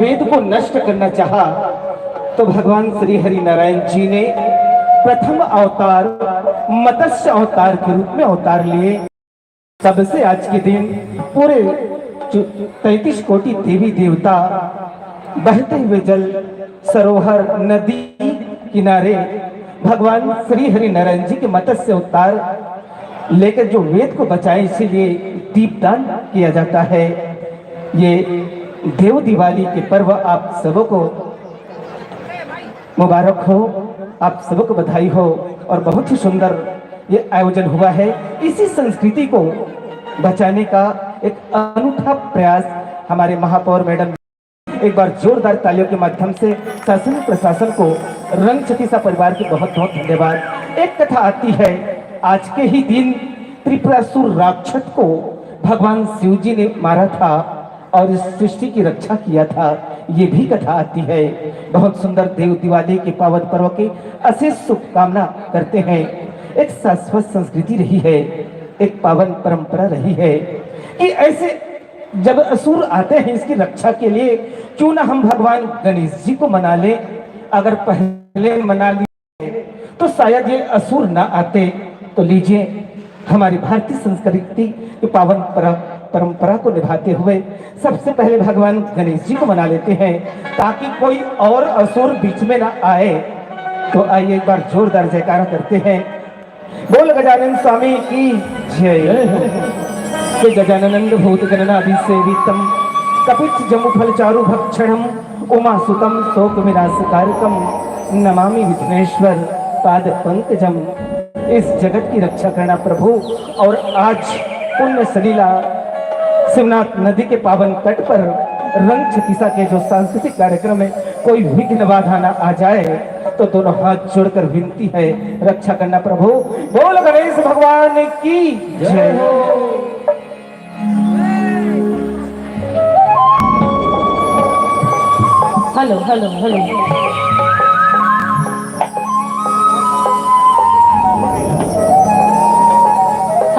वेद को नष्ट करना चाहा तो भगवान श्री हरि नारायण जी ने प्रथम अवतार मत्स्य अवतार के रूप में अवतार लिए। तब से आज के दिन पूरे 33 कोटि देवी देवता बहते हुए जल सरोवर नदी किनारे भगवान श्री हरि नारायण जी के मत्स्य अवतार लेकर जो वेद को बचाए, इसीलिए दीपदान किया जाता है। ये देव दिवाली के पर्व आप सबको मुबारक हो, आप सबको बधाई हो और बहुत ही सुंदर ये आयोजन हुआ है। इसी संस्कृति को बचाने का एक अनूठा प्रयास हमारे महापौर मैडम, एक बार जोरदार तालियों के माध्यम से शासन प्रशासन को रंग छतीसा परिवार के बहुत बहुत धन्यवाद। एक कथा आती है, आज के ही दिन त्रिपुरासुर राक्षस को भगवान शिव जी ने मारा था और इस सृष्टि की रक्षा किया था, ये भी कथा आती है। बहुत सुंदर देव दिवाली के पावन पर्व की अशेष शुभकामना करते हैं। एक शाश्वत संस्कृति रही है, एक पावन परंपरा रही है कि ऐसे जब असुर आते हैं इसकी रक्षा के लिए क्यों ना हम भगवान गणेश जी को मना ले। अगर पहले मना लिए तो शायद ये असुर ना आते। तो लीजिए, हमारी भारतीय संस्कृति की पावन परंपरा को निभाते हुए सबसे पहले भगवान गणेश जी को मना लेते हैं ताकि कोई और असुर बीच में ना आए। तो आइए एक बार जोरदार जयकारा करते हैं। बोल गजानन स्वामी की जय। गजानंद भूत गणनाभि सेवितम कपित जम्बू फल चारु भक्षणम उमा सुतम शोक विनाशकारकम नमामि विघ्नेश्वर पाद पंकजम। इस जगत की रक्षा करना प्रभु। और आज पुण्य सलीला शिवनाथ नदी के पावन तट पर रंग छतीसा के जो सांस्कृतिक कार्यक्रम में कोई विघ्न बाधा ना आ जाए तो दोनों हाथ जोड़कर विनती है, रक्षा करना प्रभु। बोल गणेश भगवान की जय। Hello hello hello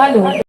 hello hello.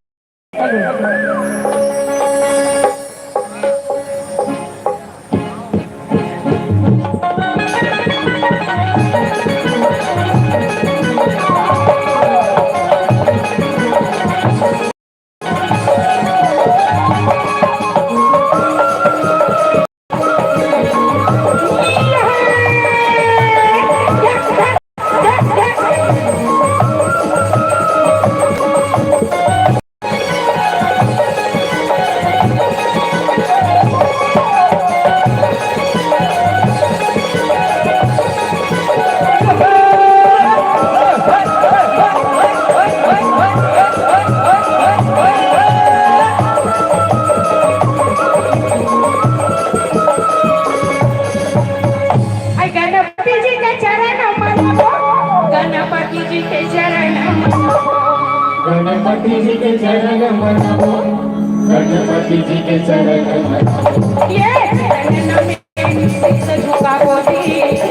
Ganpati ji के चरण मनाओ, गणपति जी के चरण मनाओ। ये चरण में सिर झुकाओ जी,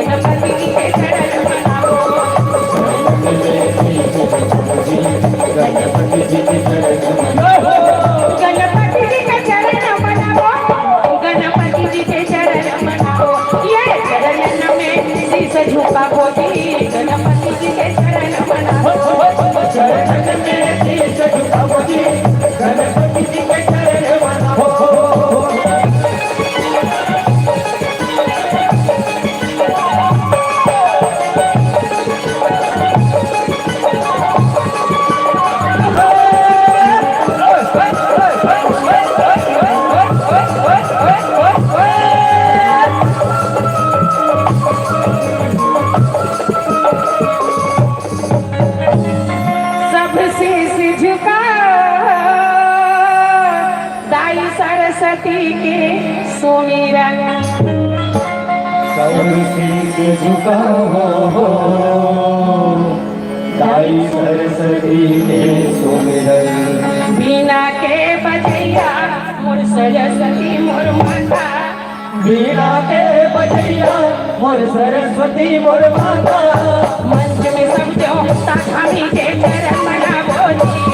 गणपति जी के चरण मनाओ। गणपति जी के चरण मनाओ, गणपति जी के चरण मनाओ, गणपति जी के चरण मनाओ। ये चरण में सिर झुकाओ जी, गणपति जी के चरण मनाओ। चरण में शीश झुकाओ जी, गणपति जी के चरण मनाओ। सरस्वती के सुमिरन, शीश झुकाओ दाई सरस्वती के सुमिरन। बीना के बजैया मोर सरस्वती मोर माता, बीना के बजैया मोर सरस्वती मोर माता। मंच में सब देवता स्वामी के चरण मनावो जी,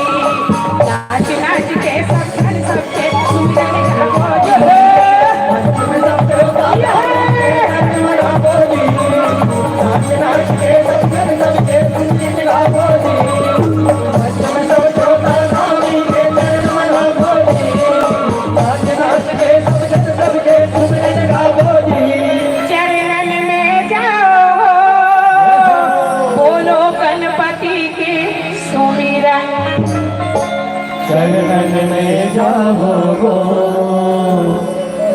नाच नाच के सब सबके सुमिरन गावो जी। मंच में सब देवता जाओ गो,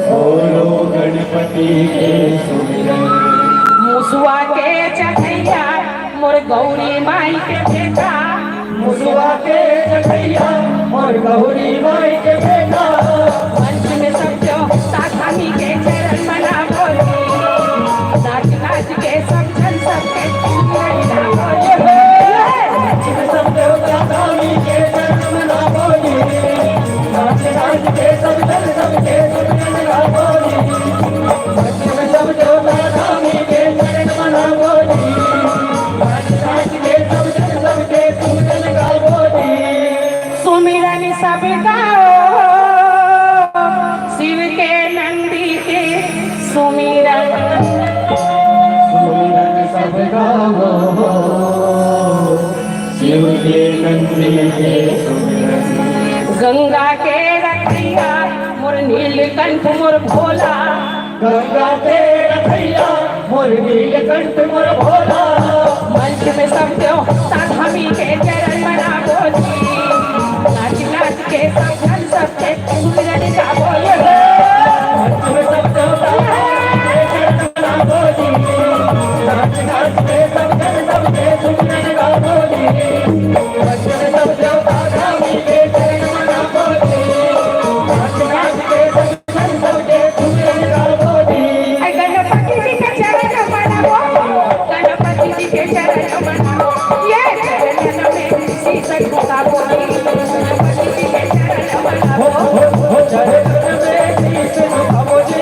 बोलो गणपति के सुमिरन। मुसुआ के चढ़ैया मोर गौरी माई के बेटा, मुसुआ के चढ़ैया और गौरी माई के बेटा, मंच में सब जो साखामी के चरण मना बोली, नाच नाच के सब जन सबके सुमिरन बोली। मंच में सब देवता स्वामी के चरण मना बोली, नाच नाच के सब जन सबके सुमिरन बोली। मंच में सब देवता स्वामी के चरण मना बोली, नाच नाच के सब जन सबके सुमिरन बोली। सुमिरन सब गाओ शिव के नंदी के सुमिरन, सुमिरन सब गाओ शिव के नंदी के सुमिरन। गंगा के रखैया मोर नीलकंठ मोर भोला, गंगा के रखैया मोर नीलकंठ मोर भोला, मंच में सब देव साधामी के चरण मना बोली, नाच नाच के सब जन सबके सुमिरन गा बोले। मंच में सब देवता के चरण मना बोली, नाच नाच के सब जन सबके सुमिरन गा बोली। मंच में सब देवता स्वामी के चरण मना बोली, नाच नाच के सब जन सबके सुमिरन गा बोली। गणपति जी के चरण मनाओ, गणपति जी के चरण मनाओ, ये चरण में शीश झुका बोली, गणपति जी के चरण मनाओ। चरण में शीश झुकाओ जी,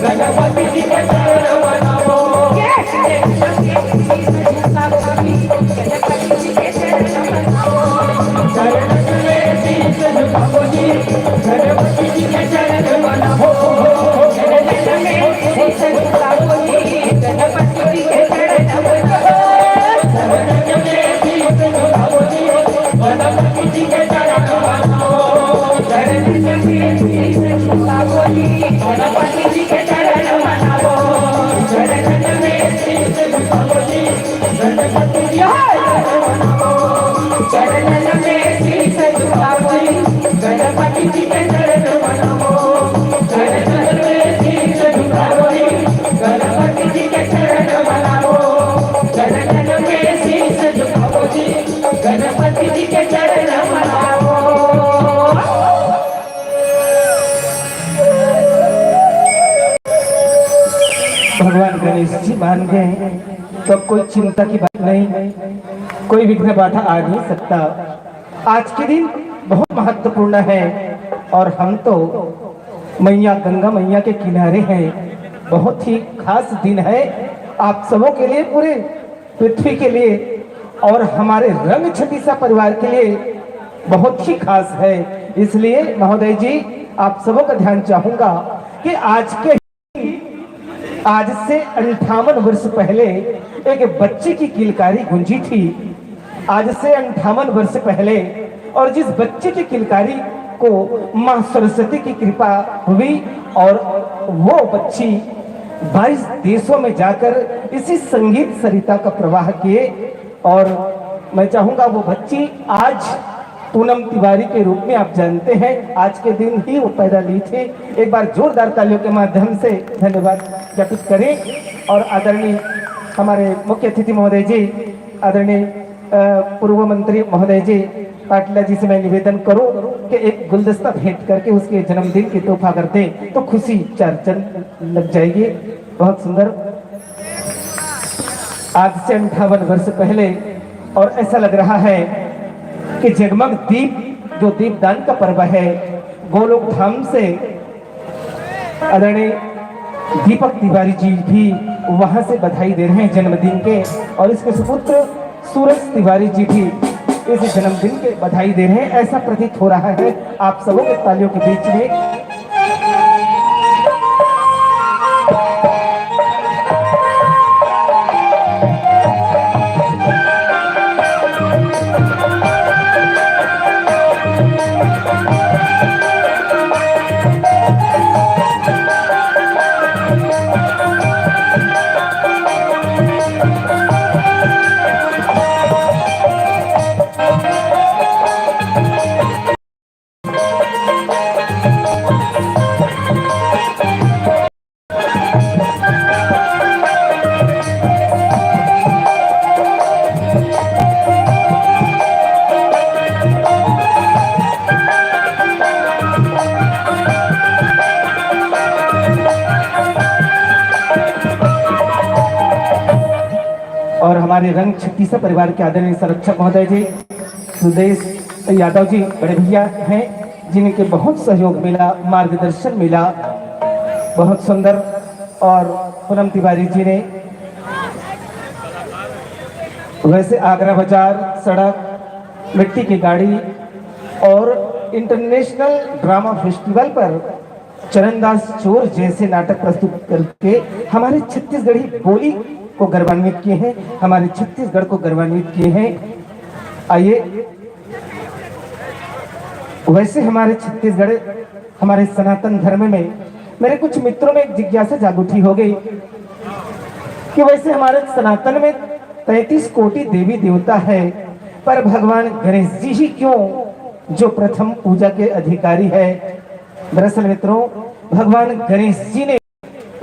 गणपति जी के चरण मनाओ। ये चरण में शीश झुका बोली, गणपति जी के चरण मनाओ। चरण में शीश झुकाओ जी, गणपति जी के चरण मनाओ। चरण में शीश झुका बोली, गणपति जी के चरण मनाओ। चरण में शीश झुकाओ जी, गणपति जी के चरण मनाओ। चरण में शीश झुका बोली, गणपति जी के चरण मनाओ। चरण में शीश झुकाओ जी, गणपति जी के चरण मनाओ। चरण में शीश झुका बोली, गणपति जी के चरण मनाओ। चरण में शीश झुकाओ जी, गणपति जी के चरण मनाओ। चरण में शीश झुकाओ जी, गणपति जी के चरण मनाओ। भगवान गणेश जी मान गए तो अब कोई चिंता की बात नहीं, कोई विघ्न बाधा आ नहीं सकता। आज के दिन बहुत महत्वपूर्ण है और हम तो मैया गंगा मैया के किनारे हैं। बहुत ही खास दिन है आप सबों के लिए, पूरे पृथ्वी के लिए और हमारे रंग छतीसा परिवार के लिए बहुत ही खास है। इसलिए महोदय जी आप सबों का ध्यान चाहूंगा कि आज से 58 वर्ष पहले एक बच्चे की किलकारी गूंजी थी। आज से 58 वर्ष पहले, और जिस बच्चे की किलकारी को मां सरस्वती की कृपा हुई और वो बच्ची 22 देशों में जाकर इसी संगीत सरिता का प्रवाह किए। और मैं चाहूंगा वो बच्ची आज पूनम तिवारी के रूप में आप जानते हैं, आज के दिन ही वो पैदा ली थी। एक बार जोरदार तालियों के माध्यम से धन्यवाद ज्ञापित करें। और आदरणीय हमारे मुख्य अतिथि महोदय जी, आदरणीय पूर्व मंत्री महोदय जी पाटिला जी से मैं निवेदन करूं कि एक गुलदस्ता भेंट करके उसके जन्मदिन की तोहफा कर दें तो खुशी चार चंद लग जाएगी। बहुत सुंदर। आज से 58 वर्ष पहले, और ऐसा लग रहा है कि जगमग दीप जो दीपदान का पर्व है, गोलोक धाम से आदरणीय दीपक तिवारी जी भी वहां से बधाई दे रहे हैं जन्मदिन के, और इसके सुपुत्र सूरज तिवारी जी भी इस जन्मदिन के बधाई दे रहे हैं। ऐसा प्रतीत हो रहा है आप सबों के तालियों के बीच में। और हमारे रंग छत्तीसा परिवार के आदरणीय संरक्षक महोदय जी सुदेश यादव जी बड़े भैया हैं, जिनके बहुत सहयोग मिला, मार्गदर्शन मिला, बहुत सुंदर। और पूनम तिवारी जी ने वैसे आगरा बाजार, सड़क, मिट्टी की गाड़ी और इंटरनेशनल ड्रामा फेस्टिवल पर चरणदास चोर जैसे नाटक प्रस्तुत करके हमारे छत्तीसगढ़ी बोली को गौरवान्वित किए हैं, हमारे छत्तीसगढ़ को गौरवान्वित किए हैं। आइए, वैसे हमारे छत्तीसगढ़, हमारे सनातन धर्म में मेरे कुछ मित्रों में एक जिज्ञासा जागृति हो गई कि वैसे हमारे सनातन में 33 कोटि देवी देवता है, पर भगवान गणेश जी ही क्यों जो प्रथम पूजा के अधिकारी है। दरअसल मित्रों, भगवान गणेश जी ने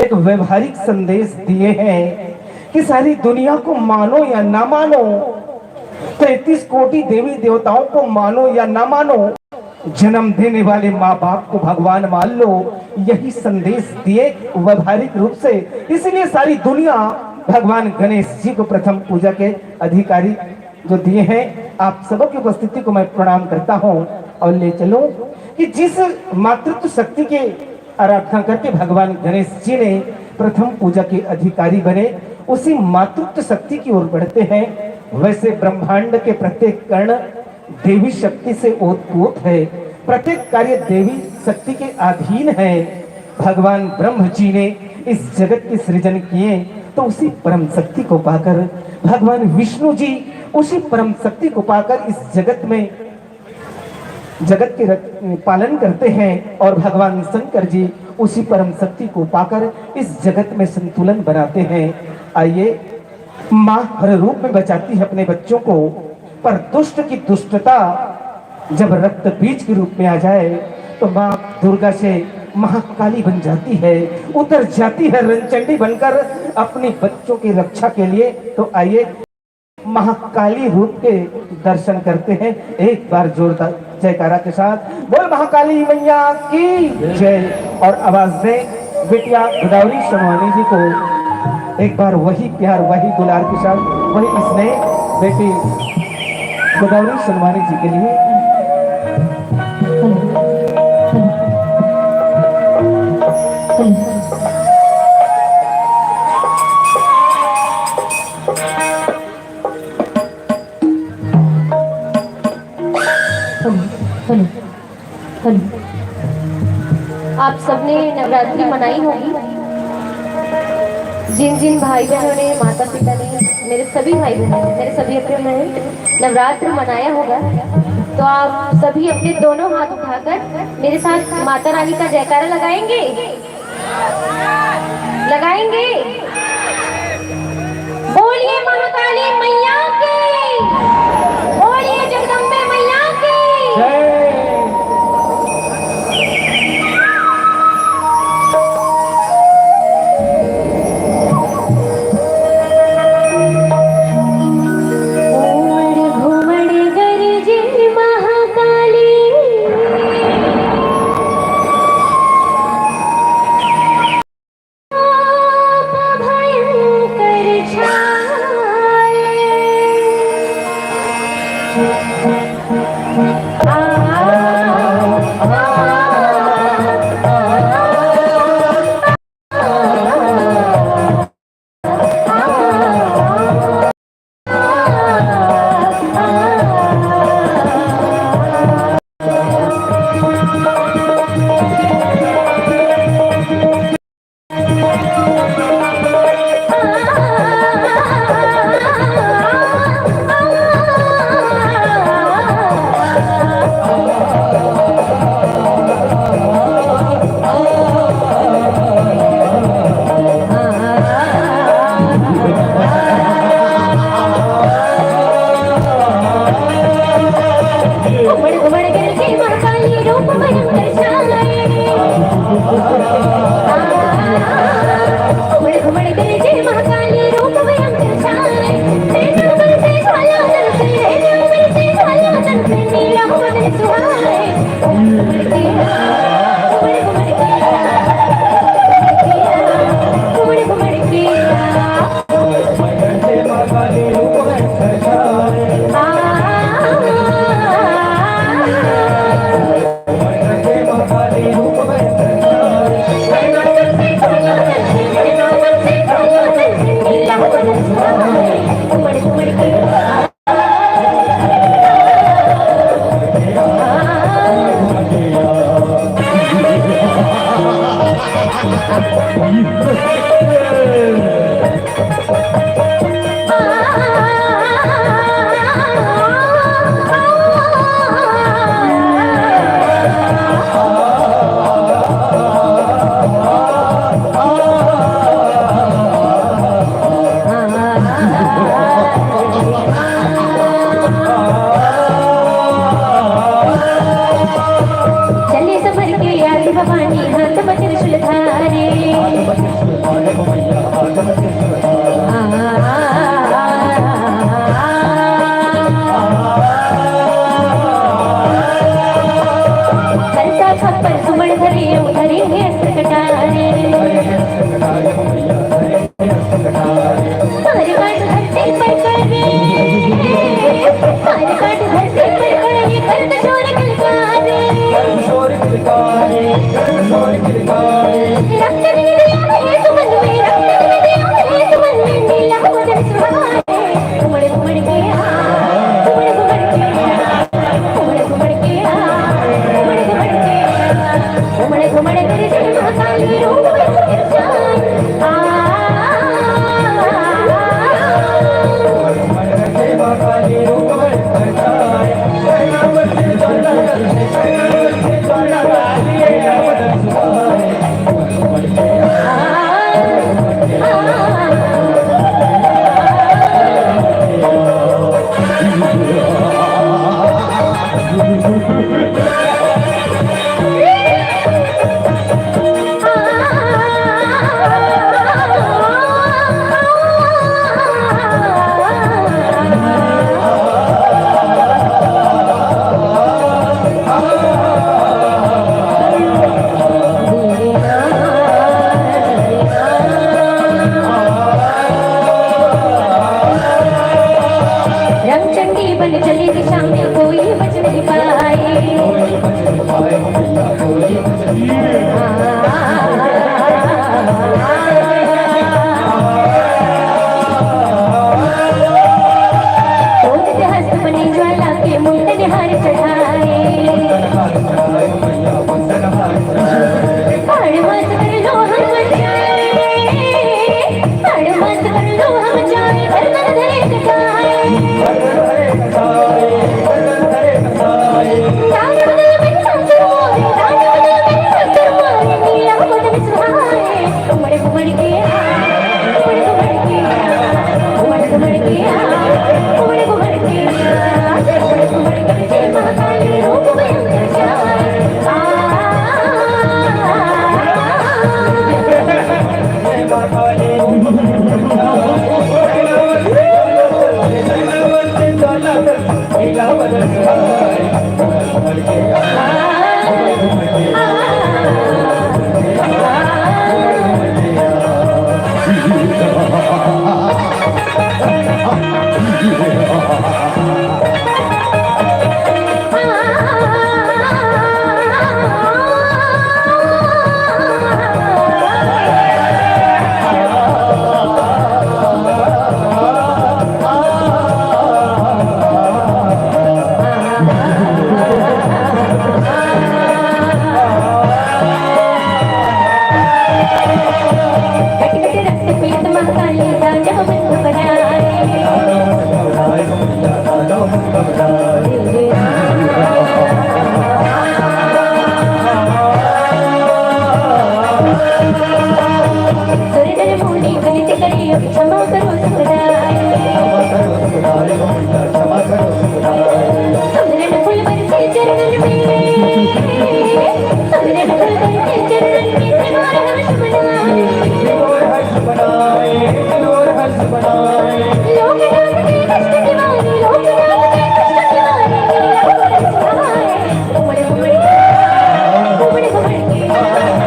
एक व्यवहारिक संदेश दिए हैं कि सारी दुनिया को मानो या ना मानो, 33 कोटि देवी देवताओं को मानो या ना मानो, जन्म देने वाले माँ बाप को भगवान मान लो, यही संदेश दिए व्यवहारिक रूप से। इसलिए सारी दुनिया भगवान गणेश जी को प्रथम पूजा के अधिकारी जो दिए हैं, आप सबों की उपस्थिति को मैं प्रणाम करता हूं और ले चलूं कि जिस मातृत्व शक्ति के आराधना करके भगवान गणेश जी ने प्रथम पूजा के अधिकारी बने, उसी मातृत्व शक्ति की ओर बढ़ते हैं। वैसे ब्रह्मांड के प्रत्येक कण देवी शक्ति से ओतप्रोत है, प्रत्येक कार्य देवी शक्ति के अधीन है। भगवान ब्रह्म जी ने इस जगत के सृजन किए तो उसी परम शक्ति को पाकर भगवान विष्णु जी उसी परम शक्ति को पाकर इस जगत में जगत के पालन करते हैं, और भगवान शंकर जी उसी परम शक्ति को पाकर इस जगत में संतुलन बनाते हैं। आइए, माँ हर रूप में बचाती है अपने बच्चों को, पर दुष्ट की दुष्टता जब रक्त बीज के रूप में आ जाए तो माँ दुर्गा से महाकाली बन जाती है, उतर जाती है रणचंडी बनकर अपने बच्चों की रक्षा के लिए। तो आइए महाकाली रूप के दर्शन करते हैं, एक बार जोरदार जयकारा के साथ, बोल महाकाली मैया की जय। और आवाज दे बिटिया गोदावरी सोनवानी जी को एक बार वही प्यार, वही दुलार के साथ, वही स्नेह बेटी गोदावरी सोनवानी जी के लिए। आप सबने नवरात्रि मनाई होगी। जिन जिन भाई बहनों ने, माता पिता ने, मेरे सभी भाई बहनों ने, मेरे सभी अपने ने नवरात्र मनाया होगा, तो आप सभी अपने दोनों हाथ उठाकर मेरे साथ माता रानी का जयकारा लगाएंगे। लगाएंगे। बोलिए महाकाली मैया की, बोलिए जगदम्बे मैया की जय। हलता खप्पर सुमण धरे उधरे है सकटारे हर काट धरती पर करे हर काट धरती पर करे कर्द शोर किलकारे रक्त निधिया है सुमन में रक्त निधिया है सुमन में नीला बदन सुहाए घुमड़ घुमड़ के घुमड़ घुमड़ के घुमड़ घुमड़ के घुमड़ घुमड़ के घुमड़ घुमड़ कर जय महाकाली रूप में जान रंगचंडी बन चली दिशा में कोई बच नहीं पाए हस्त बने ज्वाला के मुंडन हार चढ़ाए हाड़ मत कर लो हम जाए हाड़ मत कर लो हम जाए धर्म धरे कटाए दान बदल में संसर मोरे दान बदल में संसर मोरे नीला बदन सुहाए घुमड़ घुमड़ के घुमड़ घुमड़ के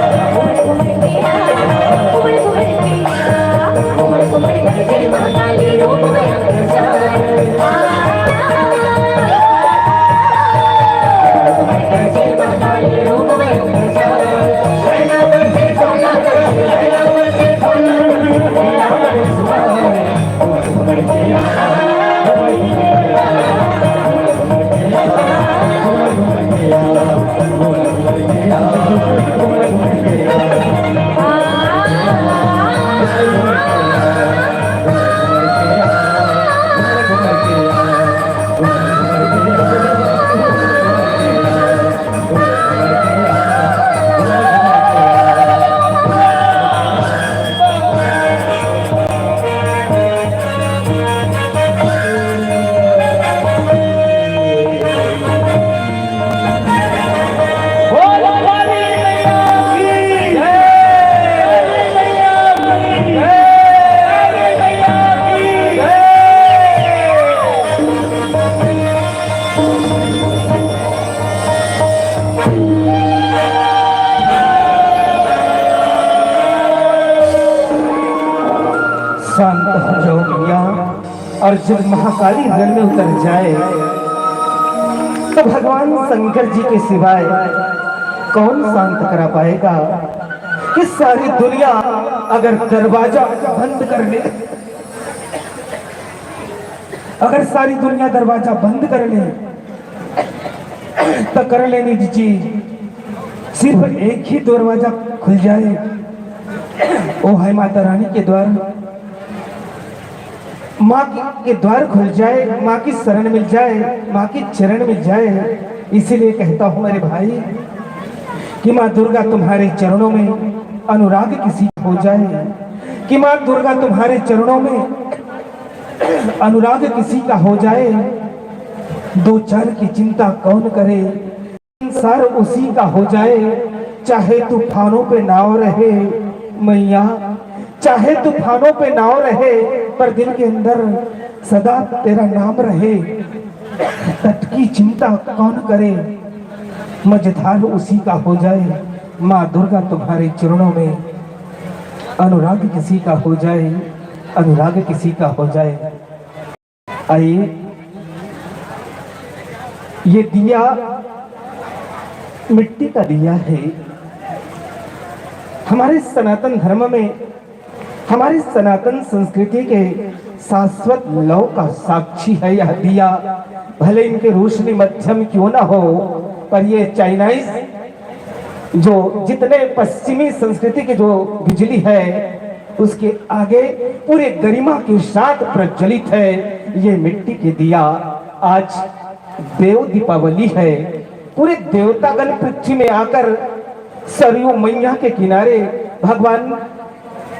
घुमड़ घुमड़ के घुमड़ घुमड़ के घुमड़ घुमड़ के जय महाकाली रूप में अंदर जाए जय शांत हो जाओ मैया। और जब महाकाली रण में उतर जाए तो भगवान शंकर जी के सिवाय कौन शांत करा पाएगा? कि सारी दुनिया अगर दरवाजा बंद कर ले, अगर सारी दुनिया दरवाजा बंद कर ले तो कर लेनी चीज, सिर्फ एक ही दरवाजा खुल जाए, वो है माता रानी के द्वार। माँ के द्वार खुल जाए, माँ की शरण मिल जाए, माँ की चरण मिल जाए। इसीलिए कहता हूँ मेरे भाई कि माँ दुर्गा तुम्हारे चरणों में अनुराग किसी का हो जाए, कि माँ दुर्गा तुम्हारे चरणों में अनुराग किसी का हो जाए। दो चार की चिंता कौन करे, संसार उसी का हो जाए। चाहे तूफानों पे नाव रहे मैया, चाहे तूफानों पे नाव रहे, पर दिल के अंदर सदा तेरा नाम रहे। तट की चिंता कौन करे, मझधार उसी का हो जाए। माँ दुर्गा तुम्हारे चरणों में अनुराग किसी का हो जाए, अनुराग किसी का हो जाए। आइए, ये दिया मिट्टी का दिया है। हमारे सनातन धर्म में, हमारी सनातन संस्कृति के शाश्वत लौ का साक्षी है यह दिया। भले इनके रोशनी मध्यम क्यों ना हो, पर ये चाइनाइज जो जितने पश्चिमी संस्कृति की जो बिजली है उसके आगे पूरे गरिमा के साथ प्रज्वलित है ये मिट्टी के दिया। आज देव दीपावली है, पूरे देवतागण पृथ्वी में आकर सरयू मैया के किनारे भगवान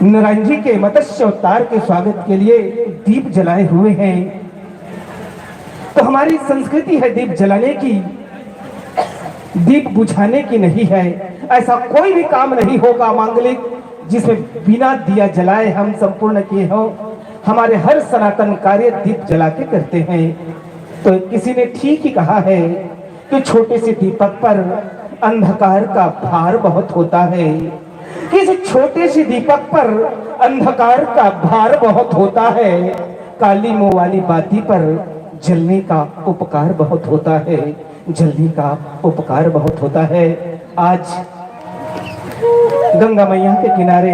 नारायण जी के मत्स्य अवतार के स्वागत के लिए दीप जलाए हुए हैं। तो हमारी संस्कृति है दीप जलाने की, दीप बुझाने की नहीं है। ऐसा कोई भी काम नहीं होगा मांगलिक जिसमें बिना दिया जलाए हम संपूर्ण किए हो। हमारे हर सनातन कार्य दीप जला के करते हैं। तो किसी ने ठीक ही कहा है कि छोटे से दीपक पर अंधकार का भार बहुत होता है। किसी छोटे से दीपक पर अंधकार का भार बहुत होता है। काली मुंह वाली बाती पर जलने का उपकार बहुत होता है, जल्दी का उपकार बहुत होता है। आज गंगा मैया के किनारे,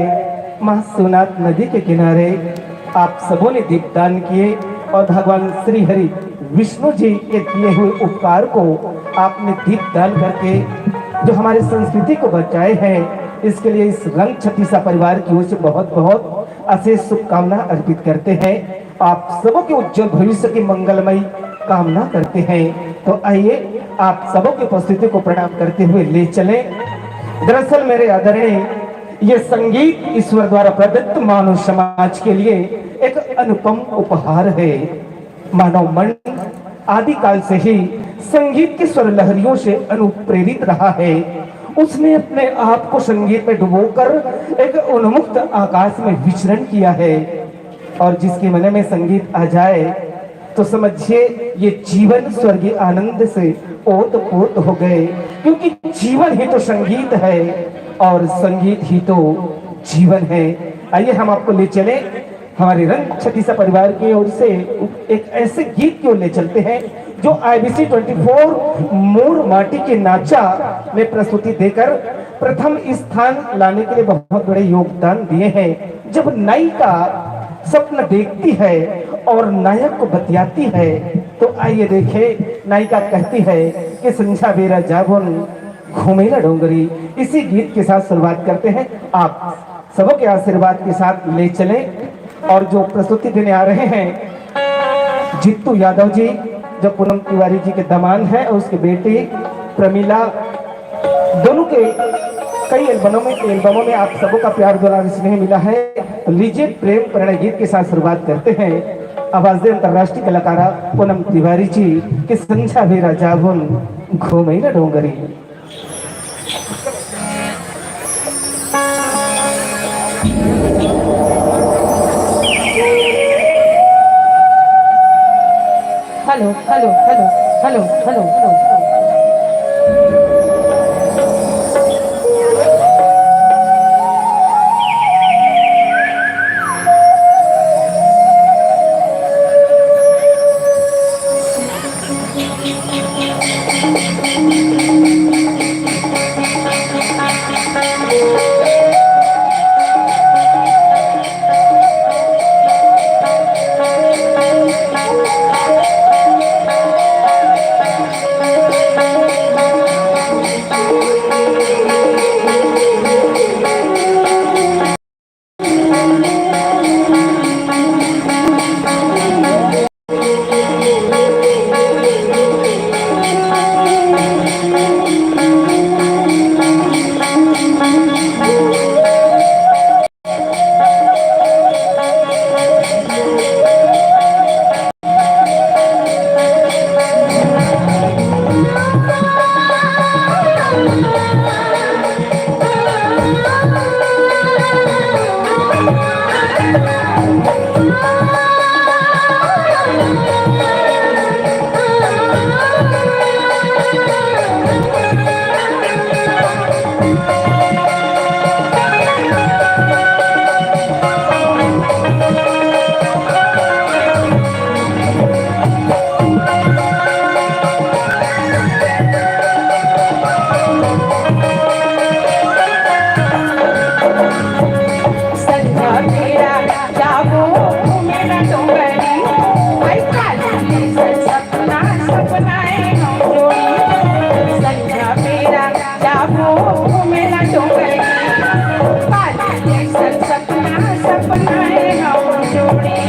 मां सोमनाथ नदी के किनारे आप सबों ने दीपदान किए और भगवान श्री हरि विष्णु जी के किए हुए उपकार को आपने दीपदान करके जो हमारी संस्कृति को बचाए हैं, इसके लिए इस रंग छत्तीसा परिवार की ओर से बहुत बहुत अशेष शुभकामना अर्पित करते हैं। आप सबों के उज्जवल भविष्य की मंगलमयी कामना करते हैं। तो आइए आप सबों की उपस्थिति को प्रणाम करते हुए ले चलें। दरअसल मेरे आदरणीय ये संगीत ईश्वर द्वारा प्रदत्त मानव समाज के लिए एक अनुपम उपहार है। मानव मन आदिकाल से ही संगीत की स्वर लहरियों से अनुप्रेरित रहा है। उसने अपने आप को संगीत में डुबोकर एक उन्मुक्त आकाश में विचरण किया है। और जिसके मन में संगीत आ जाए तो समझिए ये जीवन स्वर्गीय आनंद से ओतप्रोत हो गए, क्योंकि जीवन ही तो संगीत है और संगीत ही तो जीवन है। आइए हम आपको ले चले हमारे रंग छत्तीसा परिवार की ओर से एक ऐसे गीत की ओर ले चलते हैं जो IBC 24 मोर माटी के नाचा में प्रस्तुति देकर प्रथम स्थान लाने के लिए बहुत बड़े योगदान दिए हैं। जब नायिका स्वप्न देखती है और नायक को बतियाती है तो आइए देखें, नायिका कहती है कि संझा बेरा जागोन घूमेला डोंगरी। इसी गीत के साथ शुरुआत करते हैं। आप सबों के आशीर्वाद के साथ ले चलें। और जो प्रस्तुति देने आ रहे हैं जीतू यादव जी, जो पूनम तिवारी जी के दामाद हैं, और उसके बेटी प्रमीला, दोनों के कई एल्बमों में आप सबों का प्यार दुलार स्नेह मिला है। तो लीजिए प्रेम प्रणय गीत के साथ शुरुआत करते हैं। आवाज दे अंतर्राष्ट्रीय कलाकारा पूनम तिवारी जी के संझा बेरा जागोन घूमेला डोंगरी। Hello hello hello hello hello hello. संध्या मेरा जागो मेरा डोंगरी ऐका सपना सपनाए हम जोड़ी संध्या मेरा जागो मेरा डोंगरी सपना सपनाए हम जोड़ी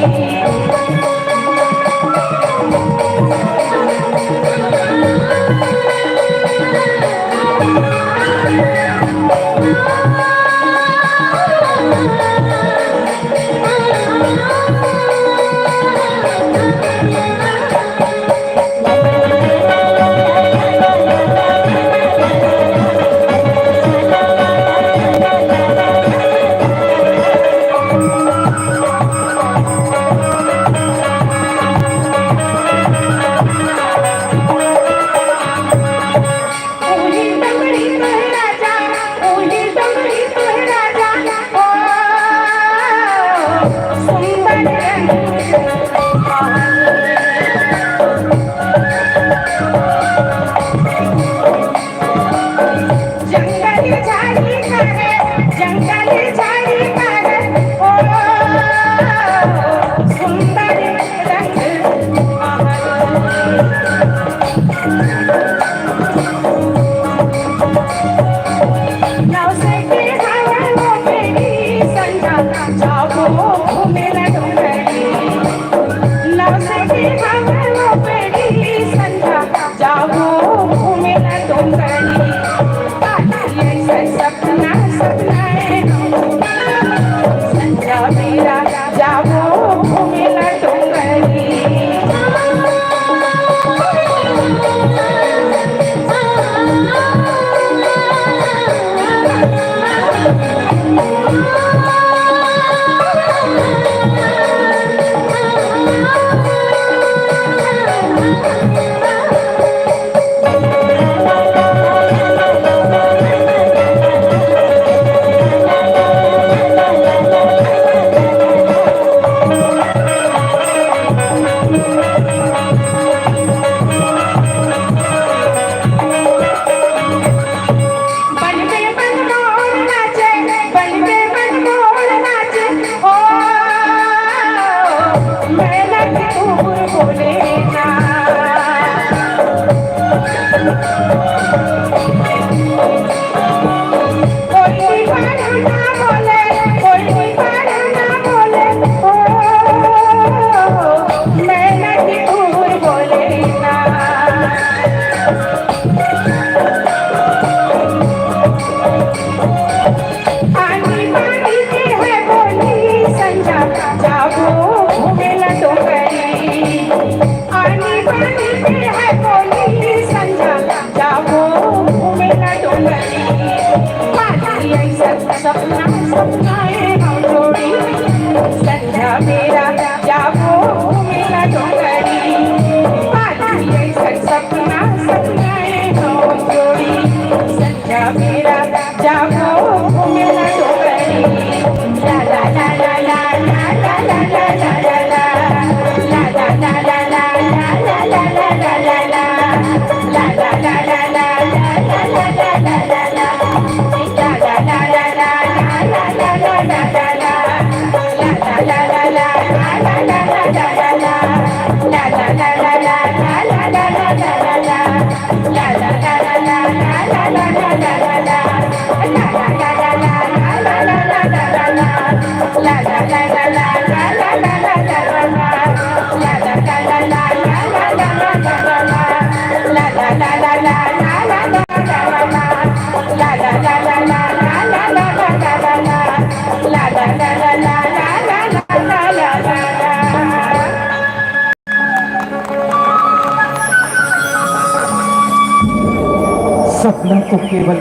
सपना तो केवल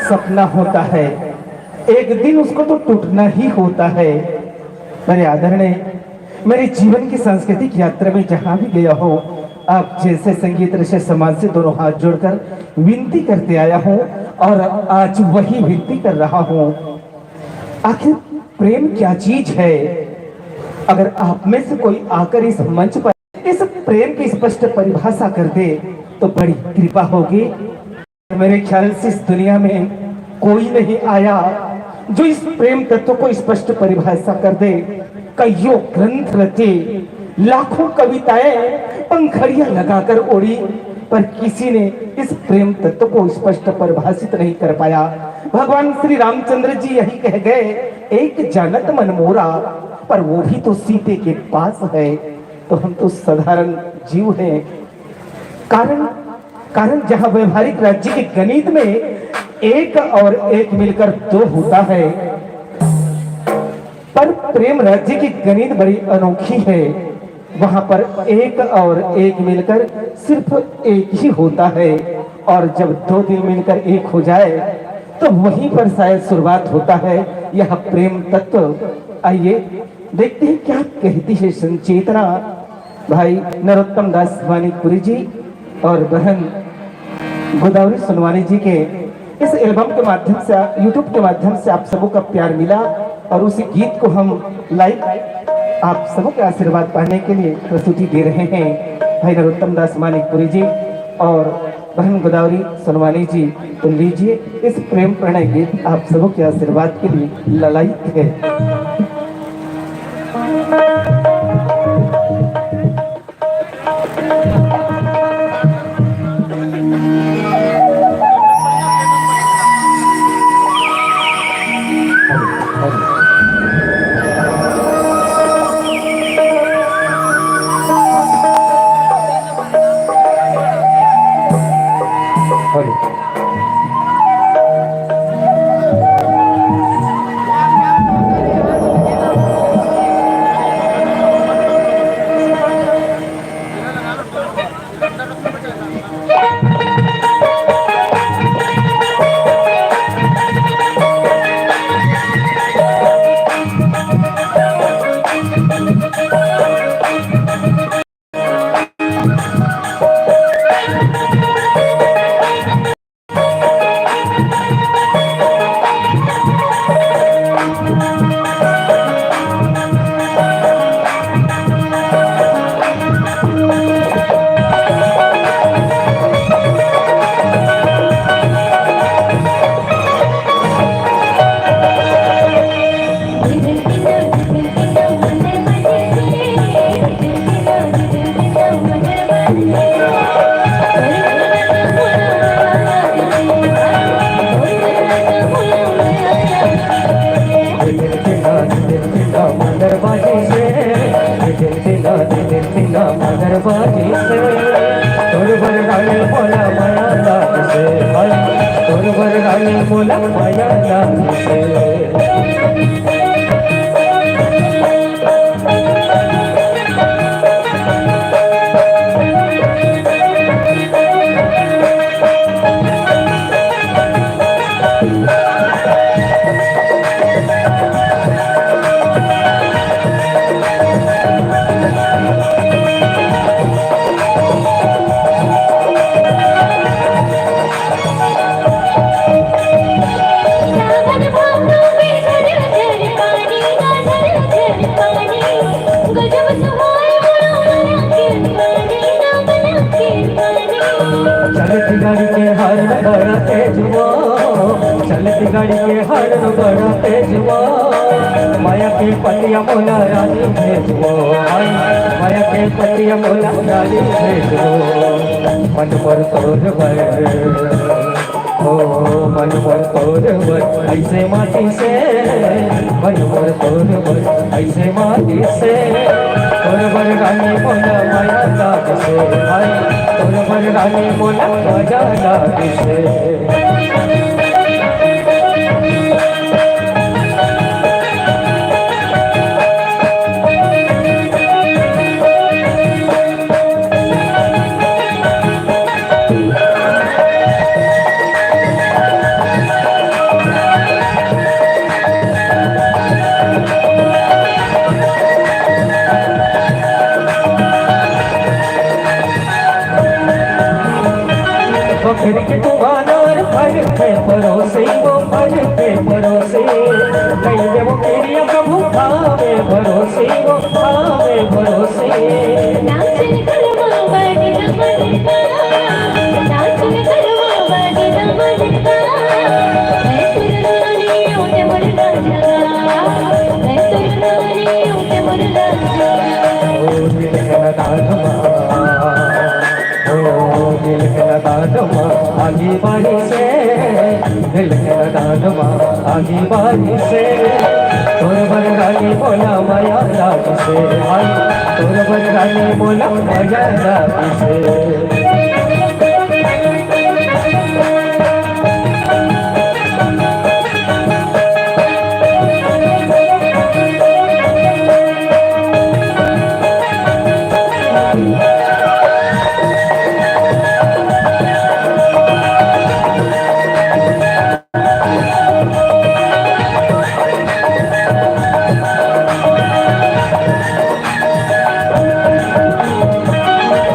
सपना होता है, एक दिन उसको तो टूटना ही होता है। मेरे आदरणीय, मेरे जीवन की सांस्कृतिक यात्रा में जहां भी गया हो, आप जैसे संगीत रसिक समाज से दोनों हाथ जोड़कर विनती करते आया हूं और आज वही विनती कर रहा हूं। आखिर प्रेम क्या चीज है? अगर आप में से कोई आकर इस मंच पर इस प्रेम की स्पष्ट परिभाषा कर दे तो बड़ी कृपा होगी। मेरे ख्याल से इस दुनिया में कोई नहीं आया जो इस प्रेम तत्व को स्पष्ट परिभाषा कर दे। कईयों ग्रंथ रचे, लाखों कविताएं पंखड़ियां लगाकर ओढ़ी, पर किसी ने इस प्रेम तत्व को स्पष्ट परिभाषित नहीं कर पाया। भगवान श्री रामचंद्र जी यही कह गए, एक जानत मन मोरा, पर वो भी तो सीते के पास है। तो हम तो साधारण जीव हैं। कारण जहां व्यवहारिक राज्य के गणित में एक और एक मिलकर दो होता है, पर प्रेम राज्य की गणित बड़ी अनोखी है। वहां पर एक और एक मिलकर सिर्फ एक ही होता है, और जब दो दिल मिलकर एक हो जाए तो वहीं पर शायद शुरुआत होता है यह प्रेम तत्व। आइए देखते हैं क्या कहती है संचेतना। भाई नरोत्तम दास वानीपुरी जी और बहन गोदावरी सोनवानी जी के इस एल्बम के माध्यम से, यूट्यूब के माध्यम से आप सबों का प्यार मिला, और उसी गीत को हम लाइव आप सबों के आशीर्वाद पाने के लिए प्रस्तुति दे रहे हैं। भाई नरोत्तम दास मानिकपुरी जी और बहन गोदावरी सोनवानी जी, तो लीजिए इस प्रेम प्रणय गीत आप सबों के आशीर्वाद के लिए ललायित है। चलती गाड़ी के हर बड़ा तेजवा, माया के पतिया मोला रानी भेजवो, माया के पतिया मोला रानी भेजवो। मन पर तोर भर, ओ मन पर तोर भर ऐसे माटी से, मन पर तोर भर ऐसे माटी से। तोर भर रानी मोला माया लाग से, तोर भर रानी मोला माया लाग से। पे भरोसे नहीं दे वो पीड़िया प्रभु भावे भरोसे वो भावे भरोसे नाचन करवा बड़ी रमणका नाचन करवा बड़ी रमणका मैं तुररानी उठे मोर राजा मैं तुररानी उठे मोर राजा ओ दिल का दादमा ओ दिल का दादमा आगे बारी से दिल का दादमा आगे बारी से तोर बरगानी बोला माया राज से आई तोर बरगानी बोला माया राज से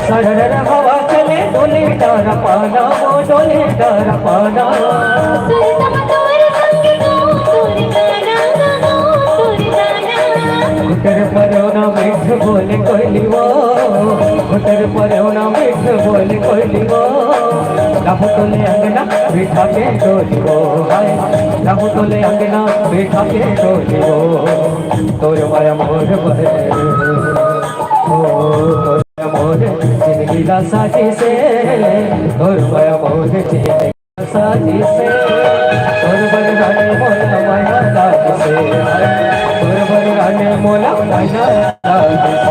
सरर हवा चले डोले डारा पाना वो डोले डारा पाना सुरतम तोर संग गाओ तोर गाना गाओ तोर गाना उतर परोना मीठ बोले कोयली वो उतर परोना मीठ बोले कोयली वो लाहू तोले अंगना बैठा के डोली वो हाय लाहू तोले अंगना बैठा के डोली वो तोर माया मोर बहे ओ तोर मोर जिंदगी का साथी से तोर माया मोर जिंदगी का साथी से तोर बरगाने मोला माया लाग से तोर बरगाने मोला माया लाग से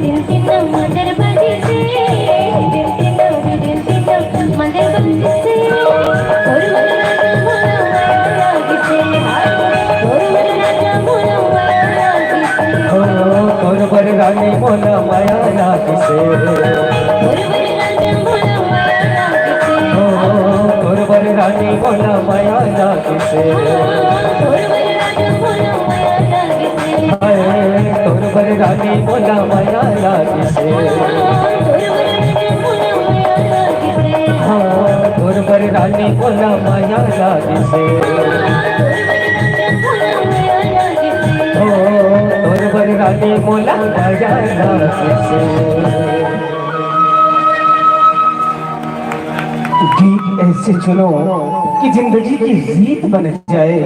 दिल के नाम मदर बजी से दिल के नाम मदर बजी से और मरना मोला माया लाग से और मरना मोला माया लाग से तोर बरगाने मोला माया लाग से और मरना मोला माया लाग से तोर बरगाने मोला माया लाग से और मरना मोला माया लाग से तोर बरगाने मोला माया लाग से तोर बरगाने मोला माया लाग से तोर बरगाने मोला माया लाग से गीत ऐसे चुनो कि जिंदगी की रीत बन जाए,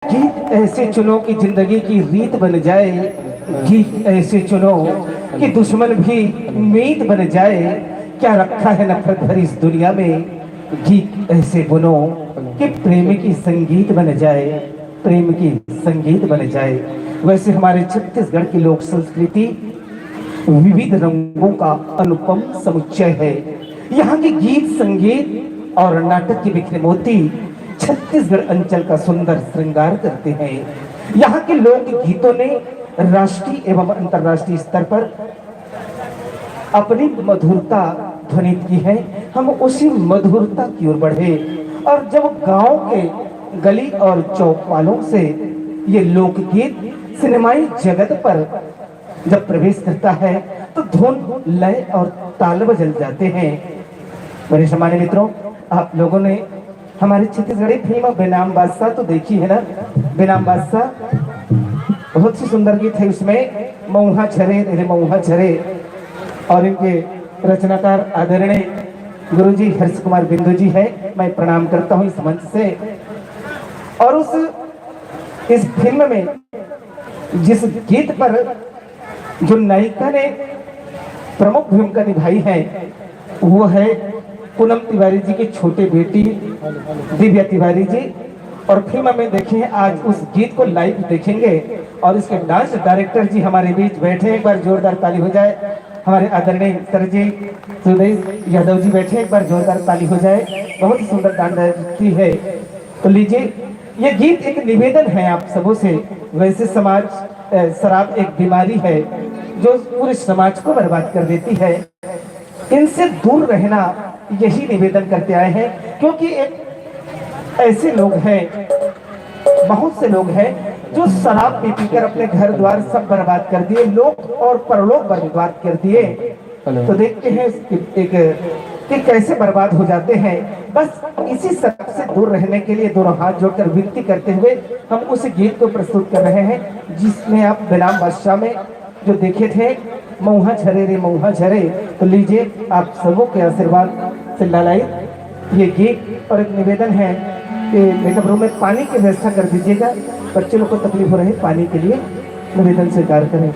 गीत ऐसे चुनो कि जिंदगी की रीत बन जाए, गीत ऐसे चुनो कि दुश्मन भी मीत बन जाए। क्या रखा है नफरत भरी इस दुनिया में, गीत ऐसे बुनो कि प्रेम की संगीत बन जाए, प्रेम की संगीत बन जाए। वैसे हमारे छत्तीसगढ़ की लोक संस्कृति विविध रंगों का अनुपम समुच्चय है। यहाँ के गीत संगीत और नाटक की बिखरे मोती छत्तीसगढ़ अंचल का सुंदर श्रृंगार करते हैं। यहाँ के लोक गीतों ने राष्ट्रीय एवं अंतर्राष्ट्रीय स्तर पर अपनी मधुरता ध्वनित की है। हम उसी मधुरता की ओर बढ़े और जब गांव के गली और चौपालों से ये लोकगीत सिनेमाई जगत पर जब प्रवेश करता है तो धुन लय और ताल बजल जाते हैं। मेरे सम्मानित मित्रों, आप लोगों ने हमारी छत्तीसगढ़ी फिल्म बेनाम बादशाह तो देखी है ना। बेनाम बादशाह बहुत सी सुंदर गीत है उसमें, मऊहा छरे रे मऊहा छरे, और इनके रचनाकार आदरणीय गुरुजी हर्ष कुमार बिंदु जी है। मैं प्रणाम करता हूँ इस मंच से। और इस फिल्म में जिस गीत पर जो नायिका ने प्रमुख भूमिका निभाई है वो है पूनम तिवारी जी की छोटी बेटी दिव्या तिवारी जी। और फिल्म में देखें, आज उस गीत को लाइव देखेंगे और इसके डांस डायरेक्टर जी हमारे बीच बैठे, एक बार जोरदार ताली हो जाए। हमारे आदरणीय सर जी सुदेश यादव जी बैठे, एक बार जोरदार ताली हो जाए। बहुत ही सुंदर डांस डायरेक्टर है। तो लीजिए, ये गीत एक निवेदन है आप सबों से। वैसे समाज शराब एक बीमारी है जो पूरे समाज को बर्बाद कर देती है। इनसे दूर रहना यही निवेदन करते आए हैं, क्योंकि एक ऐसे लोग हैं, बहुत से लोग हैं जो शराब पी पीकर अपने घर द्वार सब बर्बाद कर दिए, लोक और परलोक बर्बाद कर दिए। तो देखते हैं एक कि कैसे बर्बाद हो जाते हैं। बस इसी सब से दूर रहने के लिए दोनों हाथ जोड़कर विनती करते हुए हम उस गीत को प्रस्तुत कर रहे हैं जिसमें आप बिलाम बादशाह में जो देखे थे, मऊहा झरे रे मऊहा झरे। तो लीजिए आप सबों के आशीर्वाद से ललायित ये गीत और एक निवेदन है कि मेकअप रूम में पानी की व्यवस्था कर दीजिएगा, बच्चे लोग को तकलीफ हो रही है, पानी के लिए निवेदन स्वीकार करें।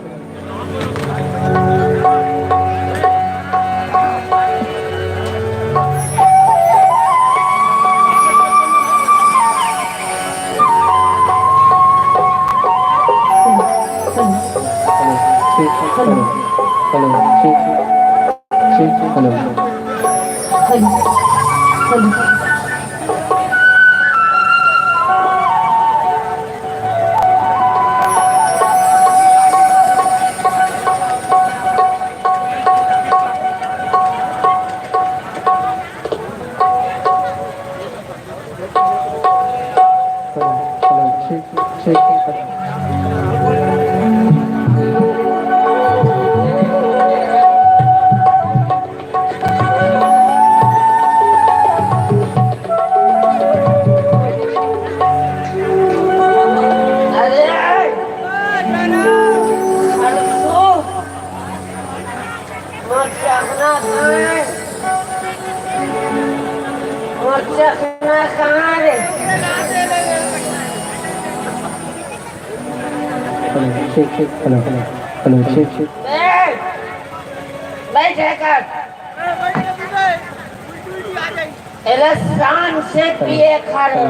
शान से पिए खड़े।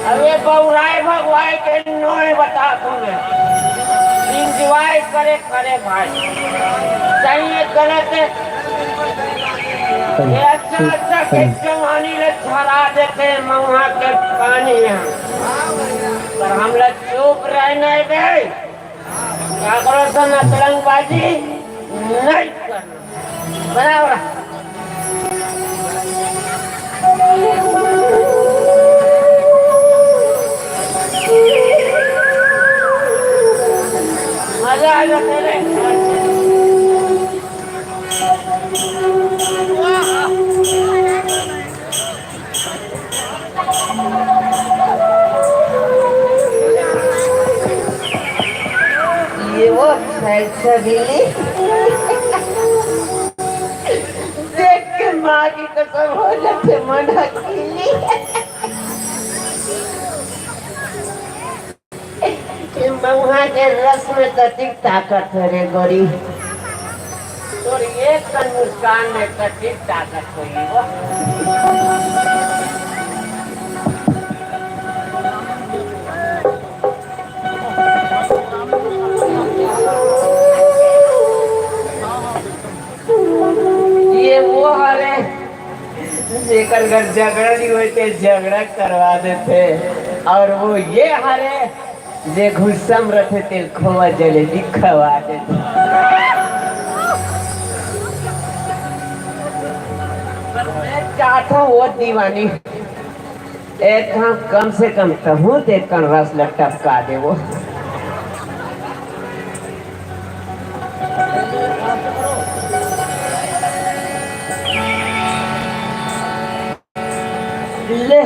अरे बउराए भगवाई के नोए बता तुम्हें इंजॉय करे करे भाई, सही है गलत है। ये अच्छा अच्छा के जवानी ले छरा देते मऊहा के पानी पर हम लोग चुप रहने गए। क्या करो तो नतरंगबाजी नहीं करना बराबर। मजा आएगा तेरे। ये वो सहेली देख के माँ की कसम हो जाते मना कीली। मऊहा के रस में कतिक ताकत है रे गोरी, और एक मुस्कान में कतिक ताकत हुई वो। ये वो हरे जेकर घर झगड़ा नहीं होते झगड़ा करवा देते, और वो ये हरे जे गुस्सम रखे तेल खोवा जलेबी खवा देते। मैं चाहता हूँ वो दीवानी एक कम से कम कहूँ देख कर रस लटका दे वो। ले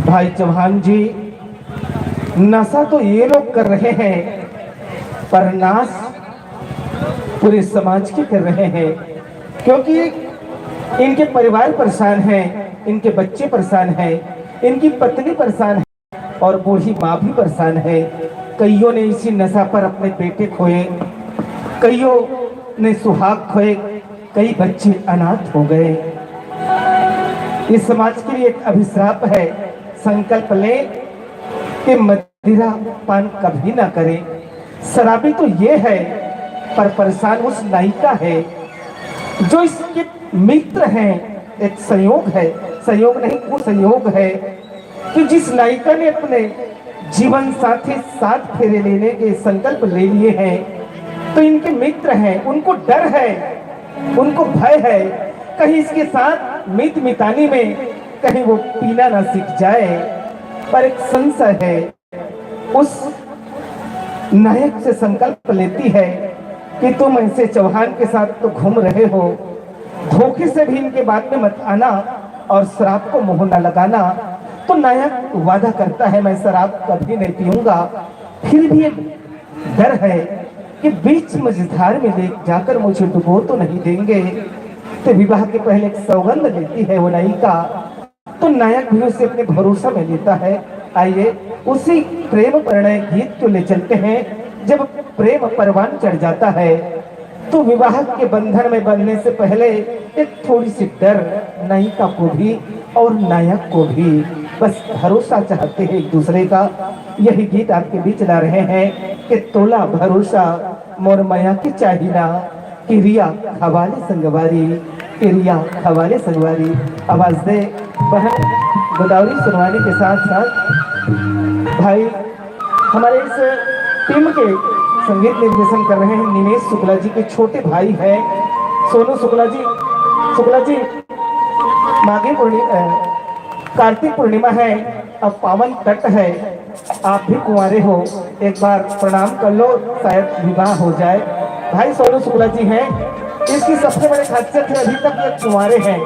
भाई चौहान जी, नशा तो ये लोग कर रहे हैं पर नाश पूरे समाज के कर रहे हैं, क्योंकि इनके परिवार परेशान हैं, इनके बच्चे परेशान हैं, इनकी पत्नी परेशान है और बूढ़ी माँ भी परेशान है। कईयों ने इसी नशा पर अपने बेटे खोए, कईयों ने सुहाग खोए, कई बच्चे अनाथ हो गए। इस समाज के लिए एक अभिशाप है। संकल्प ले कि मदिरा पान कभी ना करें। शराबी तो ये है पर परेशान उस नायिका है जो इसके मित्र हैं। एक संयोग है संयोग नहीं, वो संयोग है कि जिस नायिका ने अपने जीवन साथी 7 फेरे लेने के संकल्प ले लिए हैं, तो इनके मित्र हैं, उनको डर है, उनको भय है कहीं इसके साथ मीत मितानी में कहीं वो पीना ना सीख जाए। पर एक संशय है, उस नायक से संकल्प लेती है कि तुम ऐसे चौहान के साथ तो घूम रहे हो, धोखे से भी इनके बात में मत आना और शराब को मुंह न लगाना। तो नायक वादा करता है मैं शराब कभी नहीं पीऊंगा। फिर भी एक डर है कि बीच मझधार में ले जाकर मुझे डुबो तो नहीं देंगे। तो विवाह के पहले एक सौगंध लेती है वो नायिका, तो नायक भी उसे अपने भरोसा में लेता है। आइए उसी प्रेम परिणय गीत को ले चलते हैं। जब प्रेम परवान चढ़ जाता है तो विवाह के बंधन में बंधने से पहले एक थोड़ी सी डर नायिका को भी और नायक को भी, बस भरोसा चाहते हैं एक दूसरे का। यही गीत आपके बीच ला रहे हैं कि तोला भरोसा मोर माया की चाहिना, किरिया हवाले संगवारी, किरिया हवाले संगवारी। आवाज दे बहन गोदावरी सुनवानी के साथ साथ भाई हमारे इस टीम के संगीत निर्देशन कर रहे हैं निमेश शुक्ला जी के छोटे भाई हैं सोनू शुक्ला जी। शुक्ला जी, माघी पूर्णिमा, कार्तिक पूर्णिमा है, अब पावन तट है, आप भी कुंवारे हो, एक बार प्रणाम कर लो, शायद विवाह हो जाए। भाई सोनू शुक्ला जी हैं, इसकी सबसे बड़ी खासियत है अभी तक ये कुंवारे हैं,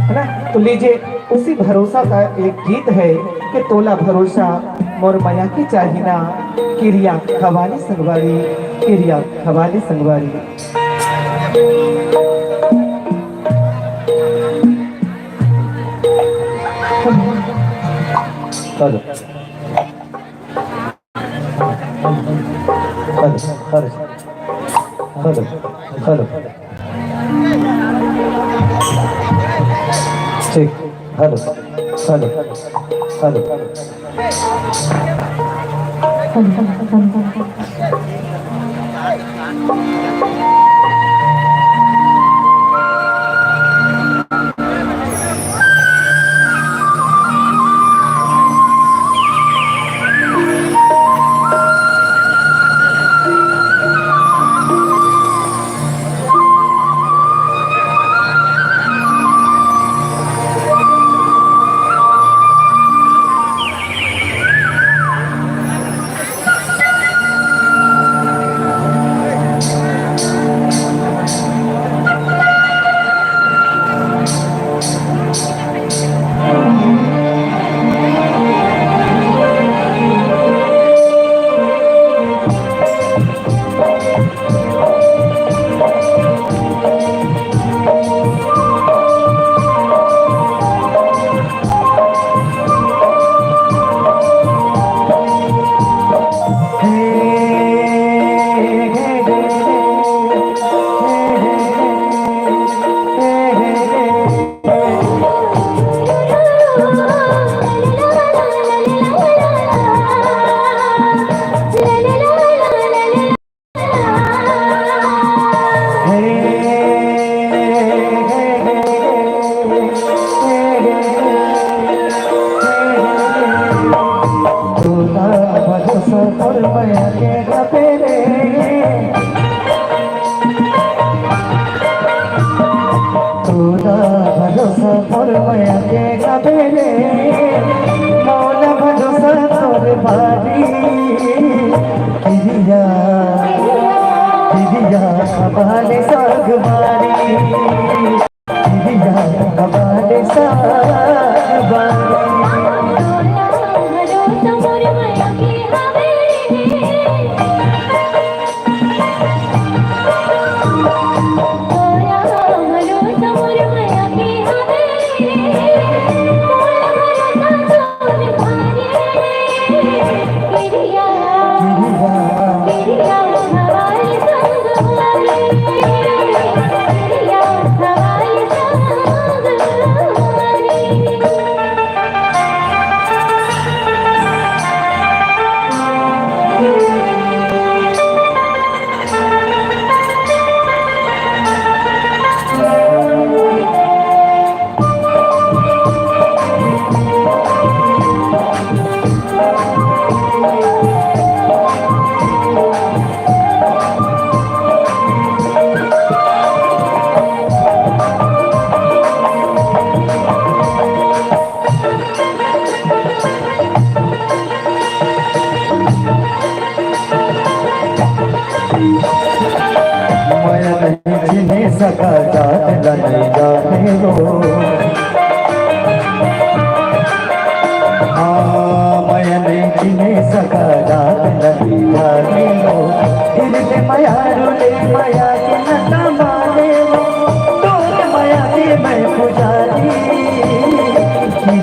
है ना। तो लीजिए उसी भरोसा का एक गीत है कि तोला भरोसा मोर माया की चाहिना, किरिया हवाली संगवारी, किरिया हवाली संगवारी। हेलो हेलो हेलो हेलो ठीक, हेलो हेलो हेलो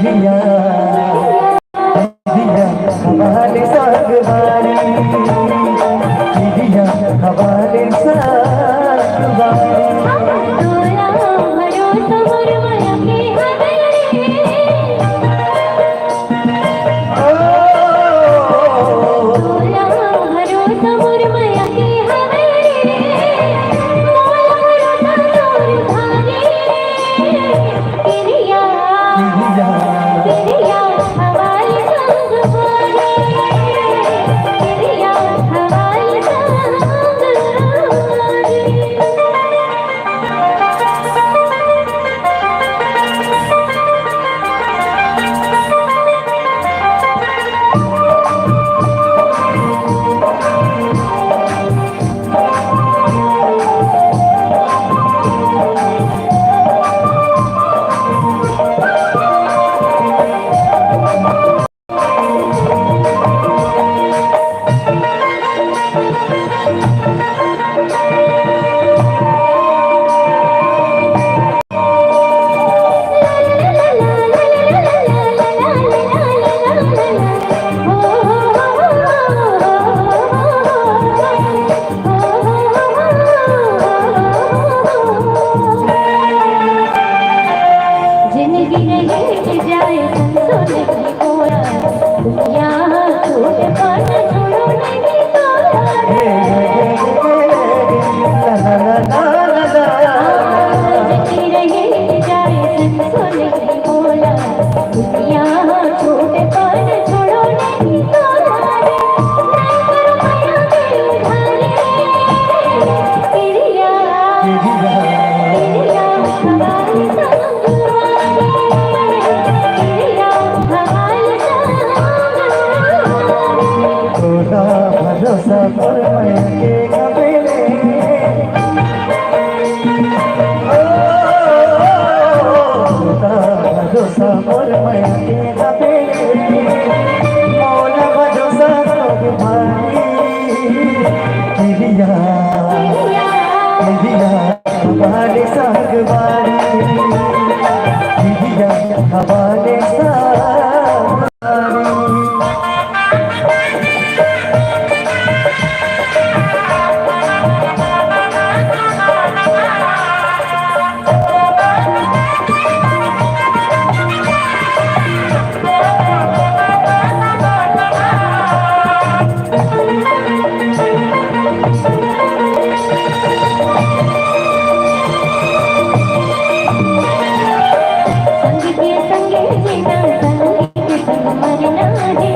दिया दिया हमारे सागवारी दिया हमारे सागवारी तोला भरोसा मुरमया के हवेली तोला भरोसा मुरमया के हवेली मोला भरोसा तोर भारी किरिया किरिया हवाले संगवारी किरिया हवाले संगवारी जिंदगी नहीं जाए संसोने की कोरा यहाँ छोटे पान छोड़ो नहीं तोरा जिंदगी नहीं जाए संसोने की कोरा यहाँ छोटे पान छोड़ो नहीं तोरा नहीं करो माया के उधारे किरिया किरिया हमारी संगवारी किरिया हमारी संगवारी थोड़ा भरोसा पर मैं के कबीले थोड़ा भरोसा पर मैं के कबीले मौला भरोसा तो भाई दिया दिया हमारे सागवारी दिया हमारे सागवारी संग के संगे जीना संग के संग मरना है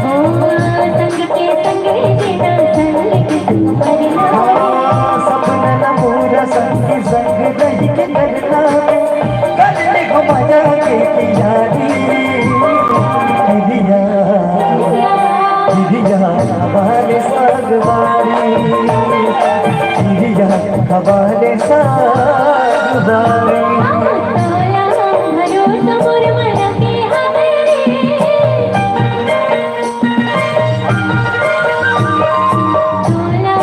हो संग के संगे जीना संग के संग मरना सपना पूरा संग संग रही के करना करने को मजा के यारी दिया दिया हमारे सागवारी दिया हमारे सागवारी तोला भरोसा मुरमया के हवेली तोला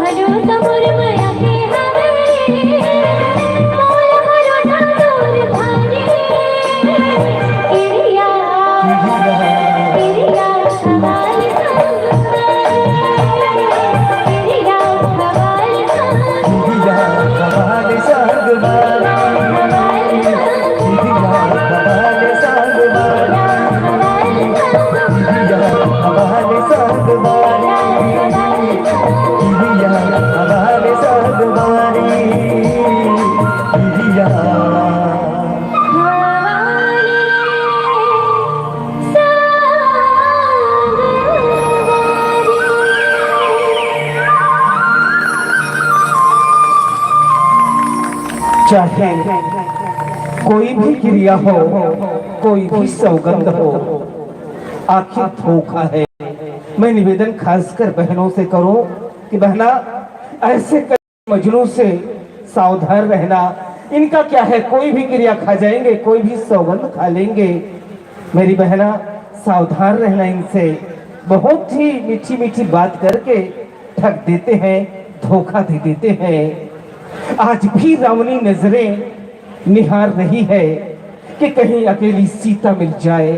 भरोसा मुरमया के हवेली मोला भरोसा तोर भारी किरिया किरिया हवाले संगवारी किरिया हवाले हमारे सागवारी हमारे सागवारी हमारे सागवारी हमारे सागवारी चाहे कोई भी क्रिया हो, कोई भी सौगंध हो, आखिर धोखा है। मैं निवेदन खासकर बहनों से करूं कि बहना ऐसे मजनू से सावधान रहना। इनका क्या है, कोई भी क्रिया खा जाएंगे, कोई भी सौगंध खा लेंगे। मेरी बहना सावधान रहना इनसे। बहुत ही मीठी मीठी बात करके ठग देते हैं, धोखा दे देते हैं। आज भी रावणी नजरें निहार रही है कि कहीं अकेली सीता मिल जाए।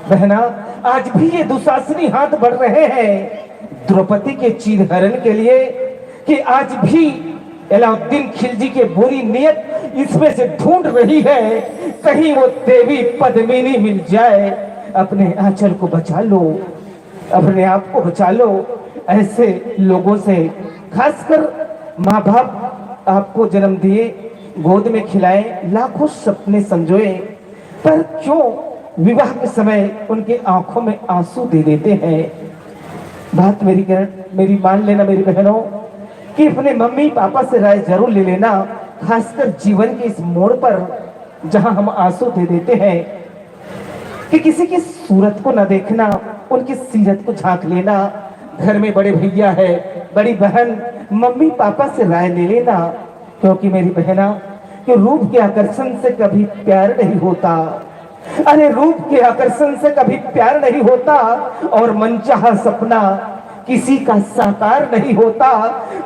बहना, आज भी ये दुशासनी हाथ बढ़ रहे हैं द्रौपदी के चीरहरण के लिए, कि आज भी अलाउद्दीन खिलजी की बुरी नियत इसमें से ढूंढ रही है कहीं वो देवी पद्मिनी मिल जाए। अपने आंचल को बचा लो, अपने आप को बचा लो ऐसे लोगों से। खासकर माँ बाप आपको जन्म दिए, गोद में खिलाए, लाखों सपने संजोए, पर क्यों विवाह के समय उनके आंखों में आंसू दे देते हैं। बात मेरी मान लेना मेरी बहनों, कि अपने मम्मी पापा से राय जरूर ले लेना, खासकर जीवन के इस मोड़ पर जहां हम आंसू दे देते हैं, कि किसी की सूरत को न देखना, उनकी सीरत को झांक लेना। घर में बड़े भैया है, बड़ी बहन, मम्मी पापा से राय ले लेना, क्योंकि मेरी बहना कि रूप के आकर्षण से कभी प्यार नहीं होता। अरे रूप के आकर्षण से कभी प्यार नहीं होता, और मनचाहा सपना किसी का साकार नहीं होता।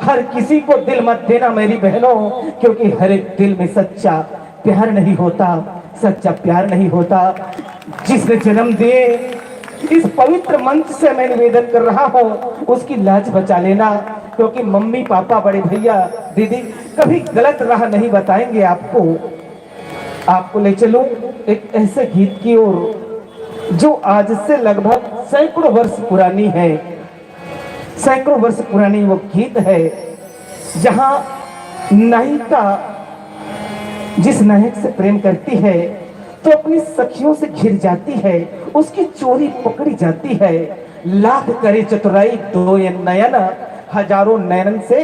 हर किसी को दिल मत देना मेरी बहनों, क्योंकि हर एक दिल में सच्चा प्यार नहीं होता, सच्चा प्यार नहीं होता। जिसने जन्म दिए, इस पवित्र मंच से मैं निवेदन कर रहा हूँ, उसकी लाज बचा लेना, क्योंकि मम्मी पापा बड़े भैया दीदी कभी गलत राह नहीं बताएंगे आपको। आपको ले चलूं एक ऐसे गीत की ओर जो आज से लगभग सैकड़ों वर्ष पुरानी है। सैकड़ों वर्ष पुरानी वो गीत है जहां नायिका जिस नायक से प्रेम करती है तो अपनी सखियों से घिर जाती है, उसकी चोरी पकड़ी जाती है। लाख करे चतुराई दो ये नयन, हजारों नयन से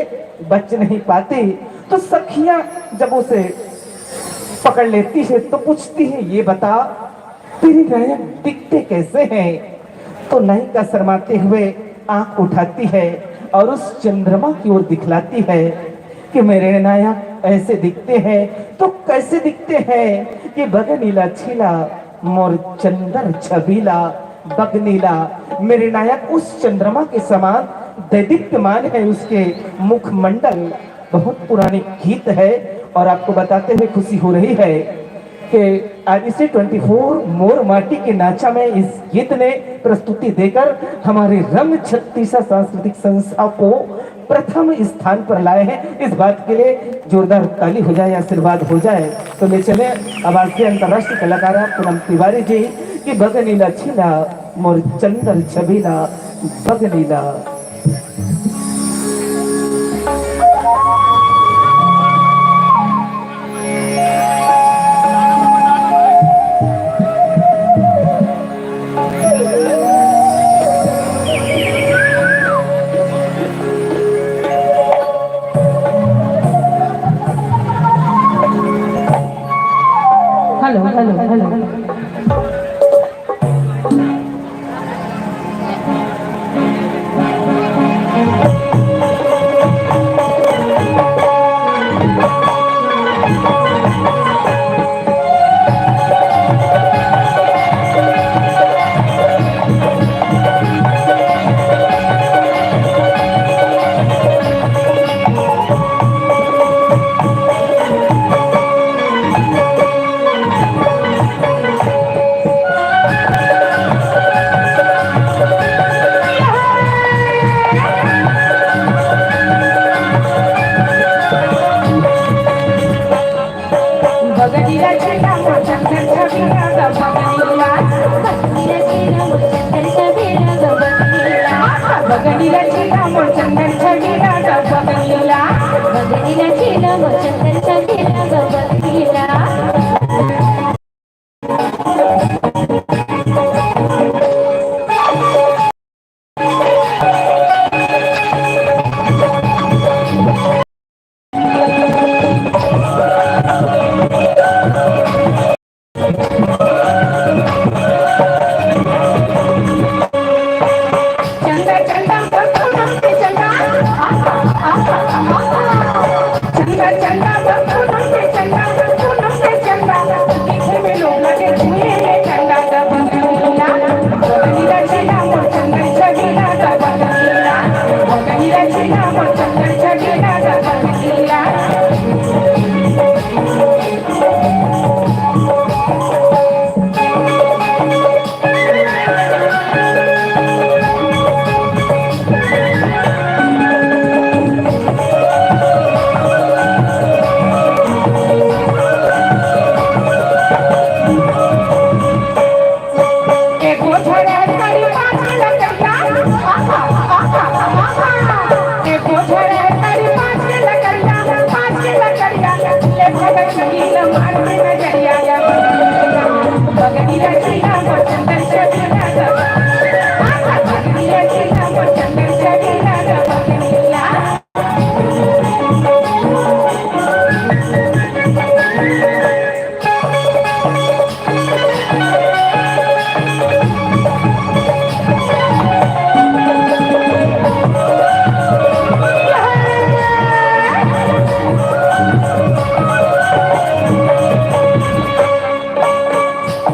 बच नहीं पाती। तो सखियां जब उसे पकड़ लेती है तो पूछती है, ये बता तेरी नायक दिखते कैसे हैं। तो नायिका शर्माते हुए आंख उठाती है और उस चंद्रमा की ओर दिखलाती है कि मेरे नायक ऐसे दिखते हैं। तो कैसे दिखते हैं कि बगनीला छिला मोर चंदर छबीला, बगनीला मेरे नायक उस चंद्रमा के समान दैदीप्यमान है उसके मुखमंडल। बहुत पुरानी गीत है और आपको बताते हुए खुशी हो रही है कि आज इसे 24 मोर माटी के नाचा में इस गीत ने प्रस्तुति देकर हमारे रंग छत्तीसा सांस्कृतिक संस्था को प्रथम स्थान पर लाए हैं। इस बात के लिए जोरदार ताली हो जाए, आशीर्वाद हो जाए। तो ले चले आवाज से अंतर्राष्ट्रीय कलाकार पूनम तिवारी जी की बगनीला छिला मोर चंदर छबीला बगनीला। हेलो हेलो हेलो बगनीला छिला मोर चंदर छबीला बगनीला, बगनीला छिला मोर चंदर छबीला बगनीला, बगनीला छिला मोर चंदर छबीला बगनीला। मारते नजरिया बगड़ी रचीला मोर चंदन चढ़ीला बगड़ी रचीला मोर चंदन चढ़ीला बगड़िया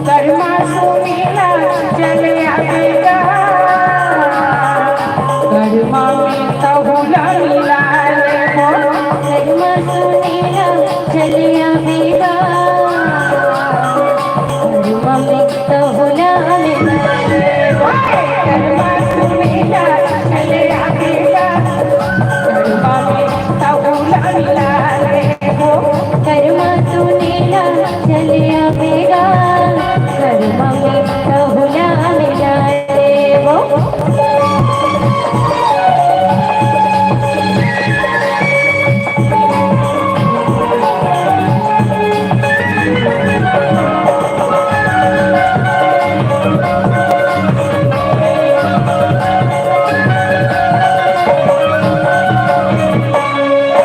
कर्मा सुनीला चले आवेगा कर्मा में तहुला मिला रे हो कर्मा सुनीला चले आवेगा कर्मा में तहुला मिला रे हो कर्मा सुनीला चले आवेगा कर्मा में तहुला मिला रे हो कर्मा सुनीला चले आवेगा कर्मा में तहुला मिला रे वो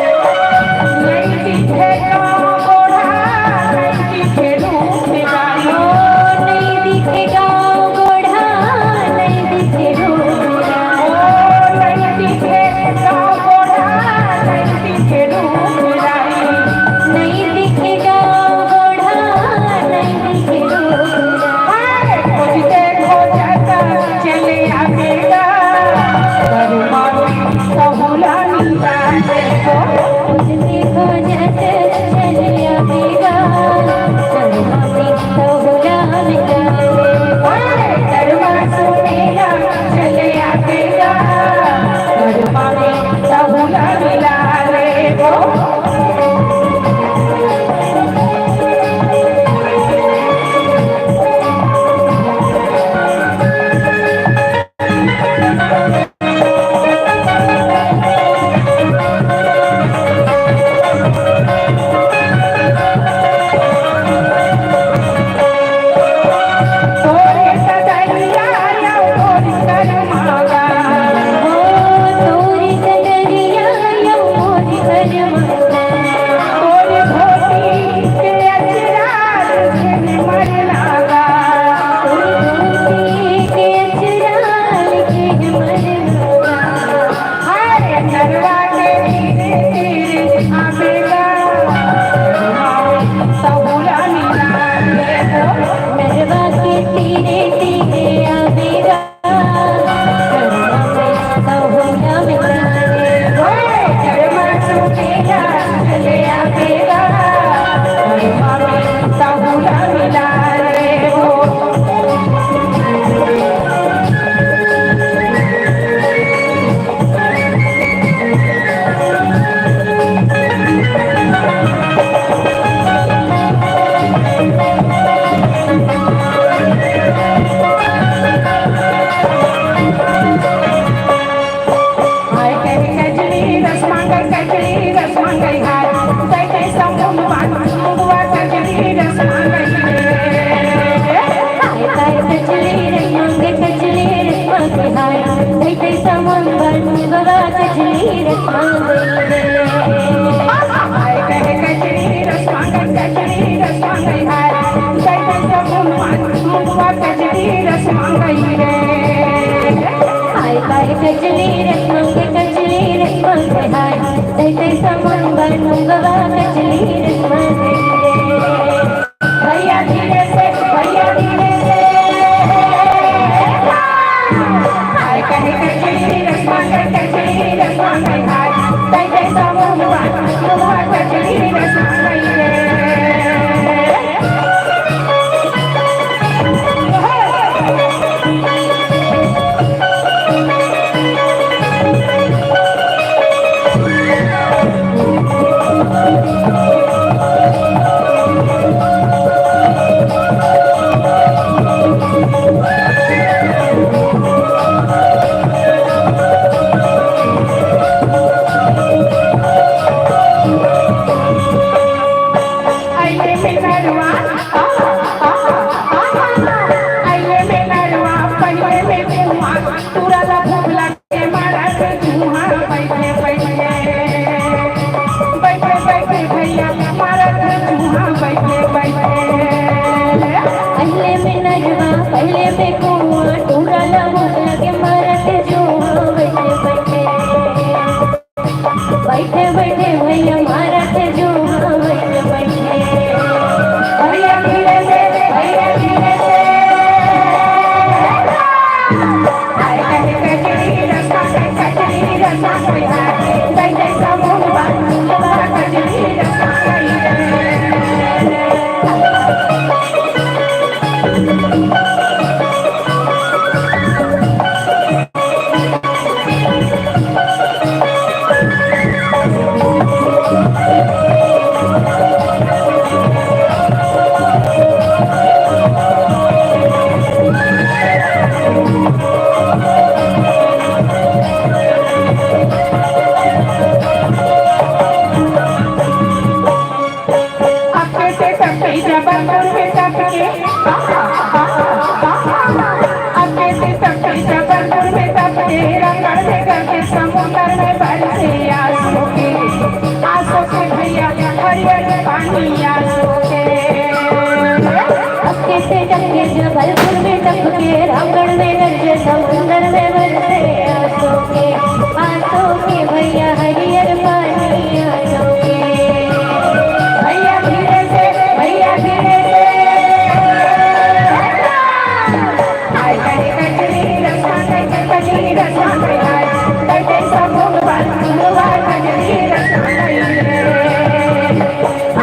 नहीं दिखे गाँव गोढ़ा नहीं दिखे रूप गायो नहीं दिखेगा गोढ़ा नहीं दिखे रूपा नहीं दिखे गाँव गोढ़ा नहीं दिखे रूप राई नहीं दिखेगा गोढ़ा नहीं दिखे रूपा खोजते खोजता चले आवेगा कर्मा में तहुला मिला रे हो उसने खोजत चले आवेगा कर्मा में तहुला मिला रे कर्मा सुनीला चले आवेगा कर्मा में तहुला मिला रे हो तोरे सदैया या तोरी करमागा ओ तोरी कदरिया या मोरी करमागा तोरे धोती के अचरार से मर लागा तोरी के अचराल के मरना हरे करवा के धीरे धीरे आवेगा तहुला मिला रे हो नरवा के तीरे तीरे आवेगा कर्मा में तहुला मिला रे कर्मा सुनीला चले आवेगा कर्मा में तहुला मिला रे हो हाय करी कजली रस मांगई हाय तै तै समुन बान मुगवा कजली रस मांगई हाय हाय कचली रे मांगे कचली रे मांगे हाय तै तै समन बन गवा कचली रे मांगे हाय करी कजली रस मांगई हाय तै तै समुन बान मुगवा कजली रस मांगई रे हाय हाय कचली रे मांगे हाय तै तै समन बन गवा कचली रे मांगे भैया धीरे से हाय करी कजली रस मांगई हाय तै तै समुन बान मुगवा कजली रस मांगई रे Thank नरवा आइले में नरवा पहिले में कुआ तुरा ला भूख लगे मारा के धुआं बैठे बैठे बैठे बैठे भैया मारा के धुआं बैठे बैठे पहले में नजवा पहले में कुआं टूरा लगा लगे मरते जुआ बैठे बैठे बैठे बैठे भैया मरते जुआ बैठे बैठे भैया धीरे से आए कहे कचरी रसा बैठे समूह बांधवा कचरी रसा जबलपुर में टपके अके से टपके जबलपुर में टपके रंगड़ में करके समुद्र में बरसे आंसू के भैया हरियर पानी आंसू के अके से टपके जबलपुर में टपके रंगड़ में करके समुद्र में बरसे आंसू के भैया हरियर पानी आंसू के भैया धीरे से आए कहे कचरी रसा बैठे समूह बांधवा कचरी रसा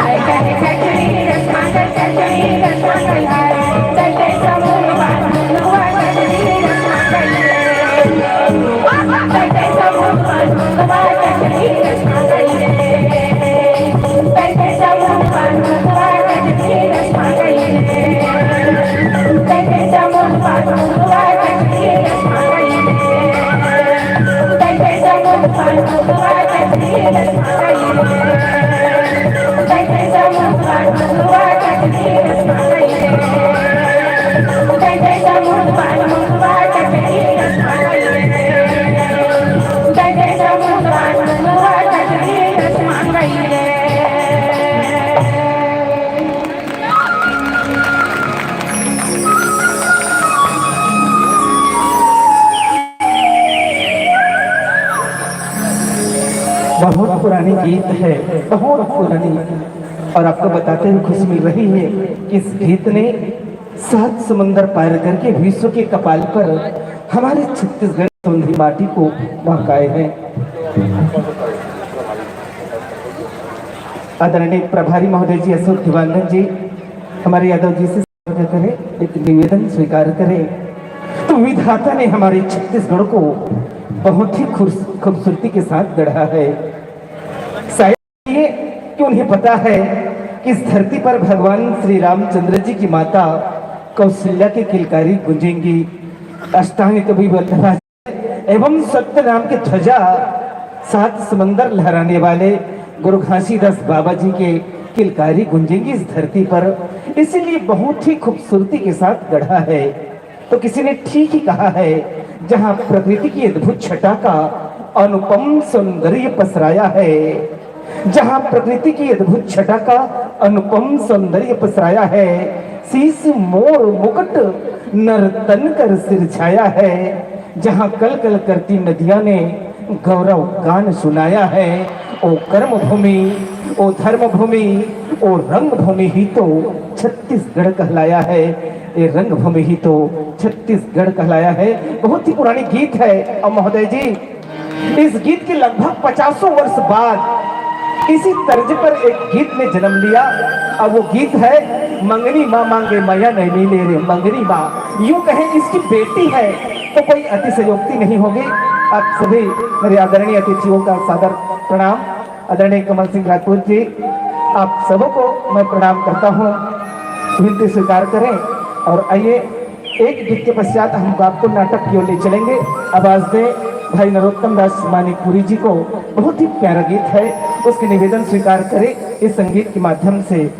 आए कहे कचरी रसा बैठे समूह बांधवा कचरी रसा बैठे समूह बांधवा कचरी रसा बैठे समूह बांधवा कचरी रसा बैठे समूह बांधवा कचरी रसा बैठे समूह बांधवा कचरी रसा बैठे समूह बांधवा कचरी रसा बैठे समूह बांधवा कचरी रसा बैठे समूह बांधवा कचरी रसा बहुत पुरानी गीत है, बहुत पुरानी, और आपको बताते हुए खुशी मिल रही है कि इस गीत ने 7 समंदर पार करके विश्व के कपाल पर हमारे छत्तीसगढ़ सोंधी माटी को महकाए हैं। आदरणीय प्रभारी महोदय जी अशोक दिवानंद जी हमारे यादव जी से करें, एक निवेदन स्वीकार करें। तो विधाता ने हमारे छत्तीसगढ़ को बहुत ही खूबसूरती के साथ गढ़ा है। शायद ये कि उन्हें पता है कि इस धरती पर भगवान श्री रामचंद्र जी की माता कौशल्या की किलकारी गूंजेंगी, अष्टांग कवि वल्लभ एवं सत्य नाम के ध्वजा 7 समंदर लहराने वाले गुरु घासीदास बाबा जी के किलकारी गूंजेंगी इस धरती पर, इसीलिए बहुत ही खूबसूरती के साथ गढ़ा है। तो किसी ने ठीक ही कहा है, जहां प्रकृति की अद्भुत छटा का अनुपम सौंदर्य पसराया है, जहां प्रकृति की अद्भुत छटा का अनुपम सौंदर्य पसराया है, शीश मोर मुकुट नर्तन कर सिर छाया है, जहां कल कल करती नदियां ने गौरव गान सुनाया है, ओ कर्म भूमि, ओ धर्म भूमि, ओ रंग भूमि ही तो छत्तीसगढ़ कहलाया है। ये रंग भूमि ही तो छत्तीसगढ़ कहलाया है। बहुत ही पुरानी गीत है। और महोदय जी, इस गीत के लगभग 50 वर्ष बाद इसी तर्ज पर एक गीत ने जन्म लिया। अब वो गीत है मंगनी माँ मांगे मैया नहीं मिले रे मंगनी माँ। यूं कहें इसकी बेटी है तो कोई अतिशयोक्ति नहीं होगी। आप सभी मेरे आदरणीय अतिथियों का सादर प्रणाम। आदरणीय कमल सिंह राजपूत जी, आप सबको मैं प्रणाम करता हूँ। विनती स्वीकार करें और आइए एक गीत के पश्चात हम आपको नाटक की ओर ले चलेंगे। आवाज दे भाई नरोत्तम दास मानिकपुरी जी को। बहुत ही प्यारा गीत है, उसके निवेदन स्वीकार करें इस संगीत के माध्यम से।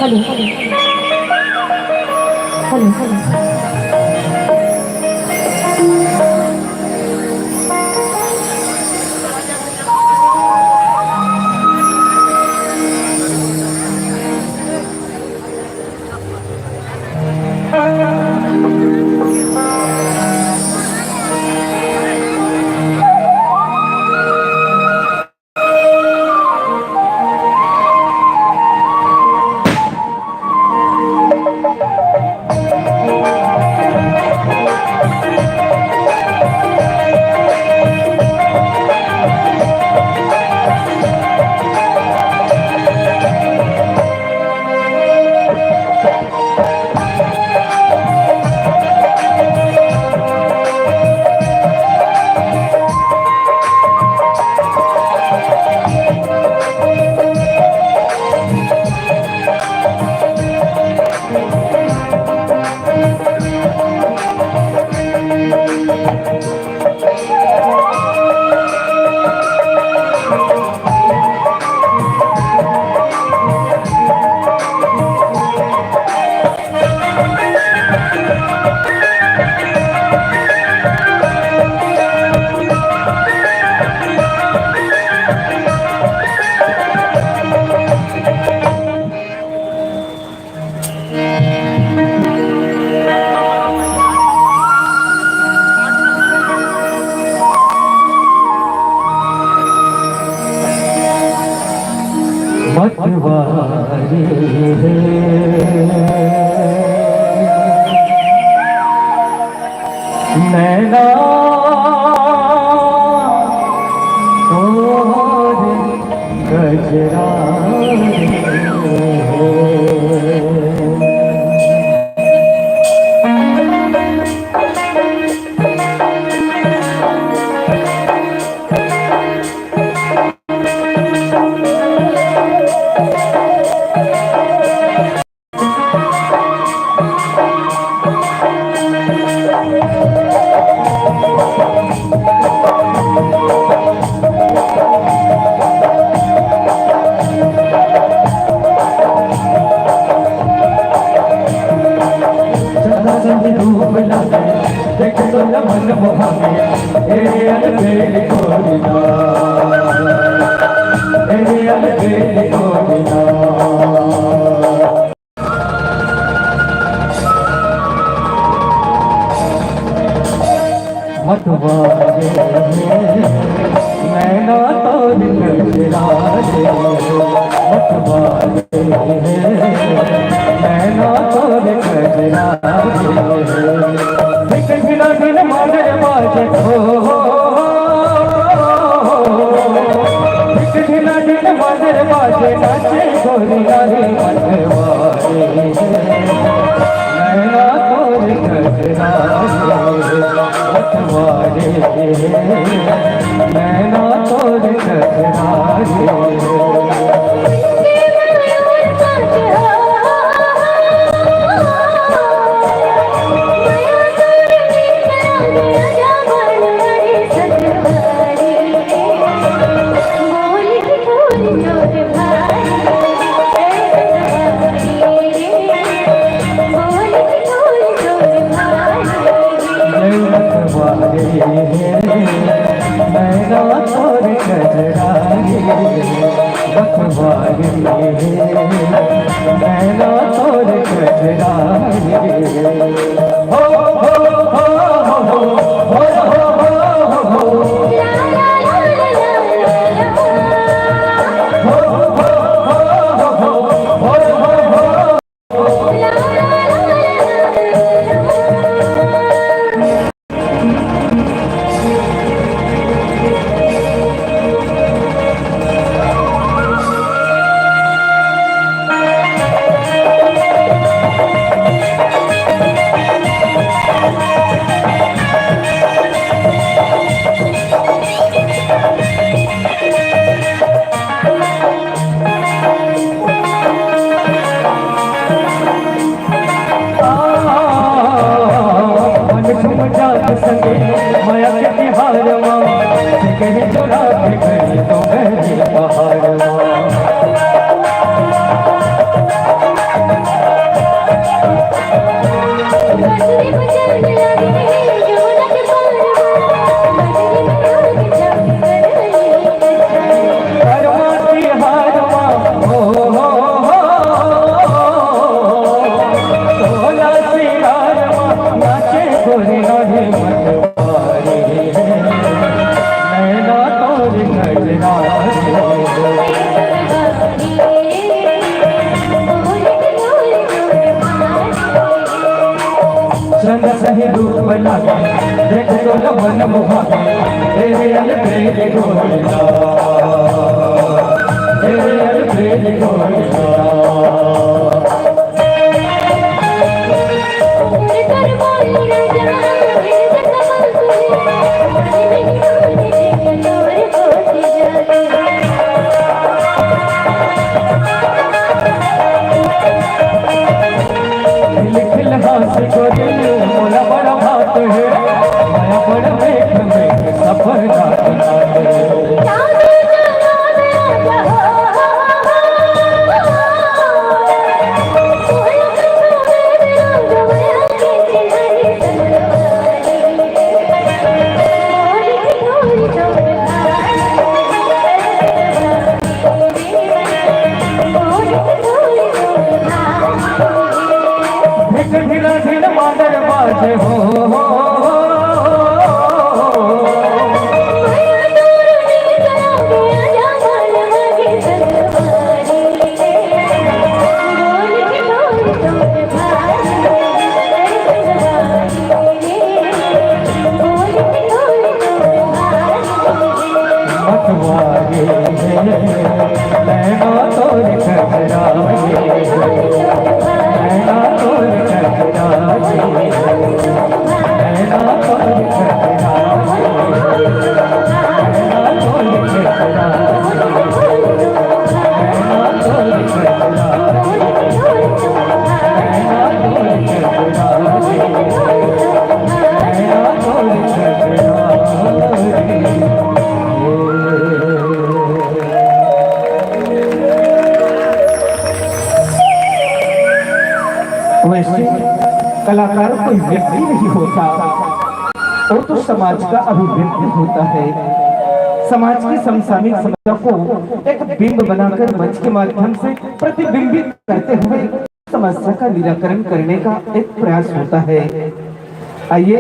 हेलो हेलो हेलो मतवारे नैना और गजरा देख तो मन मोहाने अलबेली कोरिना अलबेली कोरिना मतवारे नैना तोर गजरा मतवारे नैना तोर गजरा बिना दिन मांगे बाजे हो बिना दिन मांगे बाजे नाचे गोरिया रे मतवारे नैना तोर गजरा मतवारे नैना तोर गजरा नैना तोर गजरा बखवारी नैना तोर गजरा हो हो हो हो हो हो रंग सही रूप लागे देख तो लवन मुहावे तेरे अलबेल गोरिया तेरे अलबेल गोरिया हाथ गोरी मोला बड़ा भात है माया बड़ा मेघ में सफर मादर बाजे हो मतवारे नैना तोर खतराए नैना तोर खतराए नैना तोर खतराए नैना तोर खतराए नैना तोर खतराए नैना तोर खतराए नैना तोर खतराए वैसे कलाकार कोई व्यक्ति नहीं होता और तो समाज का अभिव्यक्ति होता है। समाज की समसामयिक समस्या को एक बिंब बनाकर मंच के माध्यम से प्रतिबिंबित करते हुए समस्या का निराकरण करने का एक प्रयास होता है। आइए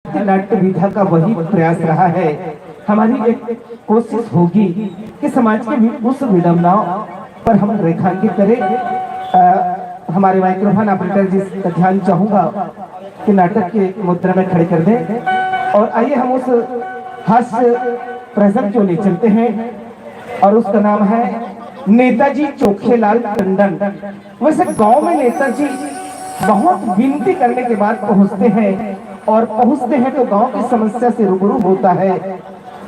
नाट्य विधा का वही प्रयास रहा है। हमारी एक कोशिश होगी कि समाज के उस विडंबनाओं पर हम रेखांकित करें। हमारे माइक्रोफोन ऑपरेटर जी का ध्यान चाहूंगा कि नाटक के मुद्रा में खड़े कर दें और आइए हम उस हास्य प्रेजेंट को ले चलते हैं और उसका नाम है नेताजी चोखेलाल टंडन। वैसे गांव में नेताजी बहुत विनती करने के बाद पहुंचते हैं और पहुंचते हैं तो गांव की समस्या से रूबरू होता है,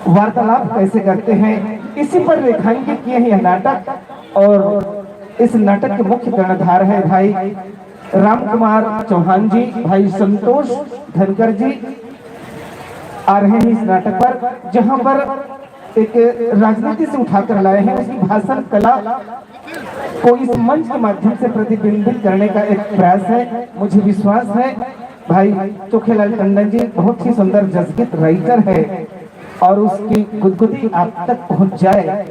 वार्तालाप कैसे करते हैं, इसी पर रेखांकित किए हैं यह नाटक। और इस नाटक के मुख्य कर्णधार है भाई राम कुमार चौहान जी, भाई संतोष धनकर जी आ रहे हैं इस नाटक पर, जहां पर एक राजनीति से उठाकर लाए हैं उसकी भाषण कला को इस मंच के माध्यम से प्रतिबिंबित करने का एक प्रयास है। मुझे विश्वास है भाई चोखेलाल टंडन जी बहुत ही सुंदर जज्बित राइटर है और उसकी गुदगुदी आप तक पहुंच जाए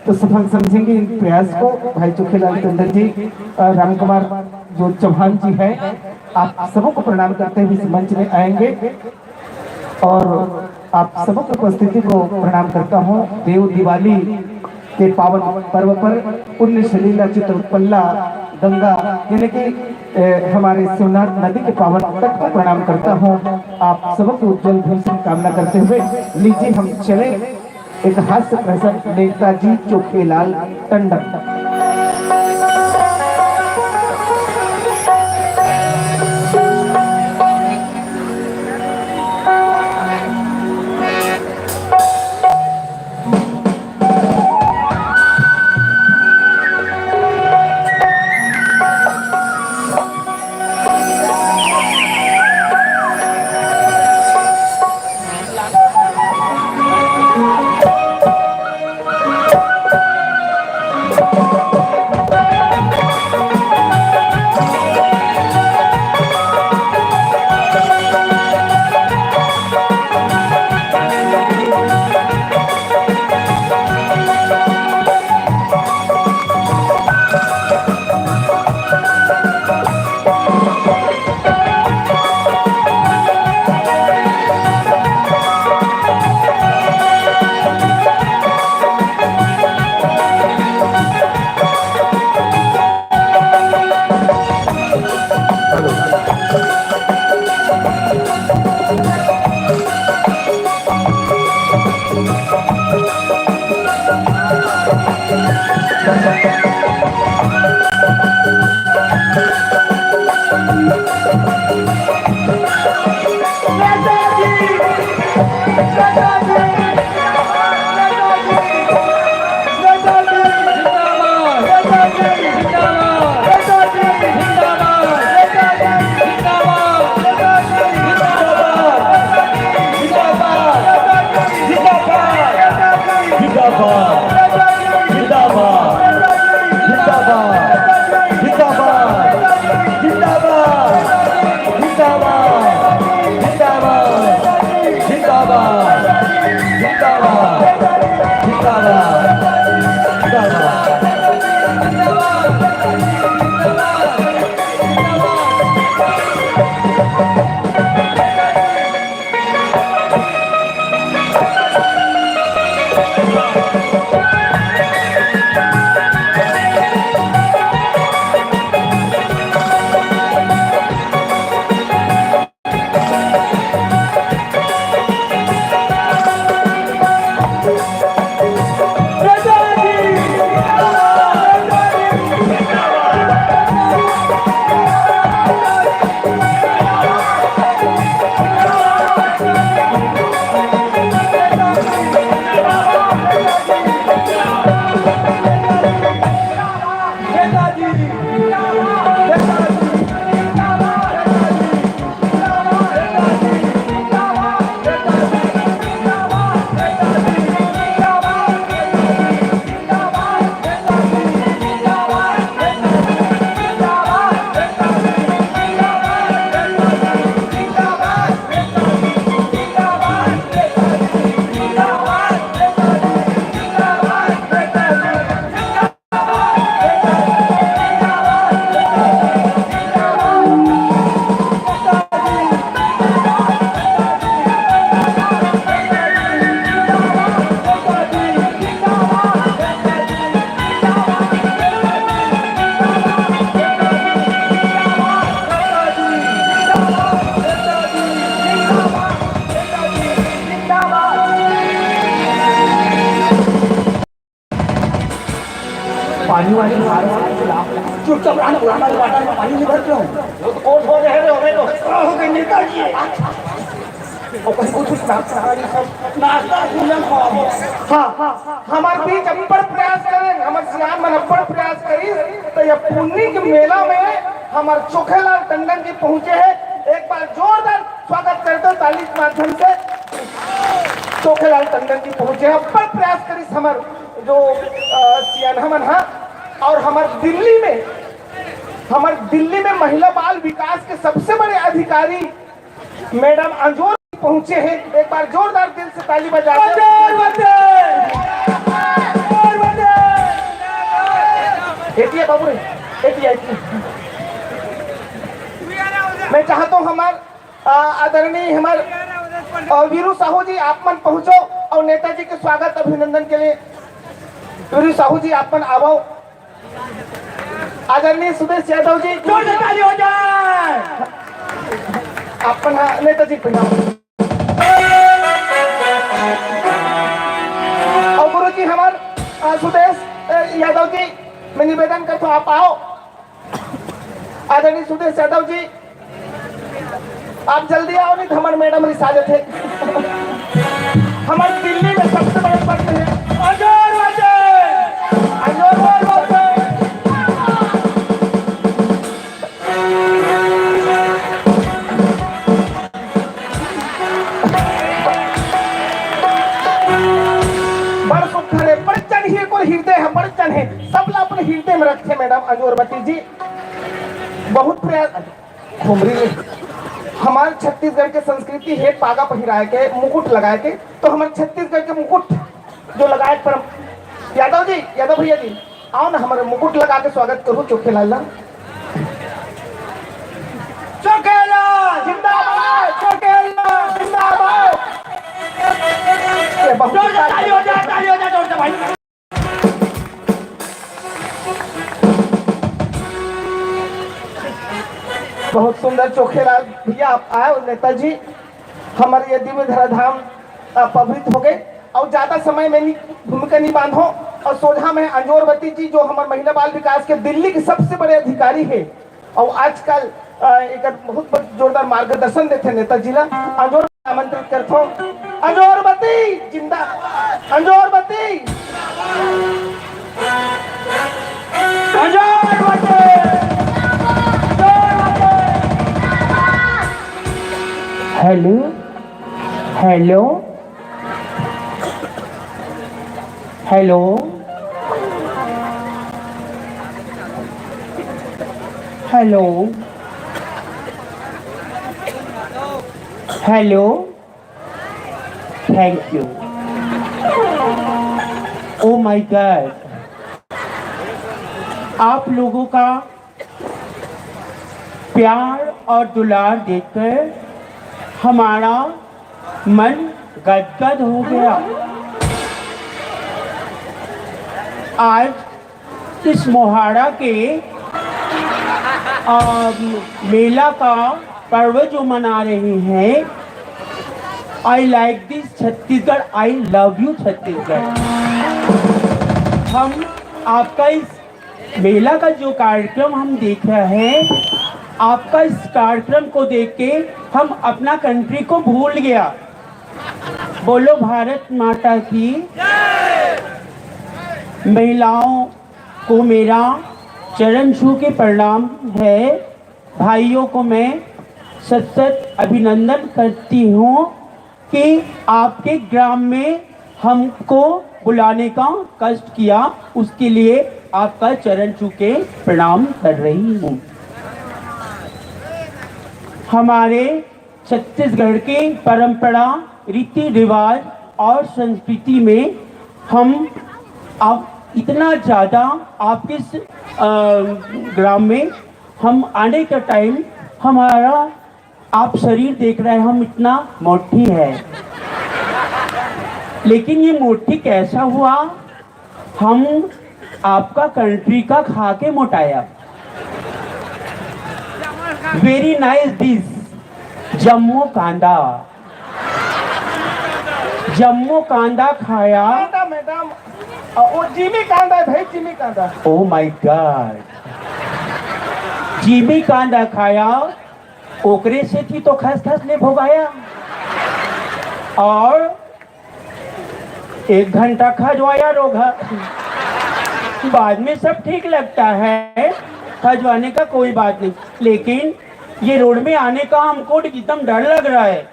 तो सफल समझेंगे इन प्रयास को। भाई चोखेलाल टंडन जी, राम कुमार जो चौहान जी हैं, आप सबों को प्रणाम करते हुए इस मंच में आएंगे और आप सबों की उपस्थिति को प्रणाम करता हूँ। देव दिवाली के पावन पर्व पर पुण्य सलीला चित्रोत्पल्ला गंगा यानी कि हमारे शिवनाथ नदी के पावन तट को प्रणाम करता हूँ। आप सबों की उज्जवल भविष्य की कामना करते हुए लीजिए हम चले एक हास्य प्रसंग नेताजी चोखेलाल टंडन। तुम्हारी चुपचाप रहना, पुराना वाटर में पानी नहीं भरते हो। वो तो कोट हो रहे हो गए नेताजी और कहीं कुछ नाश्ता भूलन खाओ। हाँ हमारे बीच अब्बड़ प्रयास करें, हमारे सियान मन अब्बड़ प्रयास करी तो ये पुन्नी के मेला में हमारे चोखेलाल टंडन जी पहुंचे हैं। एक बार जोरदार स्वागत कर दो ताली के माध्यम से। चोखेलाल टंडन जी पहुंचे हैं, अब्बड़ प्रयास करी हमारे जो सियान हमन हाँ। और हमारे दिल्ली में महिला बाल विकास के सबसे बड़े अधिकारी मैडम अंजोर पहुंचे हैं। एक बार जोरदार दिल से ताली बजा बाबू मैं चाहता हूं हमारे आदरणीय हमारे वीरू साहू जी आप मन पहुंचो और नेताजी के स्वागत अभिनंदन के लिए वीरू साहू जी आप मन आवो। आदरणीय सुदेश यादव जी ताली हो जाए। आप नेताजी प्रणाम। और गुरु जी हमारे सुदेश यादव जी मैं निवेदन करता हूँ आप आओ। आदरणीय सुदेश यादव जी आप जल्दी आओ नहीं तो हमारे मैडम रिसाजत है। हमारे दिल्ली में सबसे बड़े पद है हृदय है बड़चन है सबला अपने हृदय में रखे मैडम अजोरवती जी। बहुत प्रयास घुमरी हमारे छत्तीसगढ़ के संस्कृति है पागा पहिराए के मुकुट लगाए के तो हमारे छत्तीसगढ़ के मुकुट जो लगाए पर यादव भैया जी आओ ना हमारे मुकुट लगा के स्वागत करो चोखेलाल जिंदाबाद जिंदाबाद। ताली हो जाए जोर से भाई। बहुत सुंदर चोखेलाल भैया आप आए और नेताजी हमारे ये दिव्य धराधाम पवित्र हो गए और ज्यादा समय में भूमिका नहीं बांधो। और सोझा में अंजोरवती जी जो हमारे महिला बाल विकास के दिल्ली के सबसे बड़े अधिकारी है और आजकल एक बहुत जोरदार मार्गदर्शन देते नेताजी ला अंजोर आमंत्रित करता हूँ। अंजोरवती जिंदा अंजोरवती hello hello hello hello hello thank you. Oh my God आप लोगों का प्यार और दुलार देखकर हमारा मन गदगद हो गया। आज इस मोहाड़ा के मेला का पर्व जो मना रहे हैं I like this Chhattisgarh, I love you Chhattisgarh. हम आपका इस मेला का जो कार्यक्रम हम देख रहे हैं आपका इस कार्यक्रम को देख के हम अपना कंट्री को भूल गया। बोलो भारत माता की। महिलाओं को मेरा चरण छू के प्रणाम है। भाइयों को मैं सत अभिनंदन करती हूँ कि आपके ग्राम में हमको बुलाने का कष्ट किया, उसके लिए आपका चरण छू के प्रणाम कर रही हूँ। हमारे छत्तीसगढ़ के परंपरा, रीति रिवाज और संस्कृति में हम आप इतना ज़्यादा आपके ग्राम में हम आने का टाइम हमारा आप शरीर देख रहे हैं हम इतना मोटी है, लेकिन ये मोटी कैसा हुआ? हम आपका कंट्री का खा के मोटाया। वेरी नाइस डिश जम्मू कांदा। जम्मू कांदा खाया। मैडम वो जिमी कांदा है भाई, जिमी कांदा। ओ माय गॉड, जिमी कांदा खाया, ओकरे से थी तो खस ले भोगाया और 1 घंटा खजवाया रोगा। बाद में सब ठीक लगता है, खजवाने का कोई बात नहीं, लेकिन ये रोड में आने का हमको एकदम डर लग रहा है।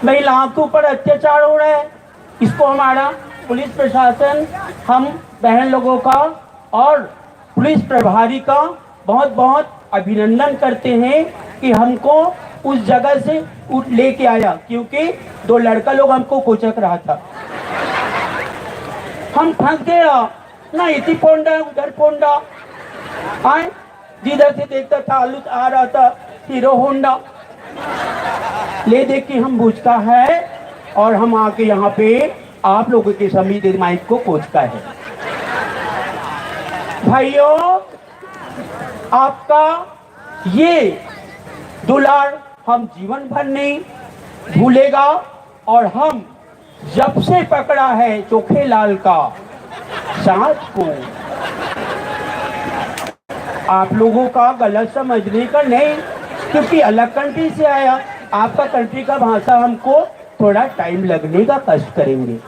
महिलाओं के ऊपर अत्याचार हो रहा है, इसको हमारा पुलिस प्रशासन, हम बहन लोगों का और पुलिस प्रभारी का बहुत बहुत अभिनंदन करते हैं कि हमको उस जगह से लेके आया, क्योंकि 2 लड़का लोग हमको कोचक रहा था। हम फंस गए ना, इति पोंडा उधर पोंडा, आए जिधर से देखता था आलू आ रहा था हीरो होंडा, ले देख के हम बुझका है और हम आके यहाँ पे आप लोगों के समीप माइक को कोचका है। भाइयों, आपका ये दुलार हम जीवन भर नहीं भूलेगा और हम जब से पकड़ा है चोखेलाल का साथ को, आप लोगों का गलत समझने का नहीं, क्योंकि अलग कंट्री से आया, आपका कंट्री का भाषा हमको थोड़ा टाइम लगने का कष्ट करेंगे।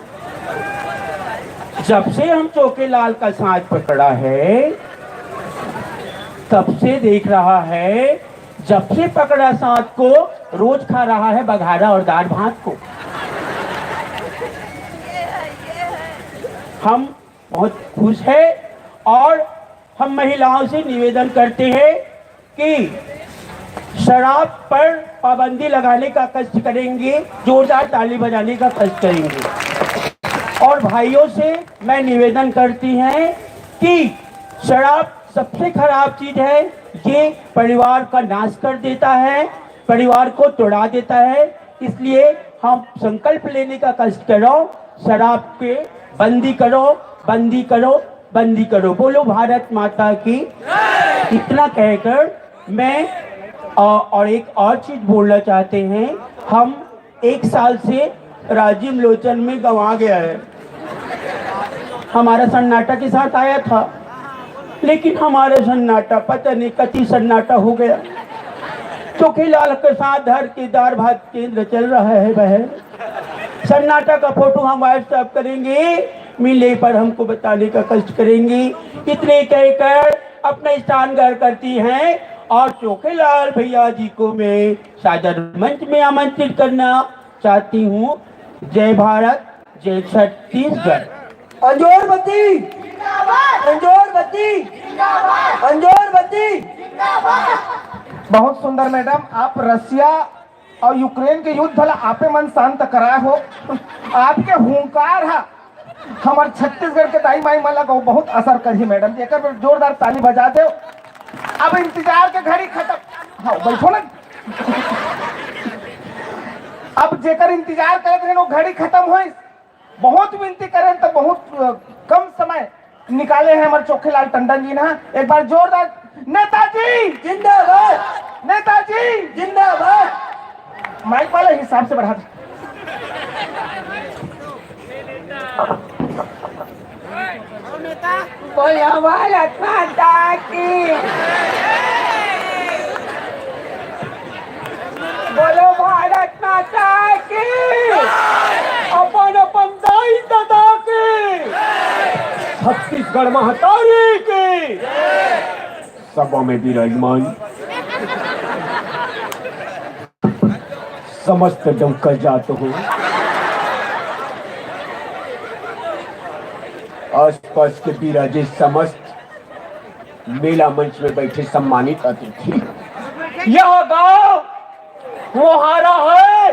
जब से हम चोखेलाल का साथ पकड़ा है तब से देख रहा है, जब से पकड़ा साथ को रोज खा रहा है बघारा और दाल भात को। हम बहुत खुश हैं और हम महिलाओं से निवेदन करते हैं कि शराब पर पाबंदी लगाने का कष्ट करेंगे, जोरदार ताली बजाने का कष्ट करेंगे। और भाइयों से मैं निवेदन करती हैं कि शराब सबसे खराब चीज है, ये परिवार का नाश कर देता है, परिवार को तोड़ा देता है। इसलिए हम संकल्प लेने का कष्ट करो, शराब पे बंदी करो, बंदी करो, बंदी करो। बोलो भारत माता की। इतना कहकर मैं और एक और चीज बोलना चाहते हैं, हम 1 साल से राजीव लोचन में गंवा गया है। हमारा सन्नाटा के साथ आया था, लेकिन हमारा सन्नाटा पता नहीं कति सन्नाटा हो गया। चोखेलाल के साथ धर के दार भात केंद्र चल रहा है बहन। सन्नाटा का फोटो हम व्हाट्सएप करेंगे, मिलने पर हमको बताने का कष्ट करेंगी। इतने कहकर अपना स्थान ग्रहण करती हैं और चोखेलाल भैया जी को मैं सादर मंच में आमंत्रित करना चाहती हूँ। जय भारत, जय छत्तीसगढ़। अंजोर बत्ती, अंजोर बत्ती, अंजोर बत्ती। बहुत सुंदर मैडम, आप रसिया और यूक्रेन के युद्ध भला आपे मन शांत कराए हो। आपके हुंकार है हमारे छत्तीसगढ़ के दाई माई मला को बहुत असर करी मैडम। एक जोरदार ताली बजा दो। अब इंतजार के घड़ी खत्म। हाँ बैठो ना। अब जेकर इंतजार करते रहे वो घड़ी खत्म हो। बहुत विनती करें तो बहुत कम समय निकाले हैं हमारे चोखेलाल टंडन जी ना। एक बार जोरदार नेताजी जिंदाबाद, नेताजी जिंदाबाद। माइक वाला हिसाब से बढ़ा दो। बोलो भारत माता की, बोलो भारत माता की, अपन अपन दाई दादा की, छत्तीसगढ़ महतारी की, सभा में विराजमान समस्त डंका जात हो, आसपास के विराजे समस्त मेला मंच में बैठे सम्मानित अतिथि। यह गांव मुहारा है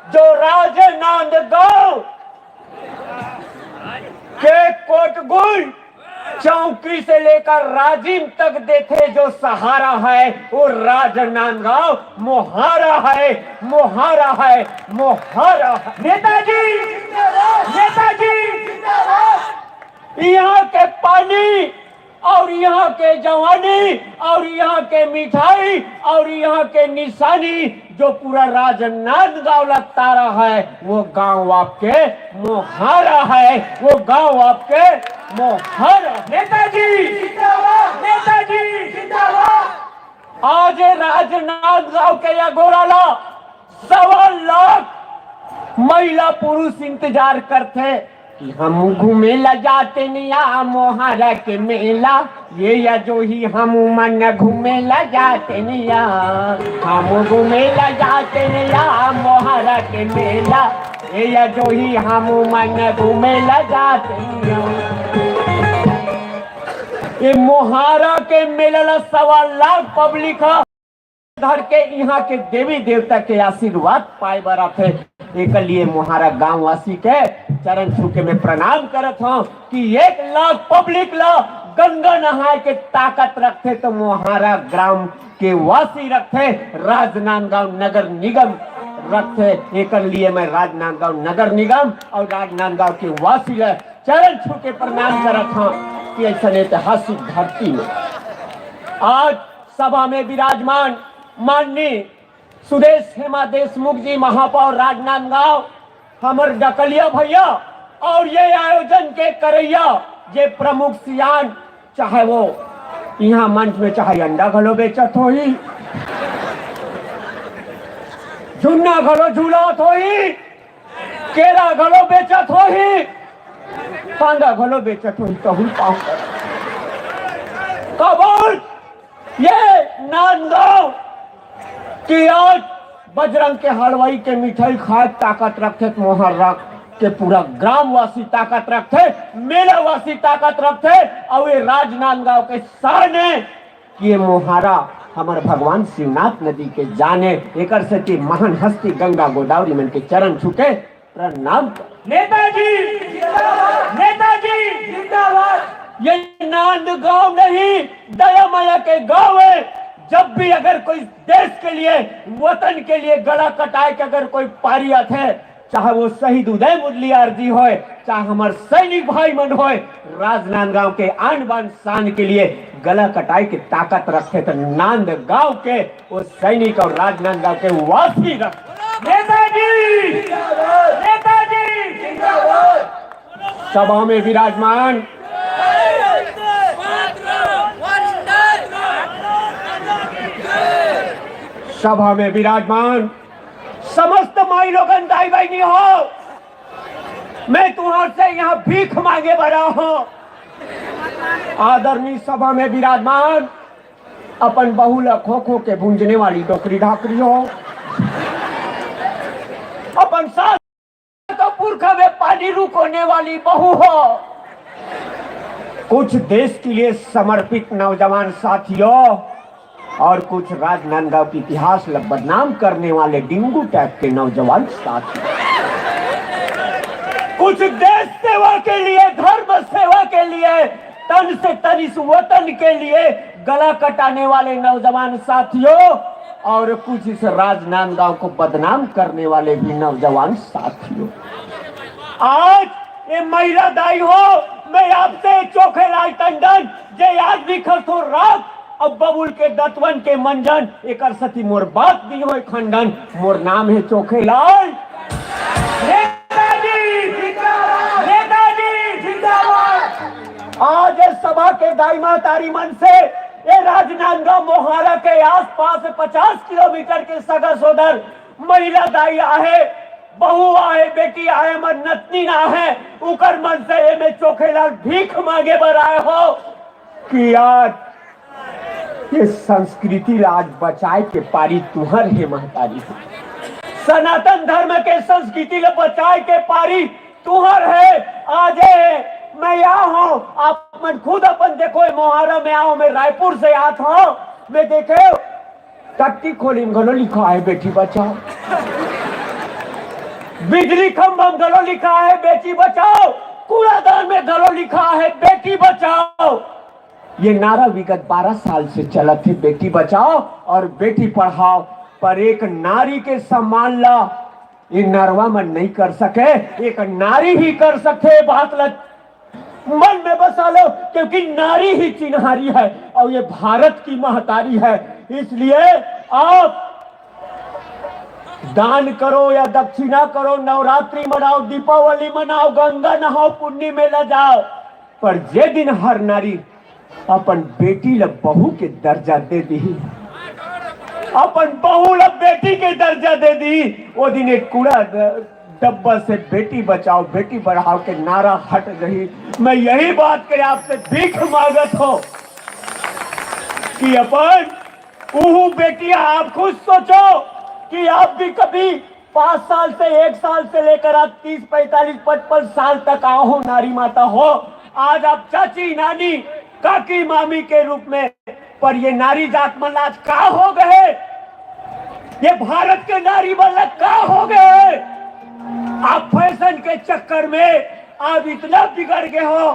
जो राजनांदगांव के कोटगुल चौकी से लेकर राजिम तक देखे जो सहारा है वो राजनांदगांव मोहारा है, मोहारा है, मोहारा है। नेताजी, नेताजी, यहाँ के पानी और यहाँ के जवानी और यहाँ के मिठाई और यहाँ के निशानी जो पूरा राजनांदगांव लगता रहा है, वो गांव आपके मोहारा है, वो गांव आपके मोहारा। नेताजी जिंदाबाद, नेताजी जिंदाबाद। आज राजनांदगांव के अगोराला 1.25 लाख महिला पुरुष इंतजार करते कि हम घूमेला जाते निया मोहारा के मेला, ये या जो ही हम मन घूमेला जाते निया, हम घूमेला जाते निया मोहारा के मेला, ये या जो ही हम मन घूमेला जाते निया। ये मोहारा के मेला 1.25 लाख पब्लिक है धर के यहाँ के देवी देवता के आशीर्वाद पाए बरा थे। एक लिए मोहारा गांव वासी के चरण छू के मैं प्रणाम करत हूँ कि 1 लाख पब्लिक ला गंगा नहाए के ताकत रखते तो मोहारा ग्राम के वासी रखते, राजनांदगांव नगर निगम रखते। एक लिए मैं राजनांदगांव नगर निगम और राजनांदगांव के वासी ला चरण छू के प्रणाम करत हूँ कि ऐसा ऐतिहासिक धरती में आज सभा में विराजमान माननीय सुदेश हेमा देशमुख जी महापौर राजनांदगांव, हमर डकलिया भैया और ये आयोजन के करैया ये प्रमुख सियान, चाहे वो यहाँ मंच में चाहे अंडा घलो बेचत हो ही, झुन्ना घलो झूलत हो ही, केरा घलो बेचत हो ही, पांगा घलो बेचत हो ही, कहूँ पाऊँ कबूल ये नांदगांव कि आज बजरंग के हलवाई के मिठाई खाए ताकत रखते, मोहर्रा के पूरा ग्रामवासी ताकत रखते, मेलावासी ताकत रखते और ये राजनांदगांव के सामने कि ये मोहारा हमारे भगवान शिवनाथ नदी के जाने एक से महान हस्ती गंगा गोदावरी मन के चरण छूके प्रणाम। नेताजी जिंदाबाद, नेताजी जिंदाबाद। ये नांदगांव नहीं दया माया के गाँव है। जब भी अगर कोई देश के लिए वतन के लिए गला कटाए के अगर कोई पारियत है, चाहे वो शहीद उदय मुदलियार जी हो, चाहे हमारे सैनिक भाई मन हो, राजनांदगांव के आन बान शान के लिए गला कटाए के ताकत रखे तो नांदगांव के वो सैनिक और राजनांदगांव के वासी रख। नेताजी जिंदाबाद, नेताजी जिंदाबाद। सभा में विराजमान सभा में विराजमान समस्त माई लोगन दाई बहनी हो, मैं तुम्हार से यहाँ भीख मांगे बड़ा हूँ। आदरणीय सभा में विराजमान अपन बहुला खो खो के भूंजने वाली डोकरी ढाकरी हो, अपन सास तो पुरखा में पानी रुकोने वाली बहू हो, कुछ देश के लिए समर्पित नौजवान साथियों और कुछ राजनांदगांव की इतिहास बदनाम करने वाले डिंगू टाइप के नौजवान साथी, कुछ देश सेवा के लिए धर्म सेवा के लिए तन से तन इस वतन के लिए गला कटाने वाले नौजवान साथियों और कुछ इस राजनांदगांव को बदनाम करने वाले भी नौजवान साथियों। आज ये महिला दाई हो, मैं आपसे चोखेलाल टंडन जे आज भी खसो रात अब बबुल के दतवन के मंजन एक सती मोर बात दी हो खंडन, मोर नाम है चोखेलाल। नेताजी जिंदाबाद, नेताजी जिंदाबाद। आज सभा के दाईमा तारी मन से ये राजनांदगांव मोहारा के आसपास 50 किलोमीटर के सगा सोदर महिला दाई आहे, बहू आहे, बेटी आहे, मन नतनी ना है उकर मन से ये में चोखेलाल भीख मांगे बराए हो कि आज ये संस्कृति आज बचाए के पारी तुहर है महतारी, सनातन धर्म के संस्कृति ले बचाए के पारी तुहर है। आज मैं यहाँ हूँ, आप मन खुद अपन देखो मोहारा में आओ, मैं रायपुर से आता हूँ, मैं देखे टट्टी खोली में गलो लिखा है बेटी बचाओ, बिजली खंभम गलो लिखा है बेटी बचाओ, कूड़ादान में गलो लिखा है बेटी बचाओ। ये नारा विगत 12 साल से चला थे, बेटी बचाओ और बेटी पढ़ाओ, पर एक नारी के सम्मान ला ये नरवा मन नहीं कर सके, एक नारी ही कर सके। बात मन में बसा लो, क्योंकि नारी ही चिन्हारी है और ये भारत की महतारी है। इसलिए आप दान करो या दक्षिणा करो, नवरात्रि मनाओ, दीपावली मनाओ, गंगा नहाओ, पुण्य मेला जाओ, पर जे दिन हर नारी अपन बेटी ल बहू के दर्जा दे दी, अपन बहू ल बेटी के दर्जा दे दी, वो दिन एक कूड़ा डब्बा से बेटी बचाओ बेटी बढ़ाओ के नारा हट गई। मैं यही बात के आपसे भीख मांगत हो कि अपन उहू बेटियां आप खुद सोचो कि आप भी कभी 5 साल से 1 साल से लेकर आप 30, 45, 55 साल तक आओ हो, नारी माता हो। आज आप चाची, नानी, काकी, मामी के रूप में, पर ये नारी जात मन आज का हो गए? ये भारत के नारी मन का हो गए? आप फैशन के चक्कर में आप इतना बिगड़ गए हो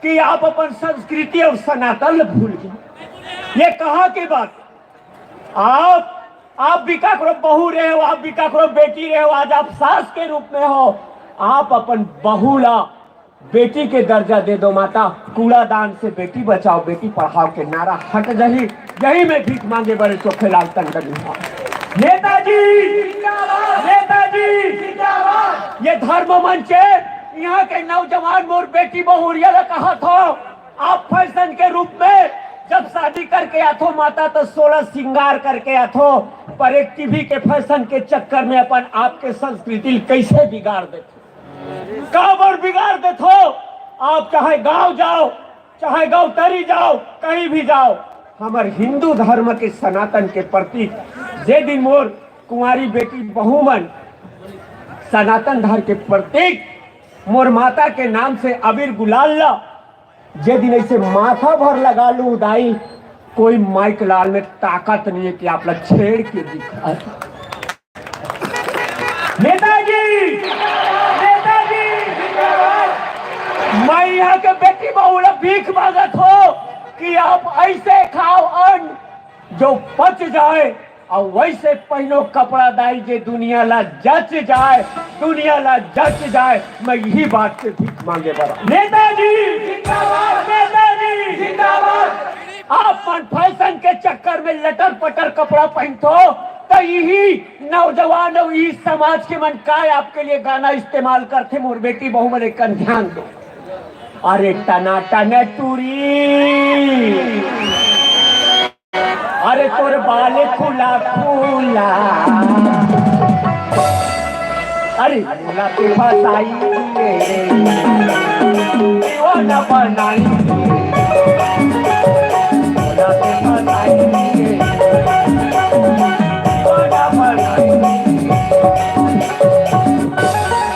कि आप अपन संस्कृति और सनातन भूल गए। ये कहाँ की बात? आप भी का करो बहू रहे हो, आप भी का करो बेटी रहे हो, आज आप सास के रूप में हो। आप अपन बहू ला बेटी के दर्जा दे दो माता। कूड़ादान से बेटी बचाओ बेटी पढ़ाओ के नारा हट गई। यही में भीख मांगे बड़े चोखे लाल टंडन। नेताजी नेताजी ये धर्म मंच है, यहाँ के नौजवान मोर बेटी बहुरिया ने कहा था आप फैशन के रूप में जब शादी करके आथो माता तो 16 श्रृंगार करके आथो, पर एक टीवी के फैशन के चक्कर में अपन आपके संस्कृति कैसे बिगाड़ देते, काबर बिगाड़ देते हो। आप चाहे गांव जाओ, चाहे गौतरी जाओ, कहीं भी जाओ, हमारे हिंदू धर्म के सनातन के प्रतीक जे दिन मोर कुंवारी बेटी बहुमन सनातन धर्म के प्रतीक मोर माता के नाम से अबीर गुलाल ला जे दिन ऐसे माथा भर लगा लू उदाई, कोई माइक लाल में ताकत नहीं है कि आप लोग छेड़ के दिखा। नेताजी नेताजी मैं यहाँ के बेटी बहू भीख मांगत हो कि आप ऐसे खाओ अन्न जो पच जाए और वैसे पहनो कपड़ा दाई जे दुनिया ला जच जाए, दुनिया ला जच जाए। मैं यही बात से भीख मांगे बड़ा। नेताजी जिंदाबाद, नेताजी जिंदाबाद। आप मन फैशन के चक्कर में लटर पटर कपड़ा पहनते हो तो यही नौजवान और यही समाज के मन का आपके लिए गाना इस्तेमाल करते। मोर बेटी बहू मन एक ध्यान दो। अरे टना टना टूरी, अरे तोर बाल खुला खुला, अरे खुला के फसाई वो न बनाई, खुला के फसाई वो न बनाई।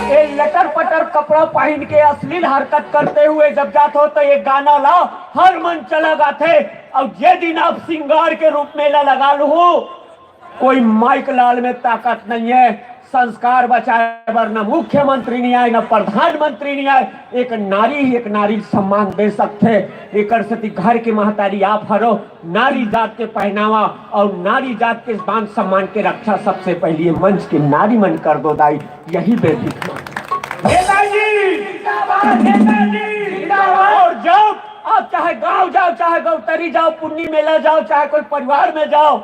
ये लटर पटर कपड़ा पहन के अश्लील हरकत करते हुए जब जाते हो तो ये गाना ला हर मन चला गाते। और ये दिन आप सिंगार के रूप में लगा लो, कोई माइक लाल में ताकत नहीं है। संस्कार बचाए बर न मुख्यमंत्री नहीं आए न प्रधानमंत्री नहीं आए। एक नारी सम्मान दे सकते। एक सती घर के महतारी आप हरो। नारी जात के पहनावा और नारी जात के मान सम्मान के रक्षा सबसे पहले मंच के नारी मन कर दो दाई। यही बेटी नेताजी जिंदाबाद, नेताजी जिंदाबाद। और जब आप चाहे गांव जाओ, चाहे गौतरी जाओ, पुण्य मेला जाओ, चाहे कोई परिवार में जाओ,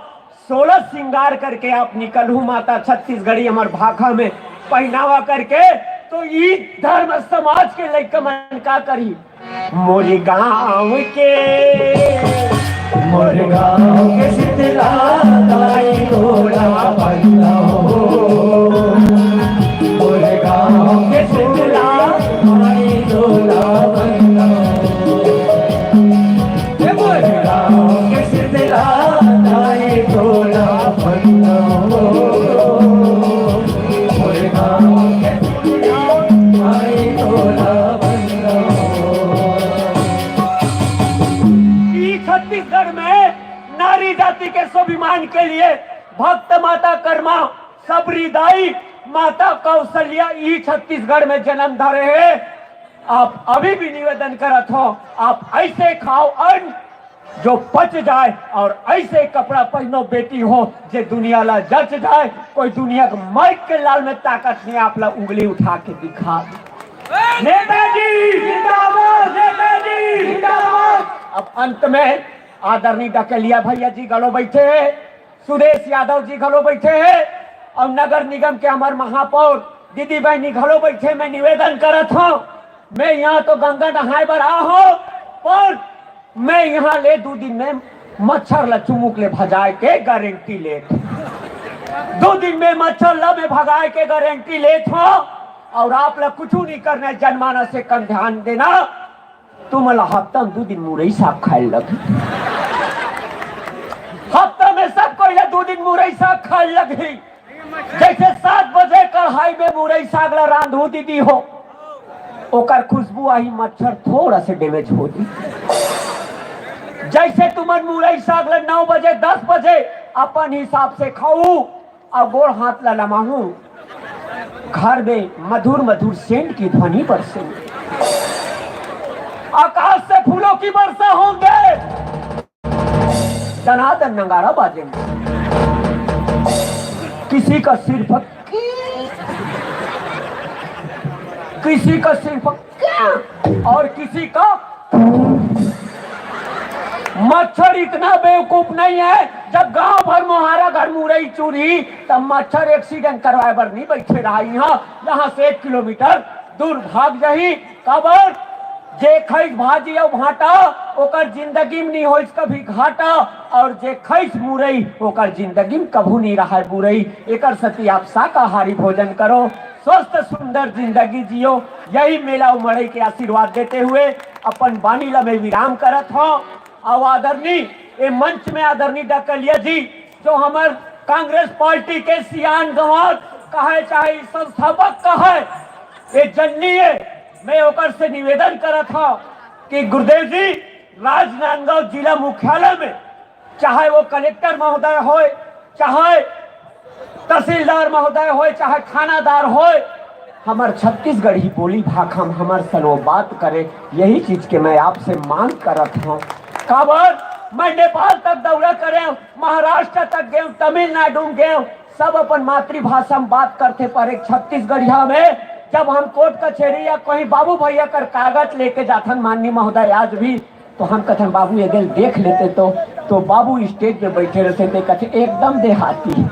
16 श्रृंगार करके आप निकलू माता छत्तीसगढ़ी हमार भाखा में पहनावा करके, तो ये धर्म समाज के लइका मन का करी। मोरी गांव के शीतला दाई घोड़ा बंदा हो, मोरे गांव के शीतला दाई घोड़ा बंदा हो, मोरे गांव के शीतला दाई घोड़ा बंदा हो, मोरे गांव के शीतला दाई घोड़ा बंदा हो। छत्तीसगढ़ में नारी जाति के स्वाभिमान के लिए भक्त माता कर्मा सबरी दाई माता कौशल्या ई छत्तीसगढ़ में जन्म धरे है। आप अभी भी निवेदन करत हो, आप ऐसे खाओ अन्न जो पच जाए और ऐसे कपड़ा पहनो बेटी हो जे दुनिया ला जच जाए। कोई दुनिया के माइक के लाल में ताकत नहीं, आप ला उंगली उठा के दिखा। नेताजी जिंदाबाद, नेताजी जिंदाबाद। अब अंत में आदरणीय डकलिया भैया जी गलो बैठे हैं, सुरेश यादव जी गलो बैठे हैं और नगर निगम के हमारे महापौर दीदी बहनी घलो बैठे। मैं निवेदन करत हूँ, मैं यहाँ तो गंगा नहाए बर आ हूँ, पर मैं यहाँ ले 2 दिन में मच्छर ल चुमुक ले भजाए के गारंटी ले। 2 दिन में मच्छर ल में भगाए के गारंटी लेत हो और आप लोग कुछ नहीं करना, जनमानस से कम ध्यान देना। तुम हफ्ता में 2 दिन मुरई साग खाए लगे, हफ्ता में सब कोई 2 दिन मुरई साग खाए लगी। जैसे 7 बजे कढ़ाई में मुरई साग ला रांधू दीदी हो, ओकर खुशबू आई मच्छर थोड़ा से डैमेज होती। जैसे तुमन मुरई साग ला 9 बजे 10 बजे अपन हिसाब से खाऊ और गोड़ हाथ ला लमाहू, घर में मधुर मधुर सेंट की ध्वनि बरसे, आकाश से फूलों की वर्षा होंगे, दनादन नगाड़ा बाजेंगे, किसी का सिर पर किसी का सिर्फ और किसी का। मच्छर इतना बेवकूफ नहीं है, जब गांव भर मोहारा घर मुरई चूरी तब मच्छर एक्सीडेंट करवाए बर नहीं बैठे रहा। यहाँ से 1 किलोमीटर दूर भाग जाही। कबर जे खैस भाजी और भाटा ओकर जिंदगी में नहीं होइस कभी घाटा, और जे खैस मुरई ओकर जिंदगी में कभू नहीं रहा बुरई। एकर सती आप शाकाहारी भोजन करो, स्वस्थ सुंदर जिंदगी जियो। यही मेला उमड़ई के आशीर्वाद देते हुए अपन बानी ला में विराम करत हो। और आदरणीय ये मंच में आदरणीय डकलिया जी जो हमार कांग्रेस पार्टी के सियान गंवार कहे चाहे संस्थापक कहे, ये जननीय मैं ओकर से निवेदन करत था कि गुरुदेव जी राजनांदगांव जिला मुख्यालय में चाहे वो कलेक्टर महोदय हो, चाहे तहसीलदार महोदय हो, चाहे थानादार हो, हमार छत्तीसगढ़ ही बोली भाखम हमार सनो बात करे। यही चीज के मैं आपसे मांग करत हूँ। काबर मैं नेपाल तक दौरा करे, महाराष्ट्र तक गए, तमिलनाडु गए, सब अपन मातृभाषा में बात करते, पर एक छत्तीसगढ़िया में जब हम कोर्ट कचहरी या कहीं बाबू भैया कर कागज लेके जाथन माननीय महोदय आज भी, तो हम कथन बाबू ये दिल देख लेते तो बाबू स्टेज पे बैठे रहते थे, कथे एकदम देहाती,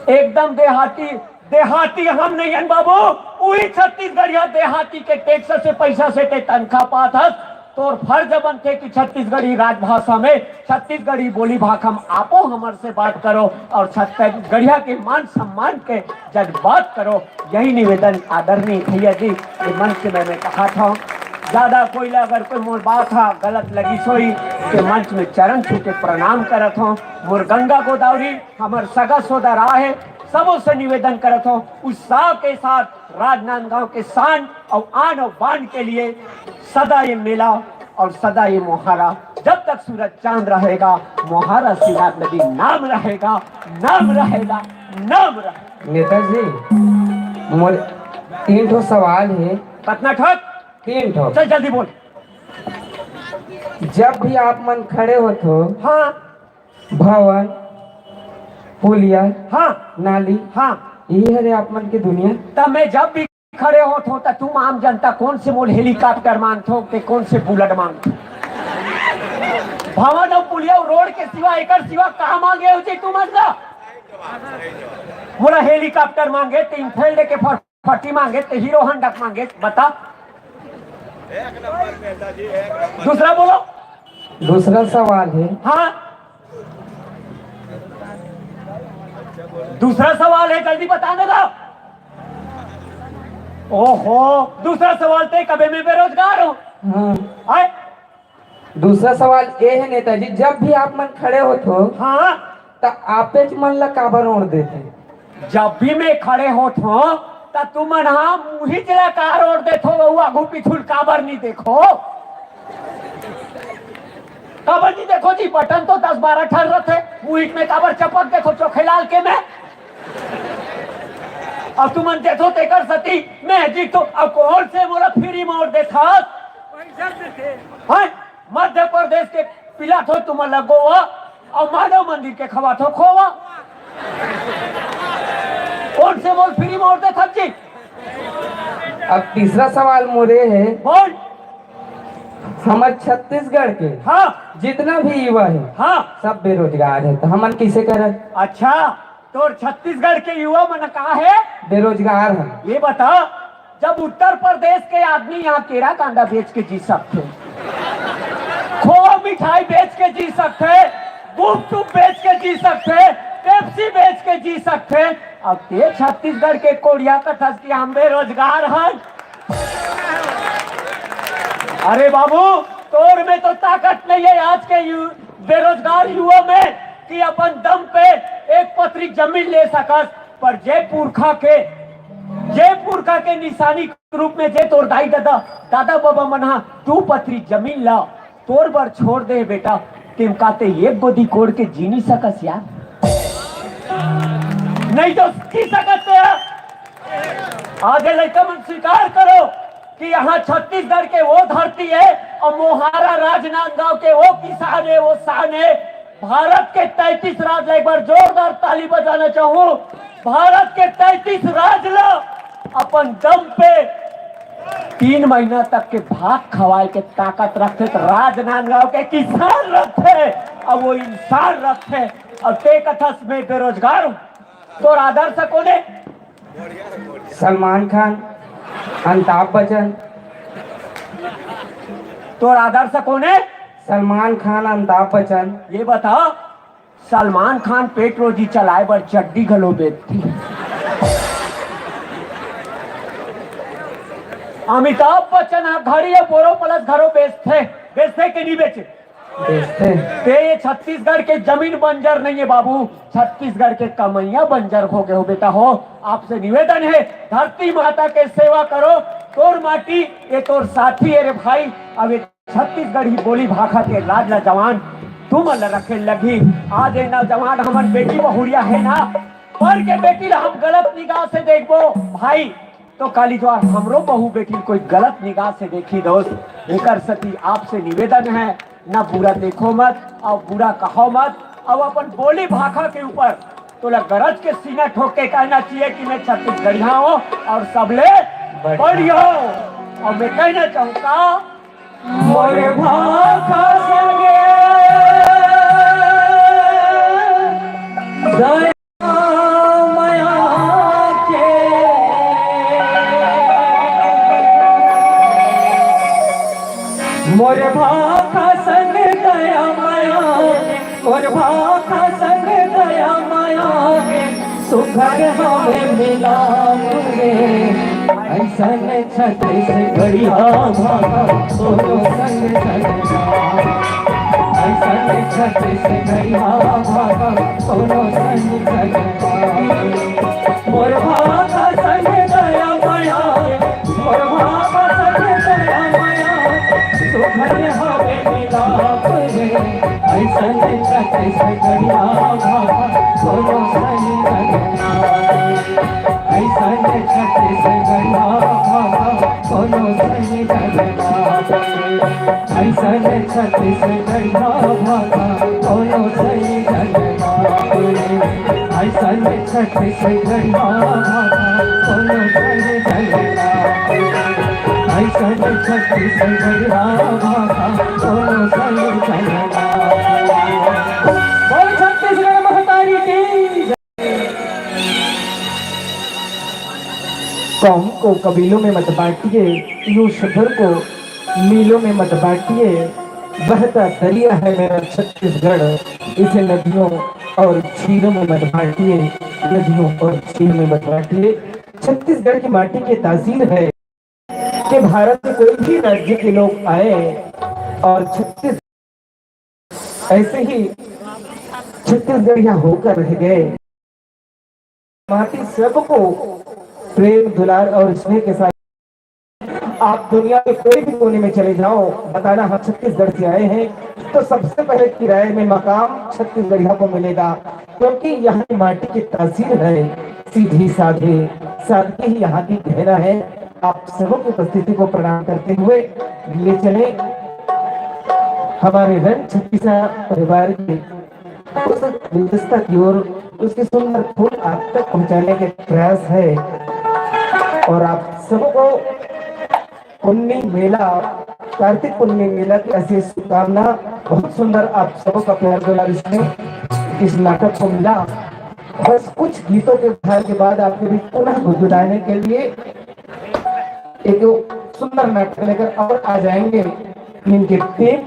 एकदम देहाती। देहाती हम नहीं हैं बाबू, वही छत्तीसगढ़िया देहाती के टैक्स से पैसा से ते तनख्वाह पात हस। तो फर्ज बनते कि छत्तीसगढ़ी राजभाषा में छत्तीसगढ़ी बोली भाखम आपो हमर से बात करो और छत्तीसगढ़िया के मान सम्मान के जज्बात करो। यही निवेदन आदरणीय भैया जी ये मंच से मैंने कहा था। ज्यादा कोई अगर कोई मोर बात था गलत लगी सोई के मंच में चरण छू के प्रणाम करत हो। मोर गंगा गोदावरी हमर सगा सोदरा है, सबों से निवेदन करत हो उत्साह के साथ राजनांदगांव के शान और आन और बान के लिए सदा ये मेला और सदा ये मोहारा, जब तक सूरज चांद रहेगा मोहारा सिराज नदी नाम रहेगा, नाम रहेगा, नाम रहेगा। नेताजी मोर 3 ठो सवाल है। कितना ठोक? 3 ठो। चल जल्दी बोल। जब भी आप मन खड़े होते हो, हाँ भवन पुलिया हाँ नाली हाँ यही है आप मन की दुनिया। तब मैं जब भी खड़े होते हो तो तुम आम जनता कौन से मोल हेलीकॉप्टर मांगते हो कि कौन से बुलेट मांगते हो? भवन और पुलिया रोड के सिवा एक कहा मांगे हो जी तुम? बोला हेलीकॉप्टर मांगे तो इनफील्ड के फटी मांगे तो हीरो हंडा मांगे, बता। दूसरा बोलो। दूसरा सवाल है। हाँ दूसरा सवाल है, जल्दी बताने दो। ओहो दूसरा सवाल थे कभी मैं बेरोजगार हूँ। हाँ। आए? दूसरा सवाल ये है नेताजी, जब भी आप मन खड़े होते हो हाँ तो आपे मन ला काबर ओढ़ देते? जब भी मैं खड़े होत हो तो तुम हाँ मुही जला कार ओढ़ देते हो, आगू पिछुल काबर नहीं देखो, काबर नहीं देखो जी। बटन तो 10-12 ठर रहे मुहित में, काबर चपक देखो चोखेलाल के में। अब तुम देखो तेकर सती मैं जी तो अब कौन से बोला फ्री मोड़ देखा मध्य प्रदेश के पिला थो तुम लगोवा और मानव मंदिर के खवा थो खोवा। कौन से बोल फ्री मोड़ देखा जी? अब तीसरा सवाल मोरे है, बोल। हमारे छत्तीसगढ़ के हाँ जितना भी युवा है हाँ। सब बेरोजगार है, तो हमन कैसे करत? अच्छा, तो छत्तीसगढ़ के युवा मन कहा है? बेरोजगार है। ये बता, जब उत्तर प्रदेश के आदमी यहाँ केरा कांदा बेच के जी सकते, खोआ मिठाई बेच के जी सकते, गुपचुप बेच के जी सकते, पेप्सी बेच के जी सकते, अब ते छत्तीसगढ़ के कोरिया कथस की हम बेरोजगार हैं। अरे बाबू, तोर में तो ताकत नहीं है आज के बेरोजगार युवा में कि अपन दम पे एक पत्री जमीन ले सकस, पर जय पुरखा के निशानी के रूप में जे तोर दादा बाबा मना तू पत्री जमीन ला, तोर बर छोड़ दे बेटा, किम काते एक गोदी कोड़ के जी नहीं सकस यार, नहीं तो जी सकत यार। आगे लड़का मन स्वीकार करो कि यहाँ छत्तीसगढ़ के वो धरती है और मोहारा राजनांदगांव के वो किसान है, वो शान है। भारत के 33 राज्य, एक बार जोरदार ताली बजाना चाहूं, भारत के 33 राज्य अपन दम पे 3 महीना तक के भात खवाए के ताकत रखते, तो राजनांदगांव के किसान रखते, अब वो इंसान रखते, और ते कथस में बेरोजगार हूं। तो आदर्श कौन है? सलमान खान, अमिताभ बच्चन। तो आदर्श कौन है? सलमान खान, अमिताभ बच्चन। ये बता, सलमान खान पेट रोजी चलाए बर चड्डी घलो बेचती, अमिताभ बच्चन घड़ी बोरो प्लस घरों बेचते कि नहीं बेचे? ते ये छत्तीसगढ़ के जमीन बंजर नहीं है बाबू, छत्तीसगढ़ के कमैया बंजर हो गए हो बेटा हो। आपसे निवेदन है, धरती माता के सेवा करो, तोर माटी ये तोर साथी है रे भाई। अब ये छत्तीसगढ़ ही बोली भाखा के लाज ला जवान तुम रखे लगी। आज ये नौजवान हमार बेटी बहुरिया है ना, पर के बेटी ला हम गलत निगाह से देखबो भाई, तो काली जो हमरो बहू बेटी कोई गलत निगाह से देखी दोस्त। एकर सती आपसे निवेदन है, ना बुरा देखो मत और बुरा कहो मत। अब अपन बोली भाखा के ऊपर तो गरज के सीना ठोक के कहना चाहिए कि मैं छत्तीसगढ़िया हूँ और सबले बढ़िया हूँ। और मैं कहना चाहूँगा, मोरे भाखा संगे दया माया के, मोरे भाखा संग दया माया, मोरे भाखा संग दया माया के, सुखद हमें मिला ऐसन छत्तीसगढ़िया भाखा दोनों संग चलना, ऐसन छत्तीसगढ़िया भाखा दोनों संग चलना। मोर भाखा संग दया माया, मोर भाखा संग दया माया, सुखद हमें मिला ऐसन छत्तीसगढ़िया भाखा दोनों संग चलना, ऐसन छत्तीसगढ़िया भाखा दोनों संग चलना, ऐसन छत्तीसगढ़िया भाखा दोनों संग चलना, ऐसन छत्तीसगढ़िया भाखा दोनों संग चलना, ऐसन छत्तीसगढ़िया भाखा दोनों संग चलना। बोल छत्तीसगढ़ महतारी की। कौम को कबीलों में मत बांटिए, यूं शहर को मीलों में मत बांटिए, बहता दरिया है मेरा छत्तीसगढ़, इसे नदियों और झीलों में मत बांटिए, नदियों और झीलों में मत बांटिए। छत्तीसगढ़ की माटी की तासीर है कि भारत में कोई भी राज्य के लोग आए और छत्तीस ऐसे ही छत्तीसगढ़िया होकर रह गए। माटी सबको प्रेम दुलार और स्नेह के साथ, आप दुनिया के कोई भी कोने में चले जाओ, बताना हम छत्तीसगढ़ से आए हैं, तो सबसे पहले किराए में मकाम छत्तीसगढ़िया को मिलेगा, क्योंकि यहाँ की माटी की तासीर है सीधी साधे, सादगी ही यहाँ की गहरा है। आप सबों की उपस्थिति को प्रणाम करते हुए ले चले हमारे रन छत्तीसा परिवार की उस गुलदस्ता की ओर, उसके सुंदर फूल आप तक पहुंचाने के प्रयास है। और आप सबको पुण्य मेला, कार्तिक पुण्य मेला की ऐसी शुभकामना। बहुत सुंदर आप सबका प्यार दुलार इसमें इस नाटक को मिला। बस कुछ गीतों के उद्धार के बाद आपके बीच पुनः गुदगुदाने के लिए एक सुंदर नाटक लेकर और आ जाएंगे इनके टीम।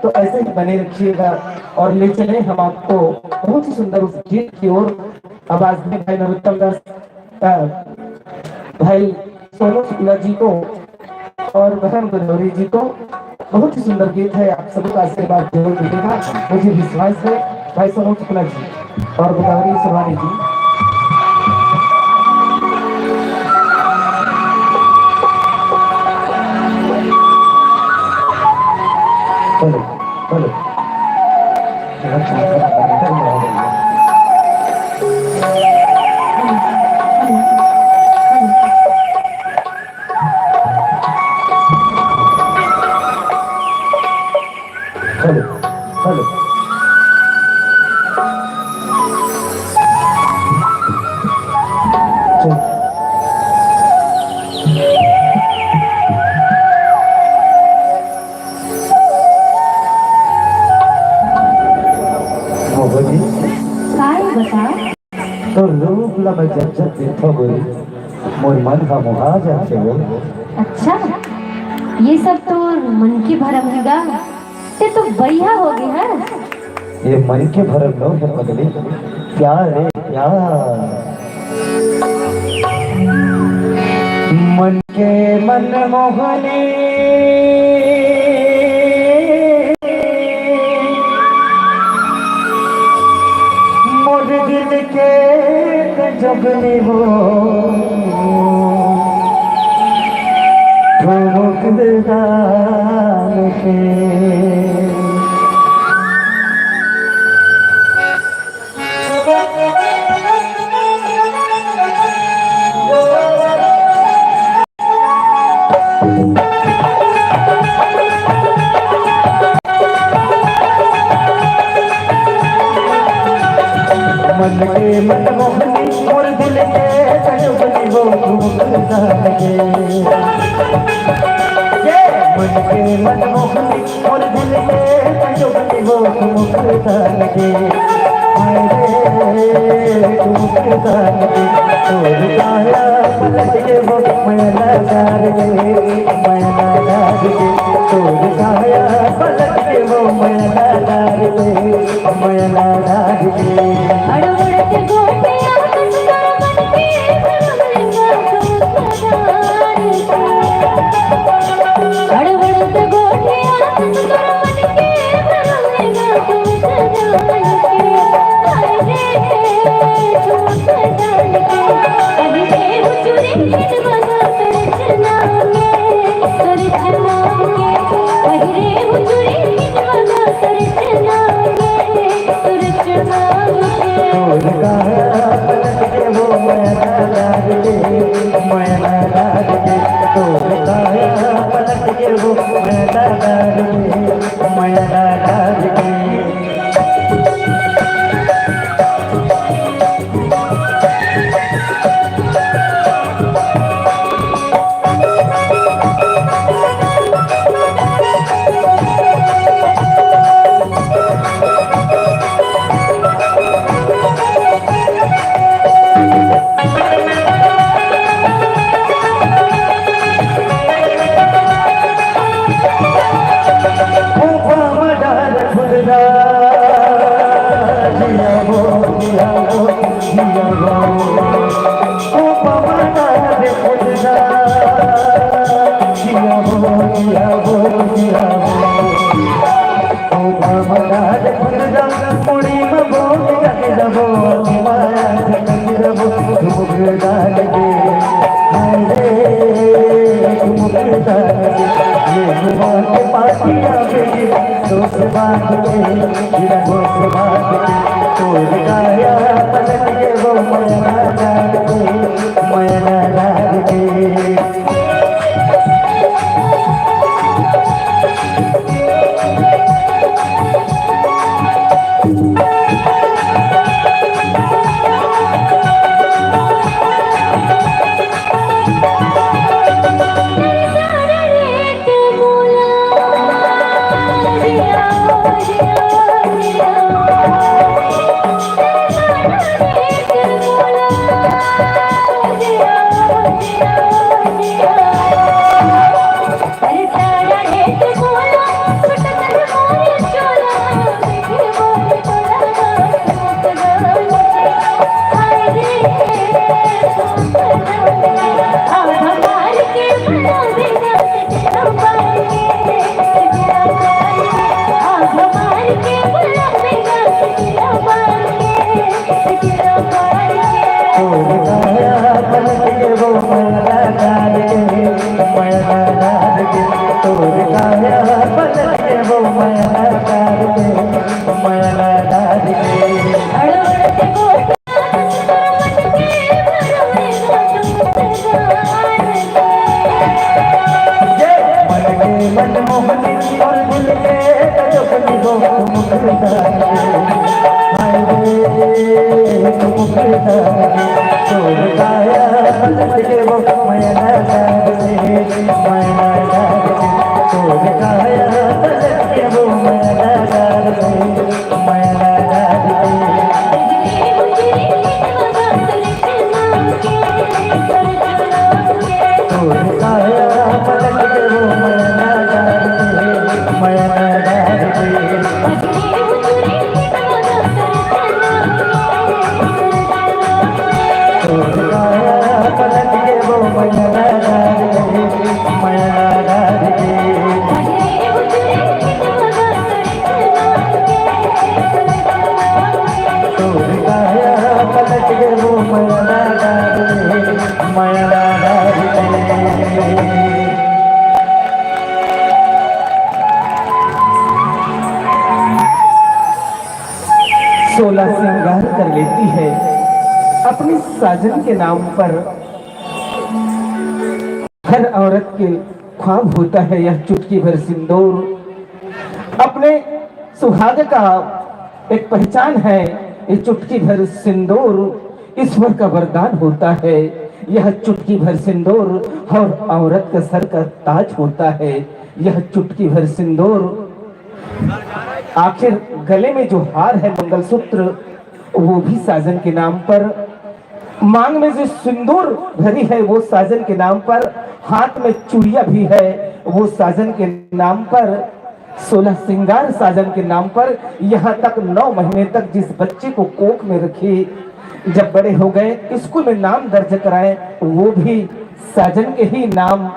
तो ऐसे ही बने रखिएगा और ले चले हम आपको बहुत ही सुंदर उस गीत की ओर। आवाज में भाई नरोत्तम दास, भाई सोनू शुक्ला जी को और बहन गौरी जी को। बहुत ही सुंदर गीत है, आप सबका आशीर्वाद जरूर मिलेगा, मुझे विश्वास है। भाई सोनू शुक्ला जी और गोदावरी सुरवानी जी। चलो चलो चलो काय बता तो रूप ला मैं जब जब देखो गोरी मोर मन का मोहा जाते हो। अच्छा, ये सब तो मन की भरम हैगा। ते तो बढ़िया हो गया है। ये मन के भरम लो है पगली, प्यार है प्यार। मन के मन मोहनी मोर दिल के जगनी हो ठोक दिलदार के। मन के मन मोहनी मोर दिल के जगनी हो ठोक दिलदार के। मन के मन मोहनी मोर दिल के जगनी हो ठोक दिलदार के। ठोक दिलदार के तोर काया पलट के वो मैला डार के, मैला डार के तोर काया पलट के वो मैला डार के, मैला डार के। अड़वड़ते गोटे आकाश का मन के भरमलिंगा समुद्रधार के। अड़वड़ते गोटे आकाश का मन के भरमलिंगा समुद्रधार के। हाय रे समुद्रधार के अभी के हुचुरे हिजवाना तरचना के, तरचना के अभी रे हुचुरे हिजवाना तरचना के, तरचना के। तोर काया पलट के वो मैला डार के, मैला डार के तोर काया पलट के वो मैला डार के, मैला डार के। दोस्त बात के दोस्त बात के तोर काया पलट के वो मैला डार के, मैला डार के। सोलह श्रृंगार कर लेती है अपने साजन के नाम पर। हर औरत के ख्वाब होता है यह चुटकी भर सिंदूर। अपने सुहाग का एक पहचान है ये चुटकी भर सिंदूर। ईश्वर का वरदान होता है यह चुटकी भर सिंदूर और औरत का सर का ताज होता है यह चुटकी भर सिंदूर। आखिर गले में जो हार है मंगलसूत्र वो भी साजन के नाम पर। मांग में जो सिंदूर भरी है वो साजन के नाम पर। हाथ में चूड़िया भी है वो साजन के नाम पर। 16 श्रृंगार साजन के नाम पर। यहाँ तक 9 महीने तक जिस बच्चे को कोख में रखे जब बड़े हो गए स्कूल में नाम दर्ज कराए वो भी साजन के ही नाम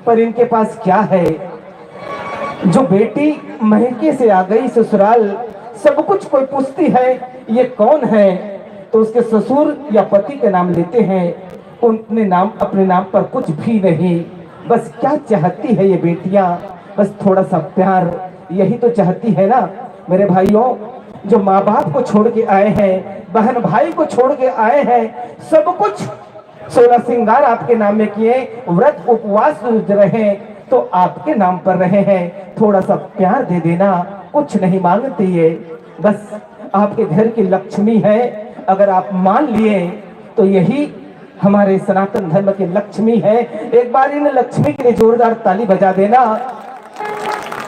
पर। इनके पास क्या है? जो बेटी महके से आ गई ससुराल सब कुछ कोई पूछती है ये कौन है तो उसके ससुर या पति के नाम लेते हैं। उनने नाम अपने नाम पर कुछ भी नहीं। बस क्या चाहती है ये बेटियां? बस थोड़ा सा प्यार, यही तो चाहती है ना मेरे भाइयों। जो माँ बाप को छोड़ के आए हैं, बहन भाई को छोड़ के आए हैं, सब कुछ 16 श्रृंगार आपके नाम में किए, व्रत उपवास रहे तो आपके नाम पर रहे हैं। थोड़ा सा प्यार दे देना, कुछ नहीं मांगती है, बस आपके घर की लक्ष्मी है। अगर आप मान लिए तो यही हमारे सनातन धर्म की लक्ष्मी है। एक बार इन लक्ष्मी के लिए जोरदार ताली बजा देना।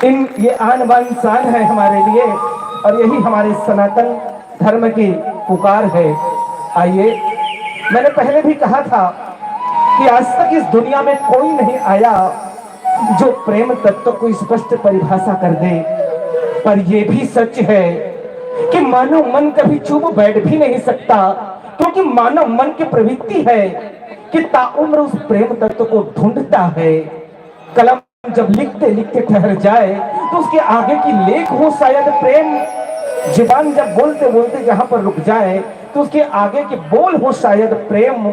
ये आन बान शान है हमारे लिए और यही हमारे सनातन धर्म की पुकार है। आइए, मैंने पहले भी कहा था कि आज तक इस दुनिया में कोई नहीं आया जो प्रेम तत्व को स्पष्ट परिभाषा कर दे, पर यह भी सच है कि मानव मन कभी चुप बैठ भी नहीं सकता, क्योंकि मानव मन की प्रवृत्ति है कि ताउम्र उस प्रेम तत्व को ढूंढता है। कलम जब लिखते लिखते ठहर जाए तो उसके आगे की लेख हो शायद प्रेम। जुबान जब बोलते बोलते जहां पर रुक जाए तो उसके आगे के बोल हो शायद प्रेम।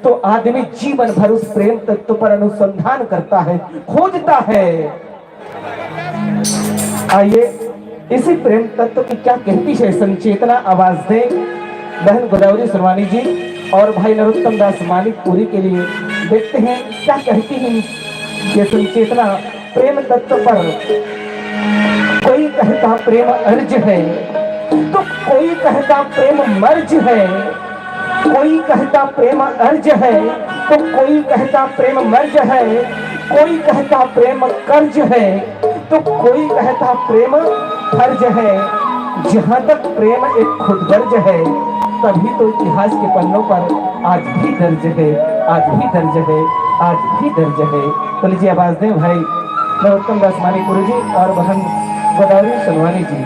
तो आदमी जीवन भर उस प्रेम तत्व पर अनुसंधान करता है, खोजता है। आइए, इसी प्रेम तत्व की क्या कहती है संचेतना, आवाज दे बहन गोदावरी सुरवानी जी और भाई नरोत्तम दास मानिकपुरी के लिए। देखते हैं क्या कहती है ये संचेतना प्रेम तत्व पर। कोई कहता प्रेम अर्ज है तो कोई कहता प्रेम मर्ज है। कोई कहता प्रेम अर्ज है तो कोई कहता प्रेम मर्ज है। कोई कहता प्रेम कर्ज है तो कोई कहता प्रेम फर्ज है। जहां तक प्रेम एक खुद गर्ज है तभी तो इतिहास के पन्नों पर आज भी दर्ज है, आज भी दर्ज है, आज भी दर्ज है। तो लीजिए आवाज दें भाई नरोत्तम दास मानिकपुरी जी और बहन Godavari Surwani ji.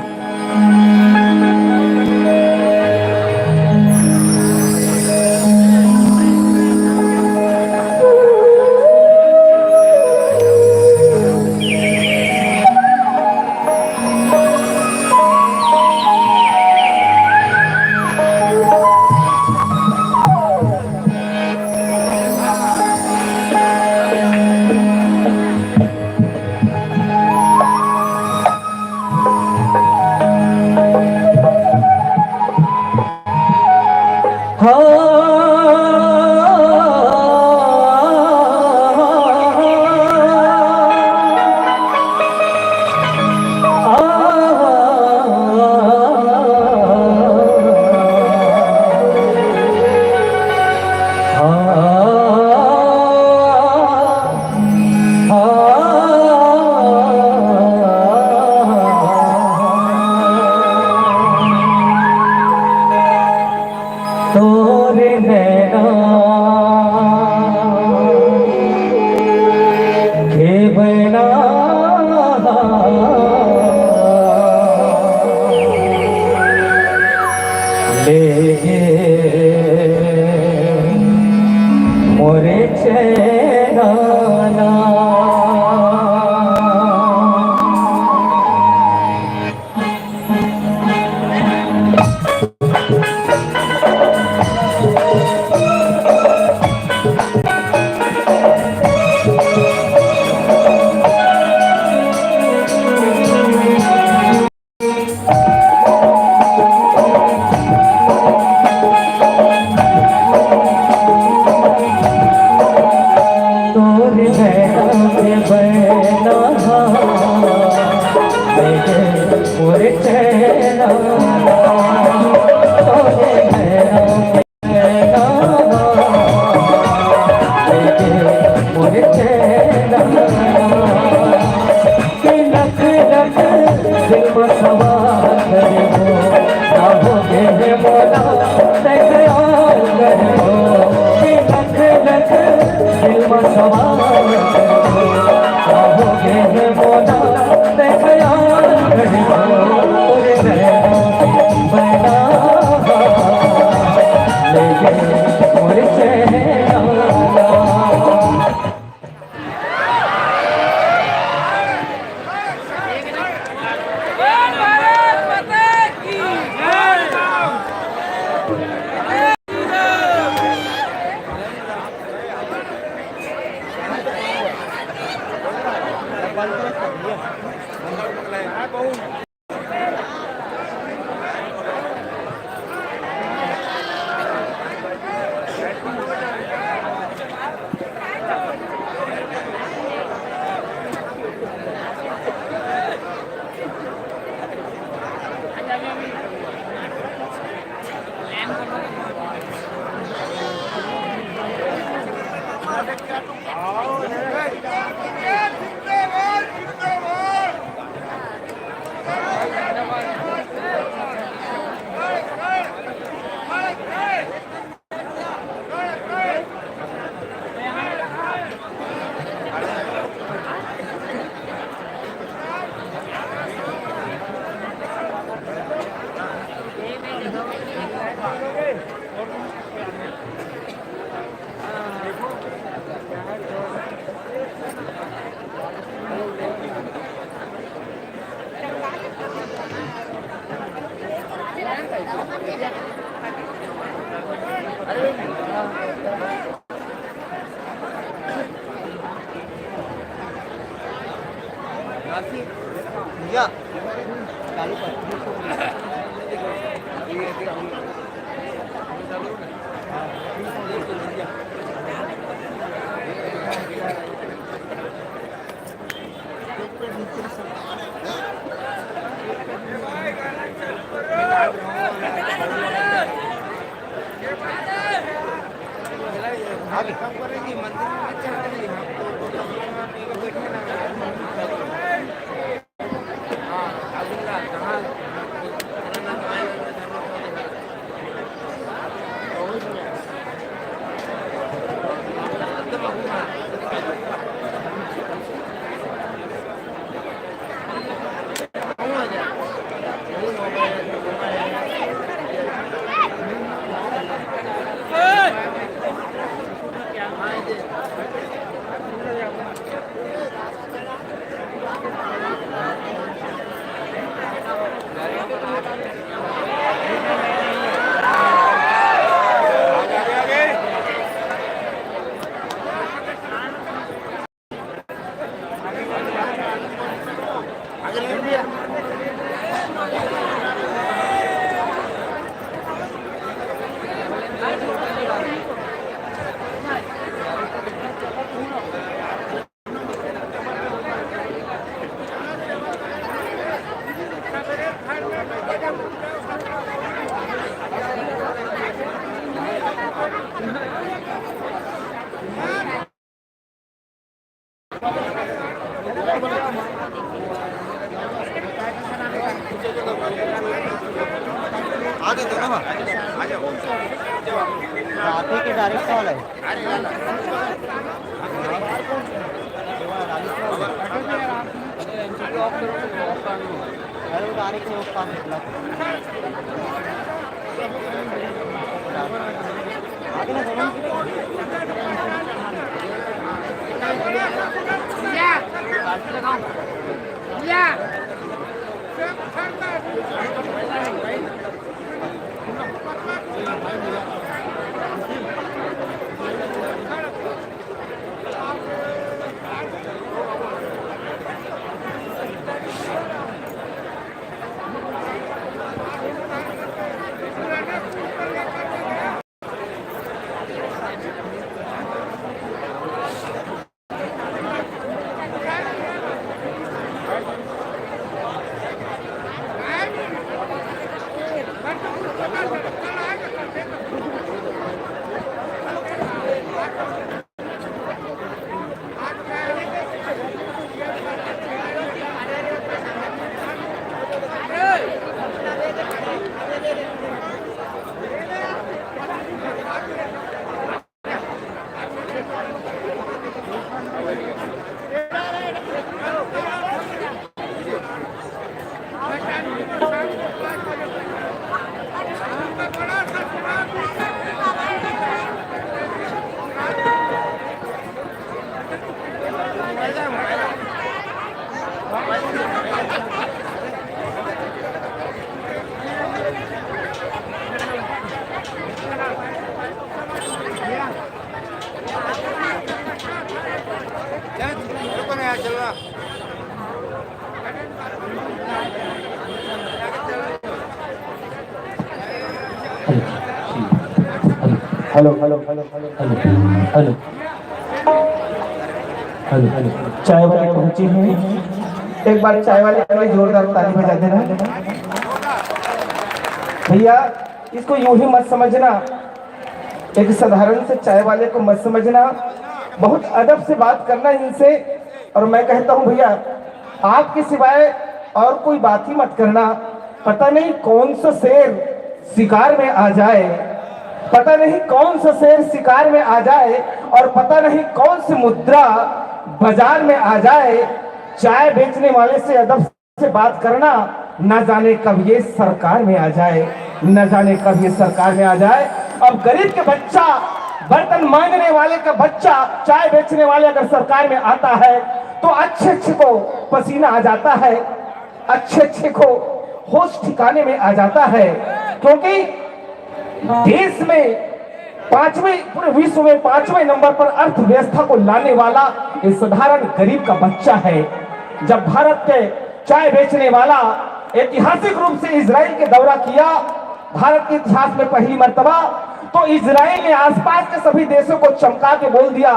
Hello hello hello hello hello hello hello चाय वाले पहुंचे हैं। एक बार चाय वाले के लिए जोरदार ताली बजा देना भैया। इसको यूं ही मत समझना, एक साधारण से चाय वाले को मत समझना। बहुत अदब से बात करना इनसे। और मैं कहता हूँ भैया आपके सिवाय और कोई बात ही मत करना। पता नहीं कौन सा शेर शिकार में आ जाए, पता नहीं कौन सा शेर शिकार में आ जाए, और पता नहीं कौन सी मुद्रा बाजार में आ जाए। चाय बेचने वाले से अदब से बात करना, न जाने कब ये सरकार में आ जाए, न जाने कब ये सरकार में आ जाए। अब गरीब के बच्चा, बर्तन मांगने वाले का बच्चा, चाय बेचने वाले अगर सरकार में आता है तो अच्छे अच्छे को पसीना आ जाता है, अच्छे अच्छे को होश ठिकाने में आ जाता है। क्योंकि देश में पूरे विश्व में 5वें नंबर पर अर्थव्यवस्था को लाने वाला एक साधारण गरीब का बच्चा है। जब भारत के चाय बेचने वाला ऐतिहासिक रूप से इजराइल के दौरा किया, भारत के इतिहास में पहली मर्तबा, तो इजराइल ने आसपास के सभी देशों को चमका के बोल दिया,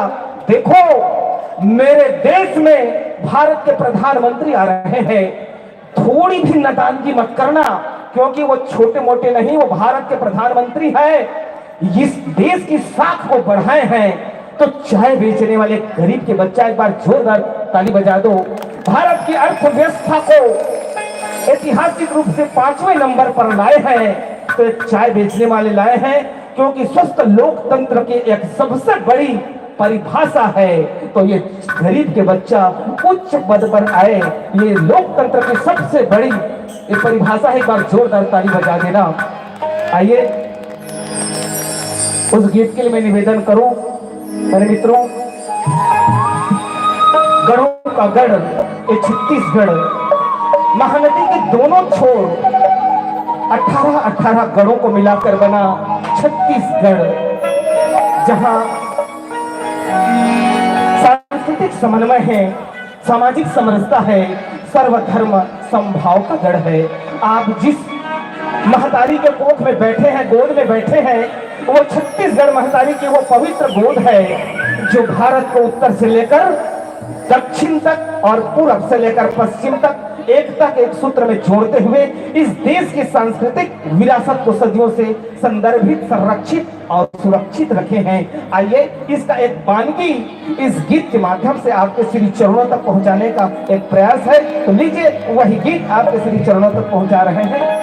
देखो मेरे देश में भारत के प्रधानमंत्री आ रहे हैं, थोड़ी भी नादानगी मत करना, क्योंकि वो छोटे मोटे नहीं, वो भारत के प्रधानमंत्री है, इस देश की साख को बढ़ाए हैं। तो चाय बेचने वाले गरीब के बच्चा, एक बार जोरदार ताली बजा दो। भारत की अर्थव्यवस्था को ऐतिहासिक रूप से 5वें नंबर पर लाए हैं, तो एक चाय बेचने वाले लाए हैं, क्योंकि स्वस्थ लोकतंत्र की एक सबसे बड़ी परिभाषा है। तो ये गरीब के बच्चा उच्च पद पर आए, ये लोकतंत्र की सबसे बड़ी ये परिभाषा है। एक बार जोरदार ताली बजा देना। आइए उस गीत के लिए मैं निवेदन करूं मेरे मित्रों, गढ़ों का गढ़ ये छत्तीसगढ़, महानदी के दोनों छोर 18 गढ़ों को मिलाकर बना छत्तीसगढ़, जहां सांस्कृतिक समन्वय है, सामाजिक समरसता है, सर्वधर्म समभाव का गढ़ है। आप जिस महतारी के कोख में बैठे हैं, गोद में बैठे हैं, वो छत्तीसगढ़ महतारी की वो पवित्र गोद है, जो भारत को उत्तर से लेकर दक्षिण तक और पूर्व से लेकर पश्चिम तक एकता के एक सूत्र में जोड़ते हुए इस देश की सांस्कृतिक विरासत को सदियों से संदर्भित, संरक्षित और सुरक्षित रखे हैं। आइए इसका एक वानगी इस गीत के माध्यम से आपके श्री चरणों तक पहुंचाने का एक प्रयास है। तो लीजिए वही गीत आपके श्री चरणों तक पहुंचा रहे हैं।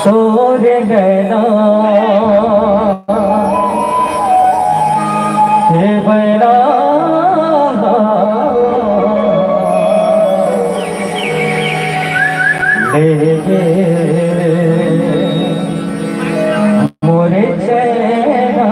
तोरे नैना हे बना ले गे मोरे चैना।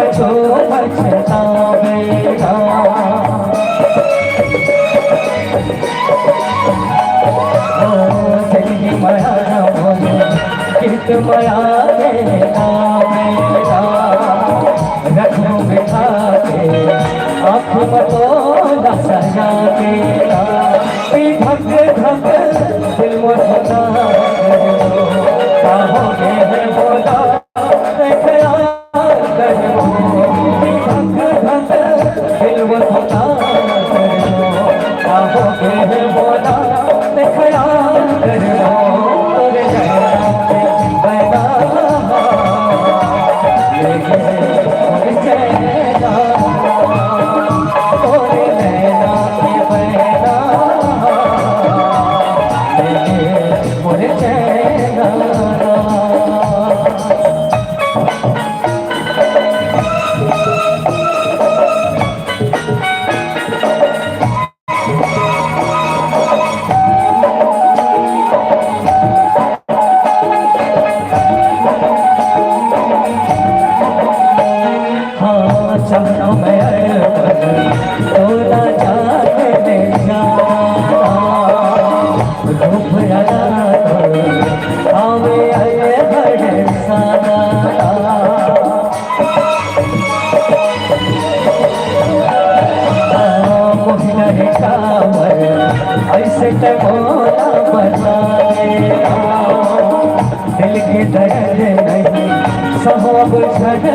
बचो पछतावेगा। चली माया मोरी कित माया देगा मेरा, रखूं बिठा के आँख मतो न सजा देगा। धक धक दिल मोटा कहोगे है बोला ख्याल करो। धक धक दिल मोटा कहोगे है बोला ख्याल करो। तोरे नैना पे बैना लेके मोर चैना, तोरे नैना पे बैना लेके मोर चैना। चरणों में अर्पण तोरा जाके ले जाना। रूप लगा आवे आए बड़े सारा। मोहिना है कावर ऐसे टमोला बताएगा। दिल के दर्द नहीं सब झड़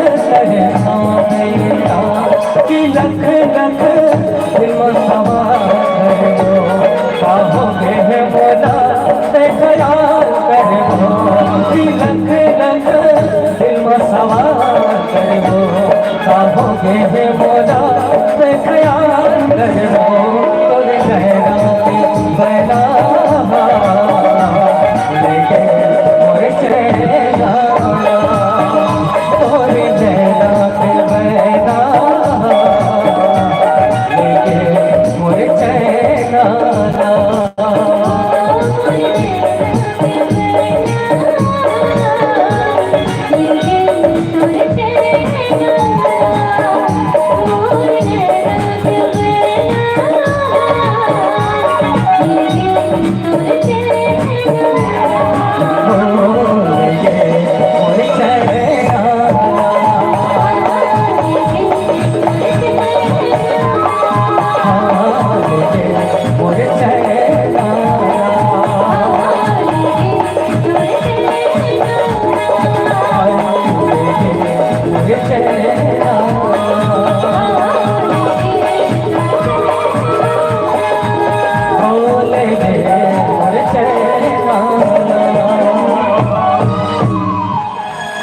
मेरा कि लख लख दिल में सवार करो। कहोगे है बोला ख्याल करो। कि लख लख दिल में सवार करो। कहोगे है बोला ख्याल करो। तोरे नैना पे बैना लेके मोर चैना, तोरे नैना पे बैना लेके मोर चैना।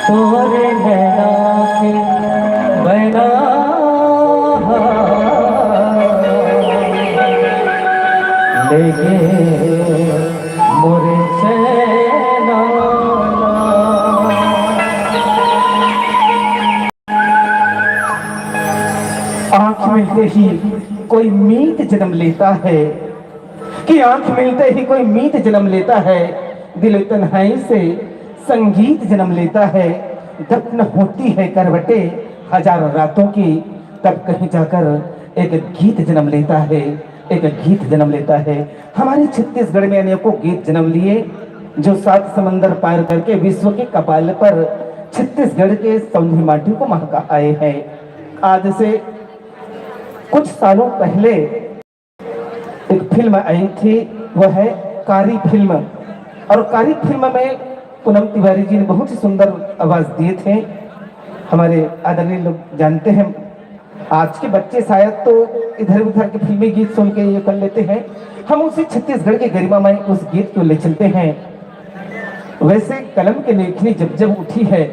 तोरे नैना के बैना लेके मोर चैना। आंख मिलते ही कोई मीत जन्म लेता है, कि आंख मिलते ही कोई मीत जन्म लेता है। दिल तन्हाई से संगीत जन्म लेता है। दफन होती है करवटे हजारों रातों की, तब कहीं जाकर एक गीत जन्म लेता है, एक गीत जन्म लेता है। हमारे छत्तीसगढ़ में अनेकों गीत जन्म लिए, जो 7 समंदर पार करके विश्व के कपाल पर छत्तीसगढ़ के सौंधी माटी को महका आए हैं। आज से कुछ सालों पहले एक फिल्म आई थी, वह है कारी फिल्म। और कारी फिल्म में पूनम तिवारी जी ने बहुत ही सुंदर आवाज दिए थे। हमारे आदरणीय लोग जानते हैं, आज के बच्चे शायद तो इधर उधर के फिल्मी गीत सुन के ये कर लेते हैं, हम उसी छत्तीसगढ़ के गरिमा में उस गीत को ले चलते हैं। वैसे कलम की लेखनी जब जब उठी है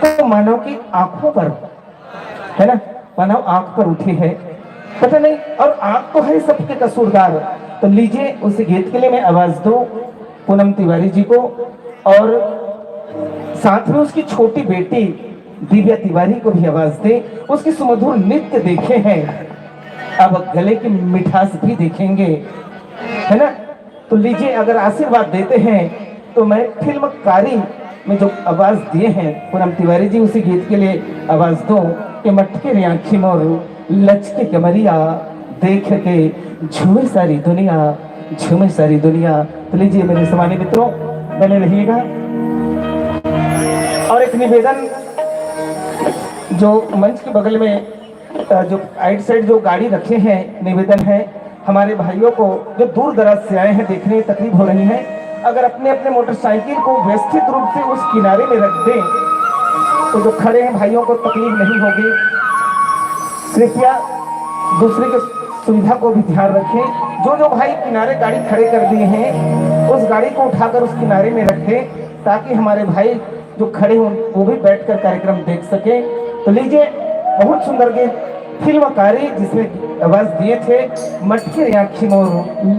तो मानव की आंखों पर, है ना, मानव आंख पर उठी है, पता नहीं, और आंख तो है सबके कसूरदार। तो लीजिए उस गीत के लिए मैं आवाज दूं पूनम तिवारी जी को, और साथ में उसकी छोटी बेटी दिव्या तिवारी को भी आवाज दे। उसकी सुमधुर नृत्य देखे हैं, अब गले की मिठास भी देखेंगे, है ना। तो लीजिए, अगर आशीर्वाद देते हैं तो मैं फिल्म कारी में जो आवाज दिए हैं पूनम तिवारी जी, उसी गीत के लिए आवाज दो कि मटके रे आँखी मोर लचके कमरिया देख के झूमे सारी दुनिया, झूमे सारी दुनिया। तो लीजिए मेरे समानी मित्रों, बने रहिएगा। और एक निवेदन, जो मंच के बगल में जो आइट साइड जो गाड़ी रखे हैं, निवेदन है हमारे भाइयों को जो दूर दराज से आए हैं देखने, तकलीफ हो रही है, अगर अपने अपने मोटरसाइकिल को व्यवस्थित रूप से उस किनारे में रख दें तो जो खड़े हैं भाइयों को तकलीफ नहीं होगी। कृपया दूसरे के सुविधा को भी ध्यान रखें। जो जो भाई किनारे गाड़ी खड़े कर दिए हैं उस गाड़ी को उठाकर उस किनारे में रखें ताकि हमारे भाई जो खड़े हों वो भी बैठकर कार्यक्रम देख सके। तो लीजिए, बहुत सुंदर गीत फिल्मकारी जिसमें आवाज दिए थे मटके आँखी मोर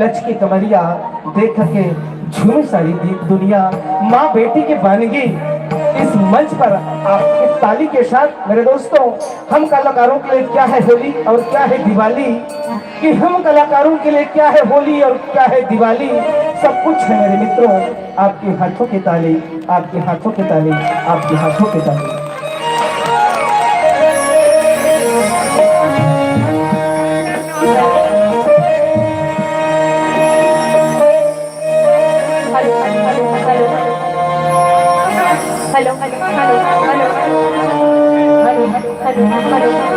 लचके कमरिया देख के झूमे सारी दुनिया। माँ बेटी के बानगी इस मंच पर आपके ताली के साथ मेरे दोस्तों, हम कलाकारों के लिए क्या है होली और क्या है दिवाली, कि हम कलाकारों के लिए क्या है होली और क्या है दिवाली, सब कुछ है मेरे मित्रों आपके हाथों की ताली, आपके हाथों की ताली, आपके हाथों की ताली। Hello hello hello hello hello hello hello.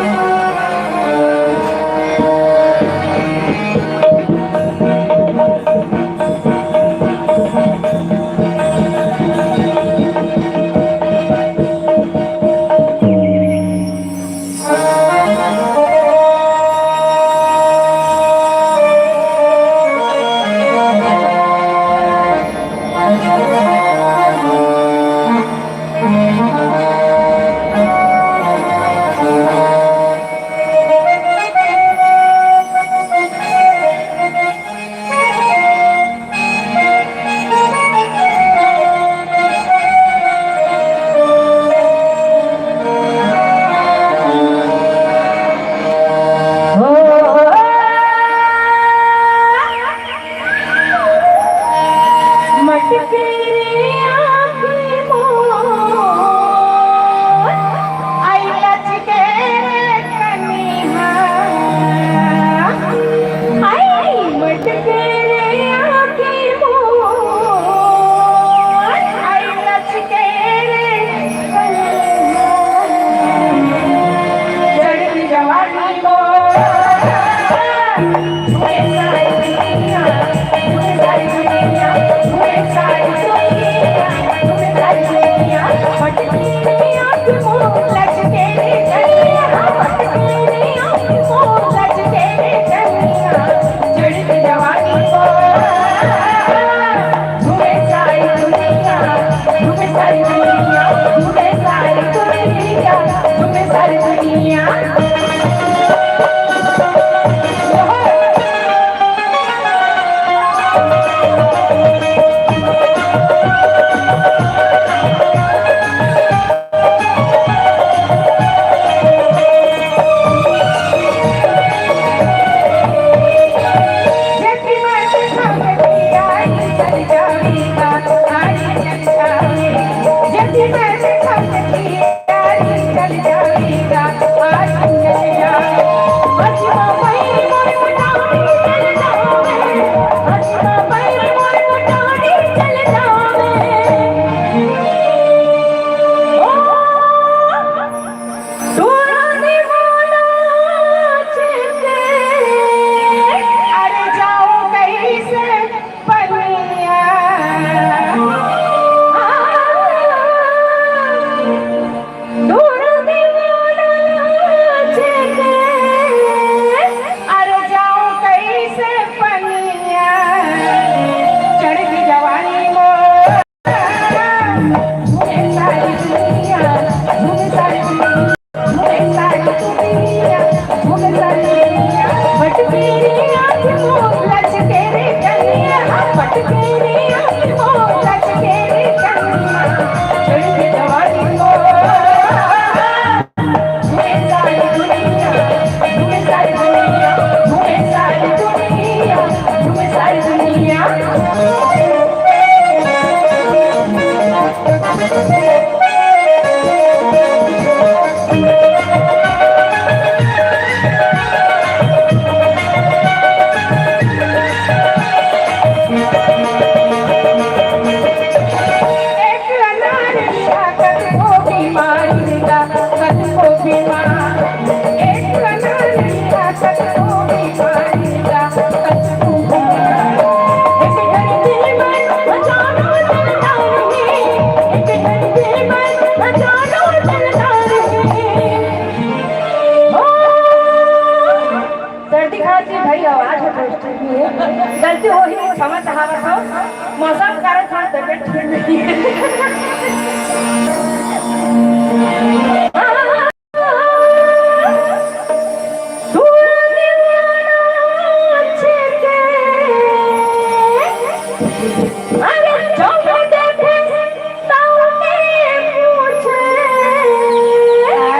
Hi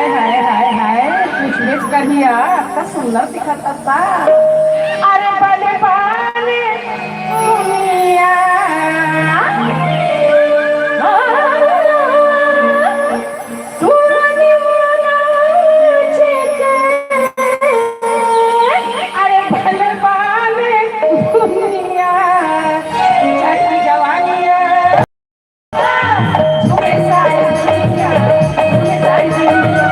hi hi hi पूछलेच कहिया का सुंदर दिखत बा अरे बले बाले दुनिया सुनी मोना छेके अरे बले बाले दुनिया छठी जवानिया झूमे सारी दुनिया झूमे सारी दुनिया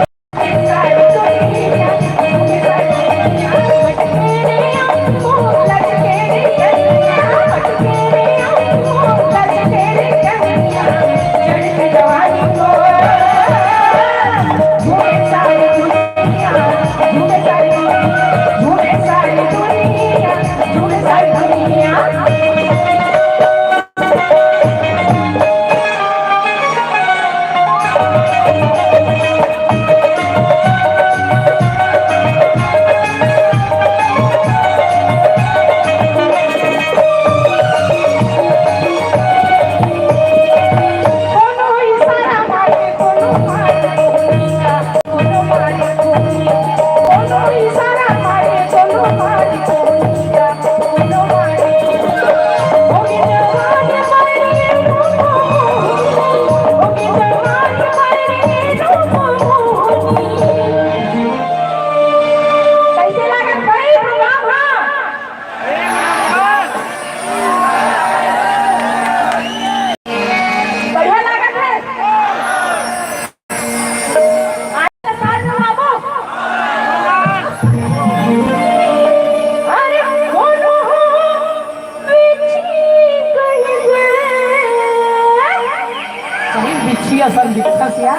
असल दिखत या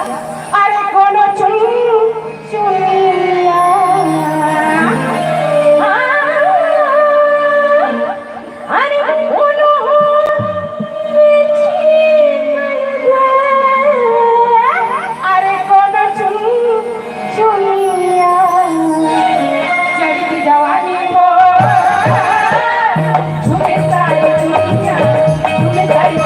अरे कोनो चुन चुनिया अरे कोनो अरे कोनो चुन चुनिया चढ़ी जवानी को झूमे सारी दुनिया झूमे सारी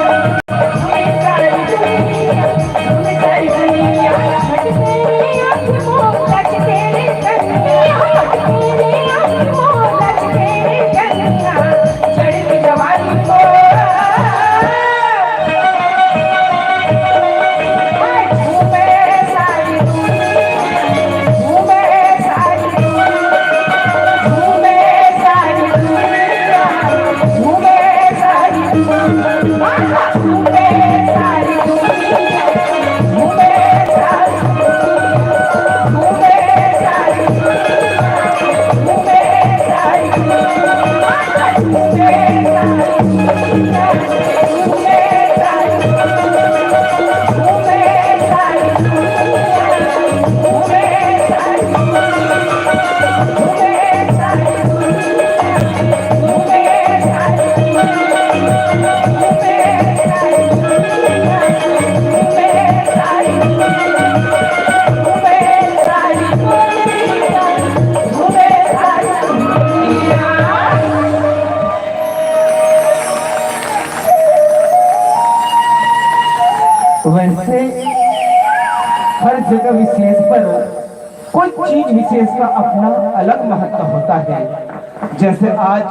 वैसे हर जगह विशेष पर कोई चीज विशेष का अपना अलग महत्व होता है। जैसे आज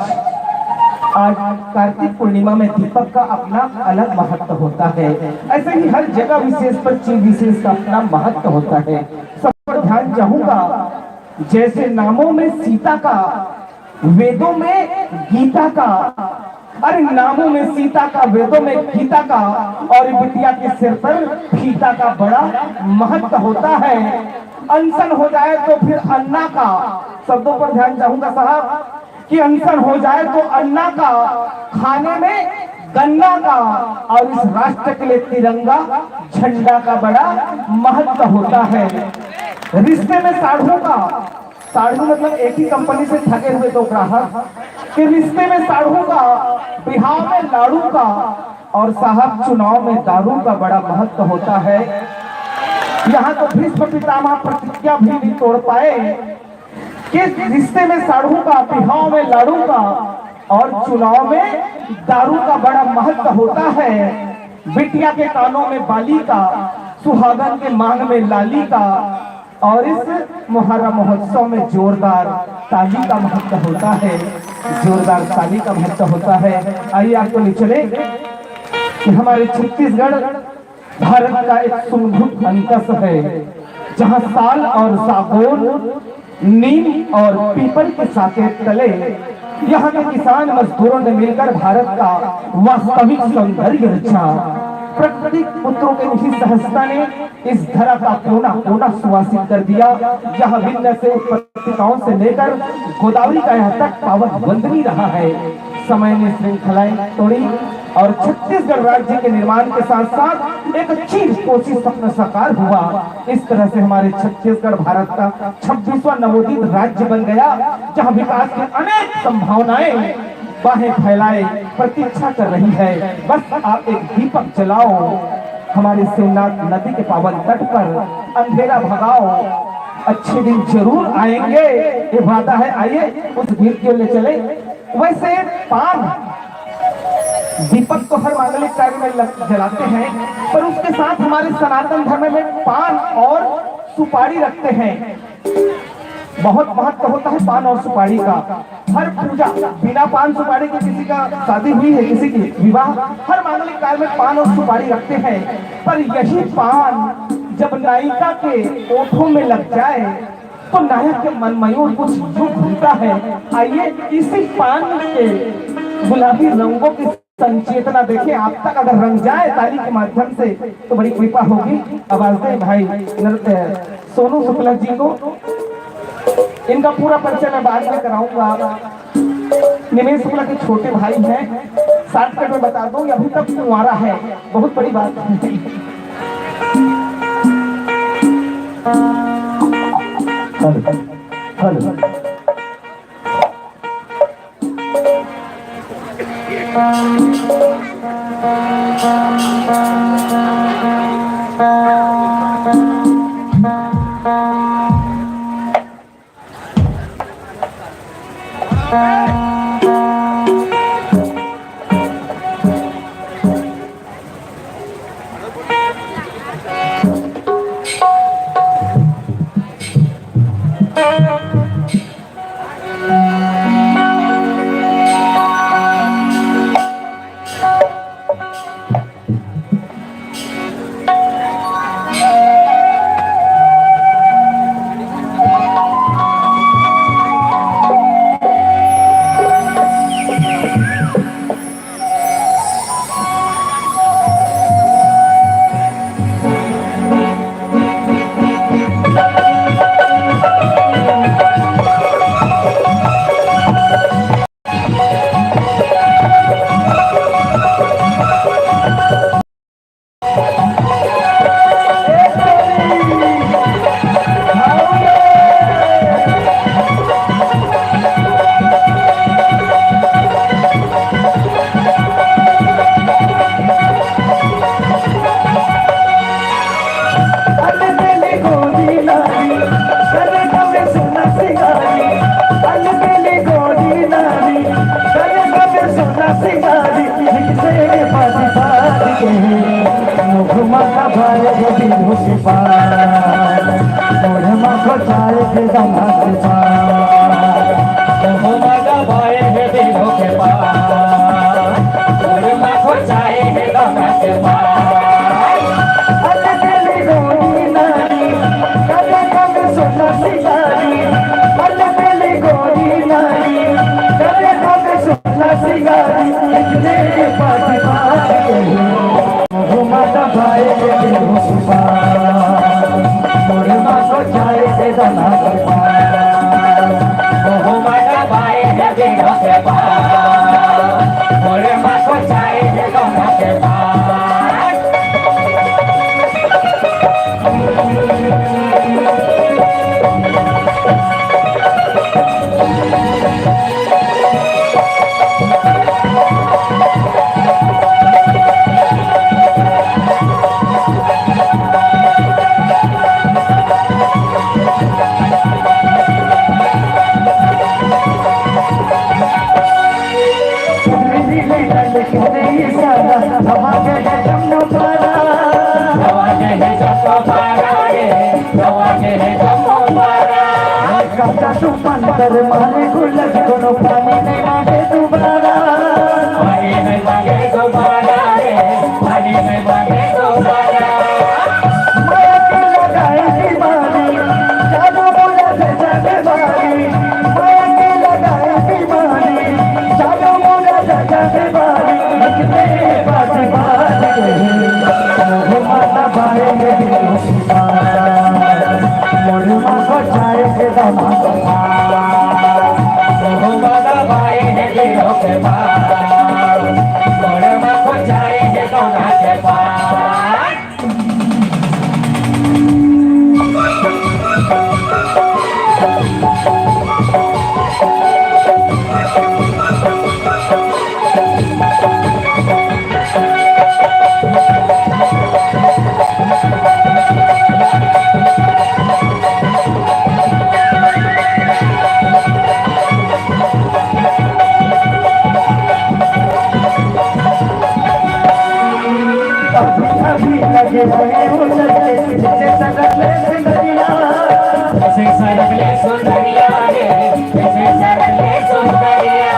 कार्तिक पूर्णिमा में दीपक का अपना अलग महत्व होता है, ऐसे ही हर जगह विशेष पर चीज विशेष का अपना महत्व होता है। सब पर ध्यान चाहूंगा, जैसे नामों में सीता का, वेदों में गीता का, अरे नामों में सीता का, वेदों में गीता का, और बिटिया के सिर पर फीता का बड़ा महत्व होता है। अनशन हो जाए तो फिर अन्ना का, शब्दों पर ध्यान चाहूंगा साहब, कि अनशन हो जाए तो अन्ना का, खाने में गन्ना का, और इस राष्ट्र के लिए तिरंगा झंडा का बड़ा महत्व होता है। रिश्ते में साढ़ू का, साढ़ू मतलब एक ही कंपनी से ठगे हुए दो ग्राहक, कि रिश्ते में साढ़ू का, बिहाव में लाड़ू का, और साहब चुनाव में दारू का बड़ा महत्व होता है। यहाँ तो भीष्म पितामह प्रतिज्ञा भी नहीं तोड़ पाए कि रिश्ते में साढ़ू का, बिहाव में लाड़ू का और चुनाव में दारू का बड़ा महत्व होता है। बिटिया के कानों में बाली का, सुहागन के मांग में लाली का और इस मुहर्रम महोत्सव में जोरदार ताली का महत्व होता है, जोरदार ताली का महत्व होता है। आइए आपको ले चले कि हमारे छत्तीसगढ़ भारत का एक सुमधुर अंतस है, जहां साल और सागौन, नीम और पीपल के साके तले यहाँ के किसान मजदूरों ने मिलकर भारत का वास्तविक सौंदर्य रचा। प्रकृति पुत्रों के निजी सहजता ने इस धरा का कोना कोना सुवासित कर दिया, जहाँ विंध्य से उपत्यकाओं से लेकर गोदावरी का यहाँ तक पावन वंदनी रहा है। समय ने श्रृंखलाएं तोड़ी और छत्तीसगढ़ राज्य के निर्माण के साथ साथ एक चीर पोषी सपना साकार हुआ। इस तरह से हमारे छत्तीसगढ़ भारत का 26वां नवोदित राज्य बन गया, जहां विकास की अनेक संभावनाएं बाहें फैलाए प्रतीक्षा कर रही है। बस आप एक दीपक जलाओ, हमारे शिवनाथ नदी के पावन तट पर अंधेरा भगाओ, अच्छे दिन जरूर आएंगे, ये वादा है। आइए उस गीत को ले चले। वैसे पान दीपक तो हर मांगलिक कार्य में जलाते हैं, पर उसके साथ हमारे सनातन धर्म में पान और सुपारी रखते हैं। बहुत महत्व होता है पान और सुपारी का। हर पूजा बिना पान सुपारी के, किसी का शादी हुई है, किसी की विवाह, हर मांगलिक कार्य में पान और सुपारी रखते हैं। पर यही पान जब नायिका के ओठों में लग जाए तो नायक के मन मयूर कुछ यूं घूमता है। आइए इसी पान के गुलाबी रंगों की संचेतना देखें। आप तक अगर रंग जाए ताली के माध्यम से तो बड़ी कृपा होगी। आवाज दें भाई सोनू शुक्ला जी को। इनका पूरा परिचय मैं बाद में कराऊंगा। निमेश शुक्ला के छोटे भाई हैं, शॉर्टकट में बता दूं, अभी तक कुंवारा है, बहुत बड़ी बात है। Hello Bye. जादू मंतर मारे गुल्लक कोनो पानी नहीं मांगे दोबारा पानी नहीं मांगे दोबारा रे पानी नहीं मांगे दोबारा माया की लगाई दीवानी जादू बोला से जाने वाली माया की लगाई दीवानी जादू बोला से जाने वाली कितने बात बात गई माता बाए में दिलों की मोड़ माँ को चाहे के दामा को माता बाए में दिलों के पार मोड़ माँ को चाहे के दामा के पार लगे हुए उसे सगले सुंदरिया ऐसे सगले सुंदरिया रे ऐसे सगले सुंदरिया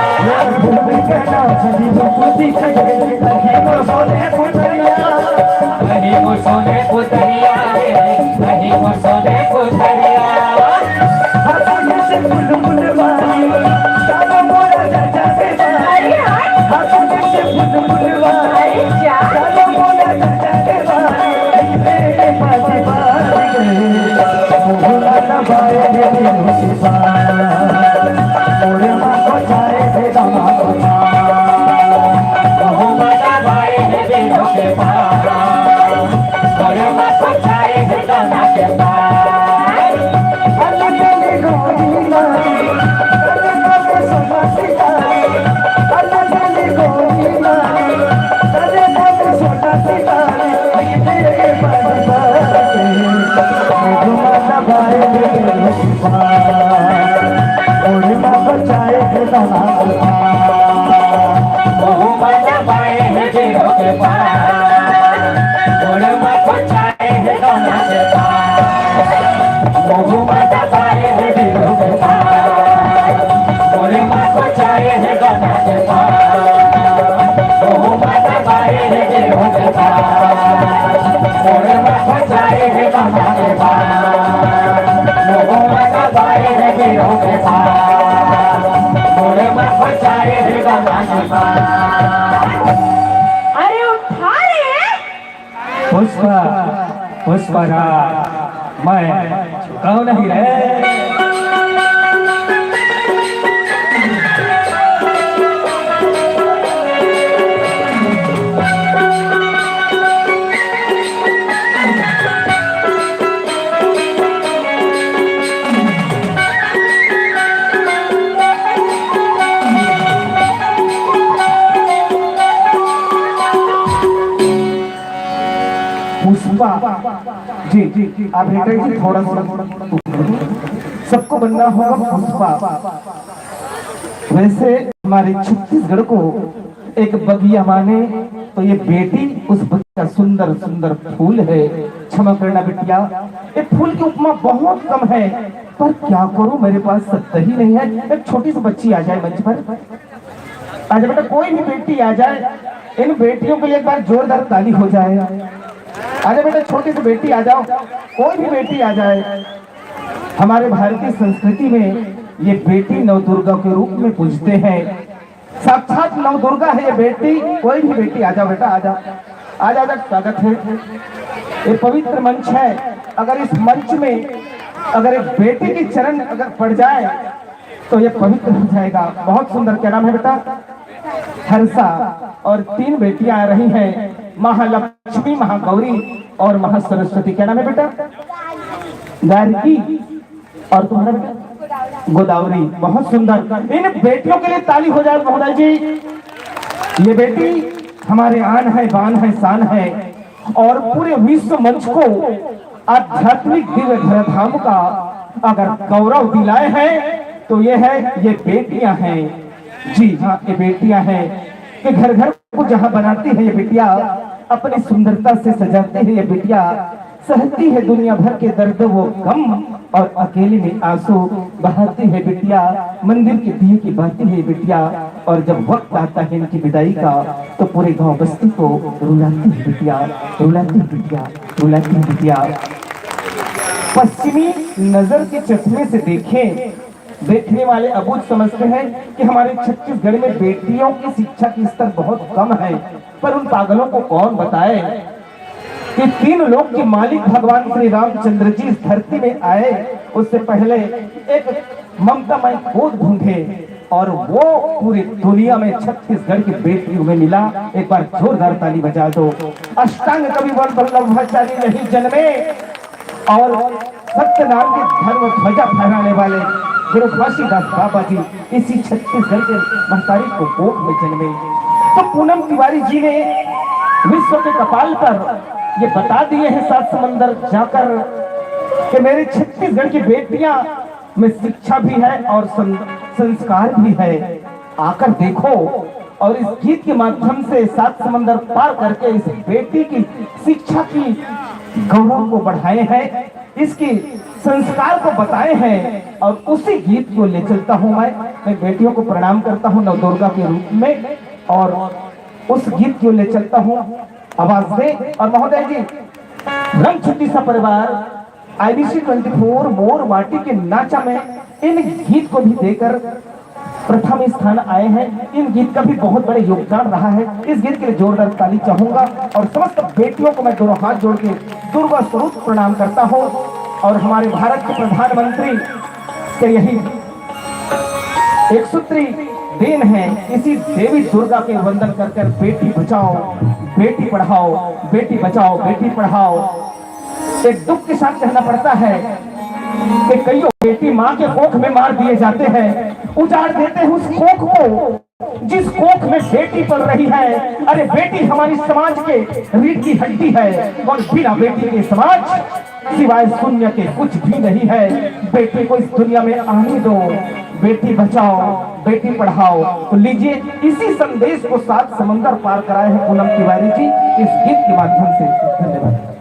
भूल के नाम सदी बुद्धि खजे कहीं वो सोने पुतरिया कहीं वो सोने पुतरिया रे कहीं वो सोने पुतरिया हाथों से बुलबुल वाली जानो मोरा चाचा के बारी हाथों से बुलबुल वाली जानो मोरा चाचा के बारी पासी बारी भूला न बाए दिलों की बात ओरे माँ को चाहे थे दामा को भूला न बाए दिलों के पार ओरे माँ को चाहे थे दामा के पार अलग अलग गोरी मारी अलग अलग सोना सितारे अलग अलग गोरी मारी अलग अलग सोना सितारे तेरे पास माता बाए दिलों की बात ओरे माँ को चाहे थे दामा को माता बाए दिलों के पार ओरे माँ को चाहे थे दामा के पार माता बाए दिलों के पार ओरे माँ को चाहे थे दामा के पार माता बाए दिलों के पार ओरे माँ को चाहे थे दामा के पार माता बाए दिलों के पार ओरे माँ को चाहे थे दामा के पार अरे उठा रे पुष्पा पुष्पराज मैं कौन नहीं रे पुष्पा जी आप हेटर जी थोड़ा सबको बनना होगा पुष्पा। वैसे हमारे छत्तीसगढ़ को एक बगिया माने तो ये बेटी उस बगिया सुंदर सुंदर फूल है। क्षमा करना बिटिया, ये फूल की उपमा बहुत कम है, पर क्या करूं मेरे पास सत्ता ही नहीं है। एक छोटी सी बच्ची आ जाए मंच पर, आ जाए बेटा, कोई भी बेटी आ जाए, इन बेटियों के लिए एक बार जोरदार ताली हो जाए। आजा बेटा, छोटी सी बेटी आ जाओ, कोई भी बेटी आ जाए। हमारे भारतीय संस्कृति में ये बेटी नवदुर्गा के रूप में पूजते हैं। साक्षात नवदुर्गा है ये बेटी। कोई भी बेटी आ जाओ बेटा, आ जाओ, आ जाओ, स्वागत है। ये पवित्र मंच है, अगर इस मंच में अगर एक बेटी की चरण अगर पड़ जाए तो ये पवित्र हो जाएगा। बहुत सुंदर। क्या नाम है बेटा? हर्षा। और 3 बेटियां आ रही हैं, महालक्ष्मी, महागौरी और महासरस्वती। क्या नाम है बेटा? गार्गी। और तुम्हारा बेटा? गोदावरी। बहुत सुंदर। इन बेटियों के लिए ताली हो जाए महोदय जी। ये बेटी हमारे आन है, बान है, शान है, और पूरे विश्व मंच को आध्यात्मिक दिव्य धराधाम का अगर गौरव दिलाए हैं तो ये है, ये बेटियां हैं। जी हाँ, ये बेटियां हैं कि घर घर को जहां बनाती है ये बेटियां, अपनी सुंदरता से सजाती है ये बेटियां, सहती है दुनिया भर के दर्द वो गम, और अकेले में आंसू बहाती है बिटिया, मंदिर के दिए की बाती है बिटिया। और जब वक्त आता है इनकी विदाई का, तो पूरे गांव बस्ती को रुलाती है बिटिया, रुलाती है बिटिया, रुलाती है बिटिया। पश्चिमी नजर के चश्मे से देखें, देखने वाले अबूझ समझते हैं कि हमारे छत्तीसगढ़ में बेटियों की शिक्षा की स्तर बहुत कम है, पर उन पागलों को कौन बताए कि 3 लोक के मालिक भगवान श्री रामचंद्र जी इस धरती में आए, उससे पहले एक ममतामय खोज ढूंढे, और वो पूरी दुनिया में छत्तीसगढ़ की बेटियों में मिला। एक बार जोरदार ताली बजा दो। अष्टांग कवि वल्लभाचार्य नहीं जन्मे, और सत्य नाम की धर्म ध्वजा फहराने वाले गुरु काशीदास बाबा जी इसी छत्तीसगढ़ के महतारी को कोख में जन्मे। तो पूनम तिवारी जी ने विश्व के कपाल पर ये बता दिए हैं 7 समंदर जाकर कि मेरे छत्तीसगढ़ की बेटियां में शिक्षा भी है और संस्कार भी है, आकर देखो। और इस गीत के माध्यम से 7 समंदर पार करके इस बेटी की शिक्षा की गौरव को बढ़ाए हैं, इसकी संस्कार को बताए हैं। और उसी गीत को ले चलता हूं मैं बेटियों को प्रणाम करता हूं नवदुर्गा के रूप में, और उस गीत को ले चलता हूं आवाज से। और महोदय जी, रंग छुट्टी सा परिवार IBC 24 मोर माटी के नाचा में इन गीत को भी देकर प्रथम स्थान आए हैं। इन गीत का भी बहुत बड़ा योगदान रहा है। इस गीत के लिए जोरदार ताली चाहूंगा, और समस्त बेटियों को मैं दोनों हाथ जोड़ के दुर्गा स्वरूप प्रणाम करता हूं। और हमारे भारत के प्रधानमंत्री के यही एक सूत्री देन है, इसी देवी दुर्गा के वंदन कर कर बेटी बचाओ बेटी पढ़ाओ, बेटी बचाओ बेटी पढ़ाओ। एक दुख के साथ कहना पड़ता है कि कई बेटी माँ के कोख में मार दिए जाते हैं, उजाड़ देते हैं उस कोख को जिस कोख में बेटी पल रही है। अरे बेटी हमारी समाज के रीढ़ की हड्डी है, और बिना बेटी के समाज सिवाय शून्य के कुछ भी नहीं है। बेटी को इस दुनिया में आने दो, बेटी बचाओ बेटी पढ़ाओ। तो लीजिए, इसी संदेश को 7 समंदर पार कराए हैं पूनम तिवारी जी इस गीत के माध्यम से। धन्यवाद।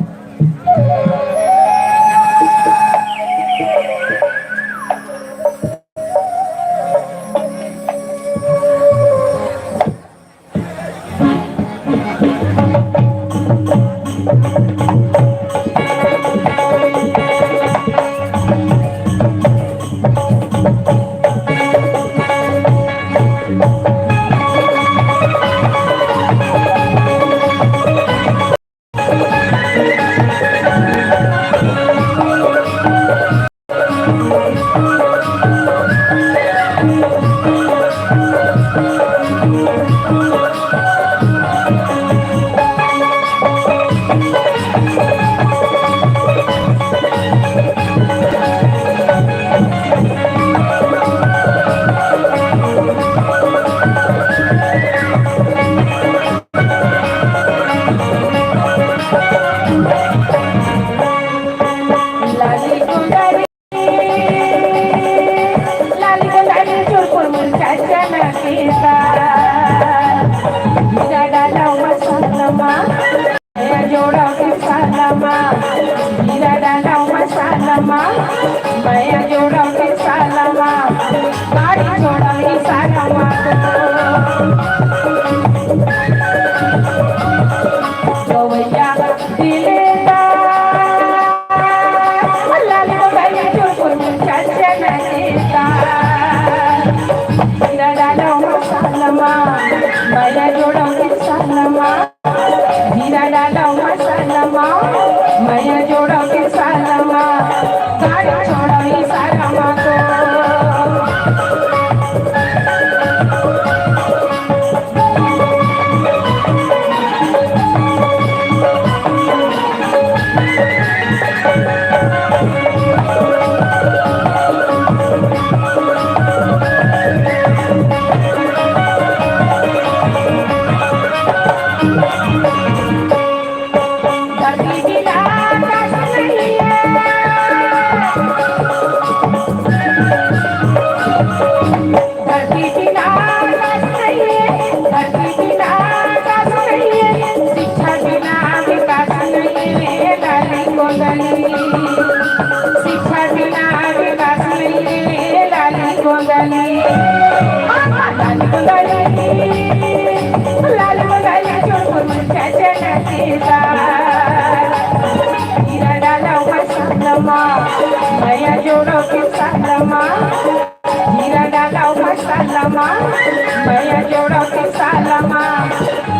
मैया जोड़ती सालमा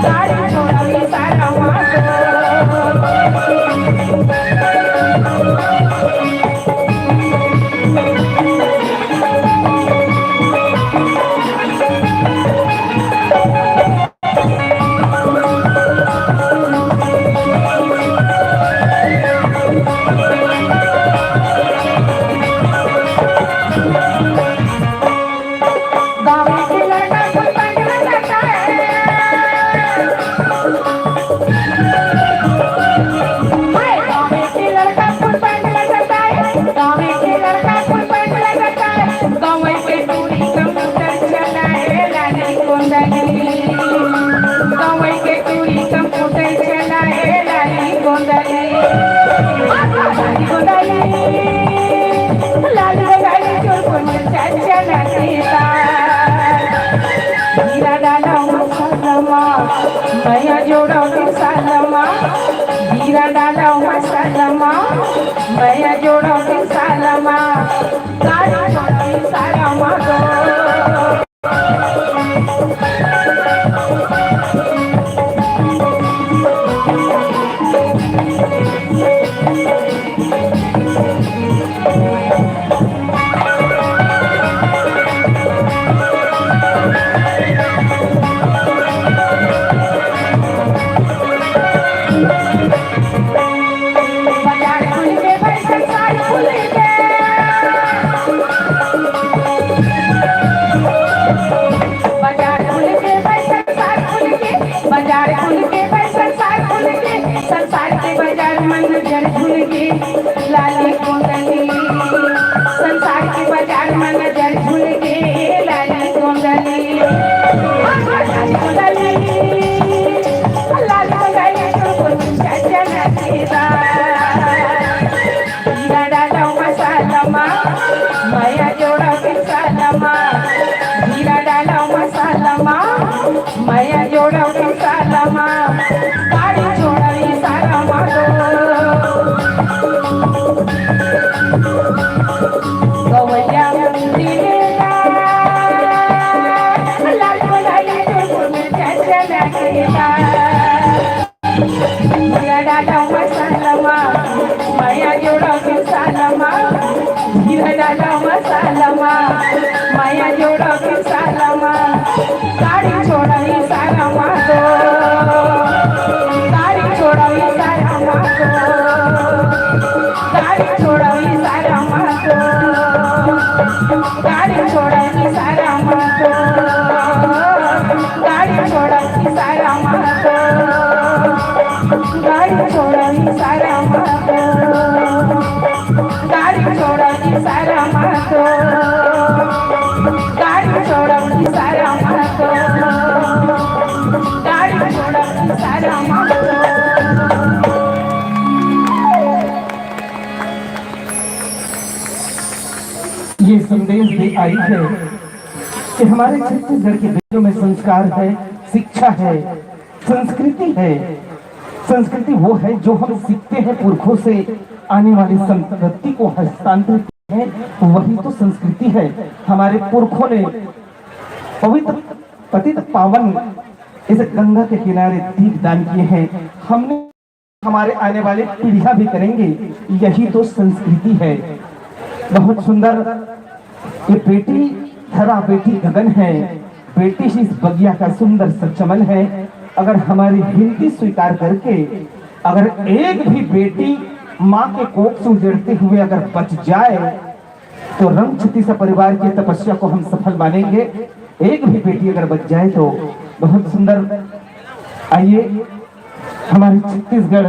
गाड़ी छोड़ती सालमा मैया जोड़ती सालमा जीरा डाला मसालमा मैया जोड़ती सालमा गाड़ी छोड़ती सालमा लाली गोंदली संसार के बाजार में नजर झूल के लाली गोंदली लाली गोंदली जीरा डाला मसालमा मैया जोड़ती सालमा जीरा डाला मसालमा मैया जोड़ती सालमा गाड़ी छोड़ती सालमा गवैया मंदिरेला लाल गोलाई जोड़ में चचला केला जीरा डाला मसालमा मैया जोड़ती सालमा जीरा डाला मसालमा मैया जोड़ती सालमा गाड़ी छोड़ती सालमा तो गाड़ी छोड़ती सालमा तो गाड़ी छोड़ती सालमा तो गाड़ी छोड़ती सालमा तो गाड़ी छोड़ती सालमा तो गाड़ी छोड़ती सालमा तो गाड़ी छोड़ती सालमा तो गाड़ी छोड़ती सालमा तो गाड़ी छोड़ती सालमा तो ये संदेश भी आई है कि हमारे छत्तीसगढ़ के बच्चों में संस्कार है, शिक्षा है, संस्कृति है। संस्कृति वो है जो हम सीखते हैं पुरखों से आने वाली संपत्ति को हस्तांतरित है, वही तो संस्कृति है। हमारे पुरखों ने पवित्र पतित पावन इस गंगा के किनारे दीप दान किए हैं। हमने हमारे आने वाले पीढ़ियां भी करेंगे, यही तो संस्कृति है। बहुत सुंदर ये बेटी धरा बेटी गगन है, बेटी ही इस बगिया का सुंदर सा चमन है। अगर हमारी विनती स्वीकार करके अगर एक भी बेटी माँ के कोख से उजड़ते हुए अगर बच जाए तो रंग छत्तीस परिवार की तपस्या को हम सफल मानेंगे। एक भी बेटी अगर बच जाए तो बहुत सुंदर। आइए हमारे छत्तीसगढ़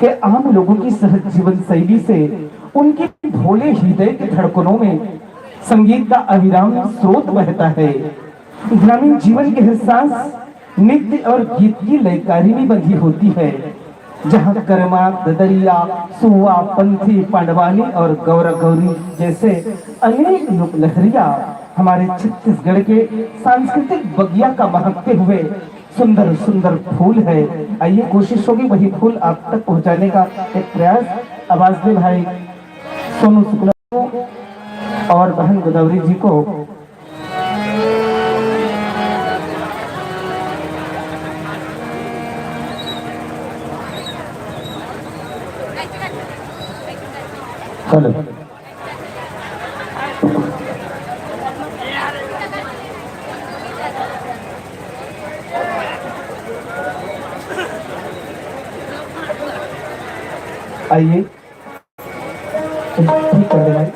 के आम लोगों की सहज जीवन शैली से उनके भोले हृदय के धड़कनों में संगीत का अविराम स्रोत बहता है। ग्रामीण जीवन के हर सांस नृत्य और गीत की लयकारी में बंधी होती है, जहाँ कर्मा, ददरिया, सुआ, पंथी, पांडवानी और गौरा गौरी जैसे अनेक लोक लहरिया हमारे छत्तीसगढ़ के सांस्कृतिक बगिया का महकते हुए सुंदर सुंदर फूल है। आइए कोशिश होगी वही फूल आप तक पहुंचाने का एक प्रयास। आवाज दे भाई सोनू शुक्ला को और बहन गोदावरी जी को। हेलो। आइए ठीक कर दे भाई।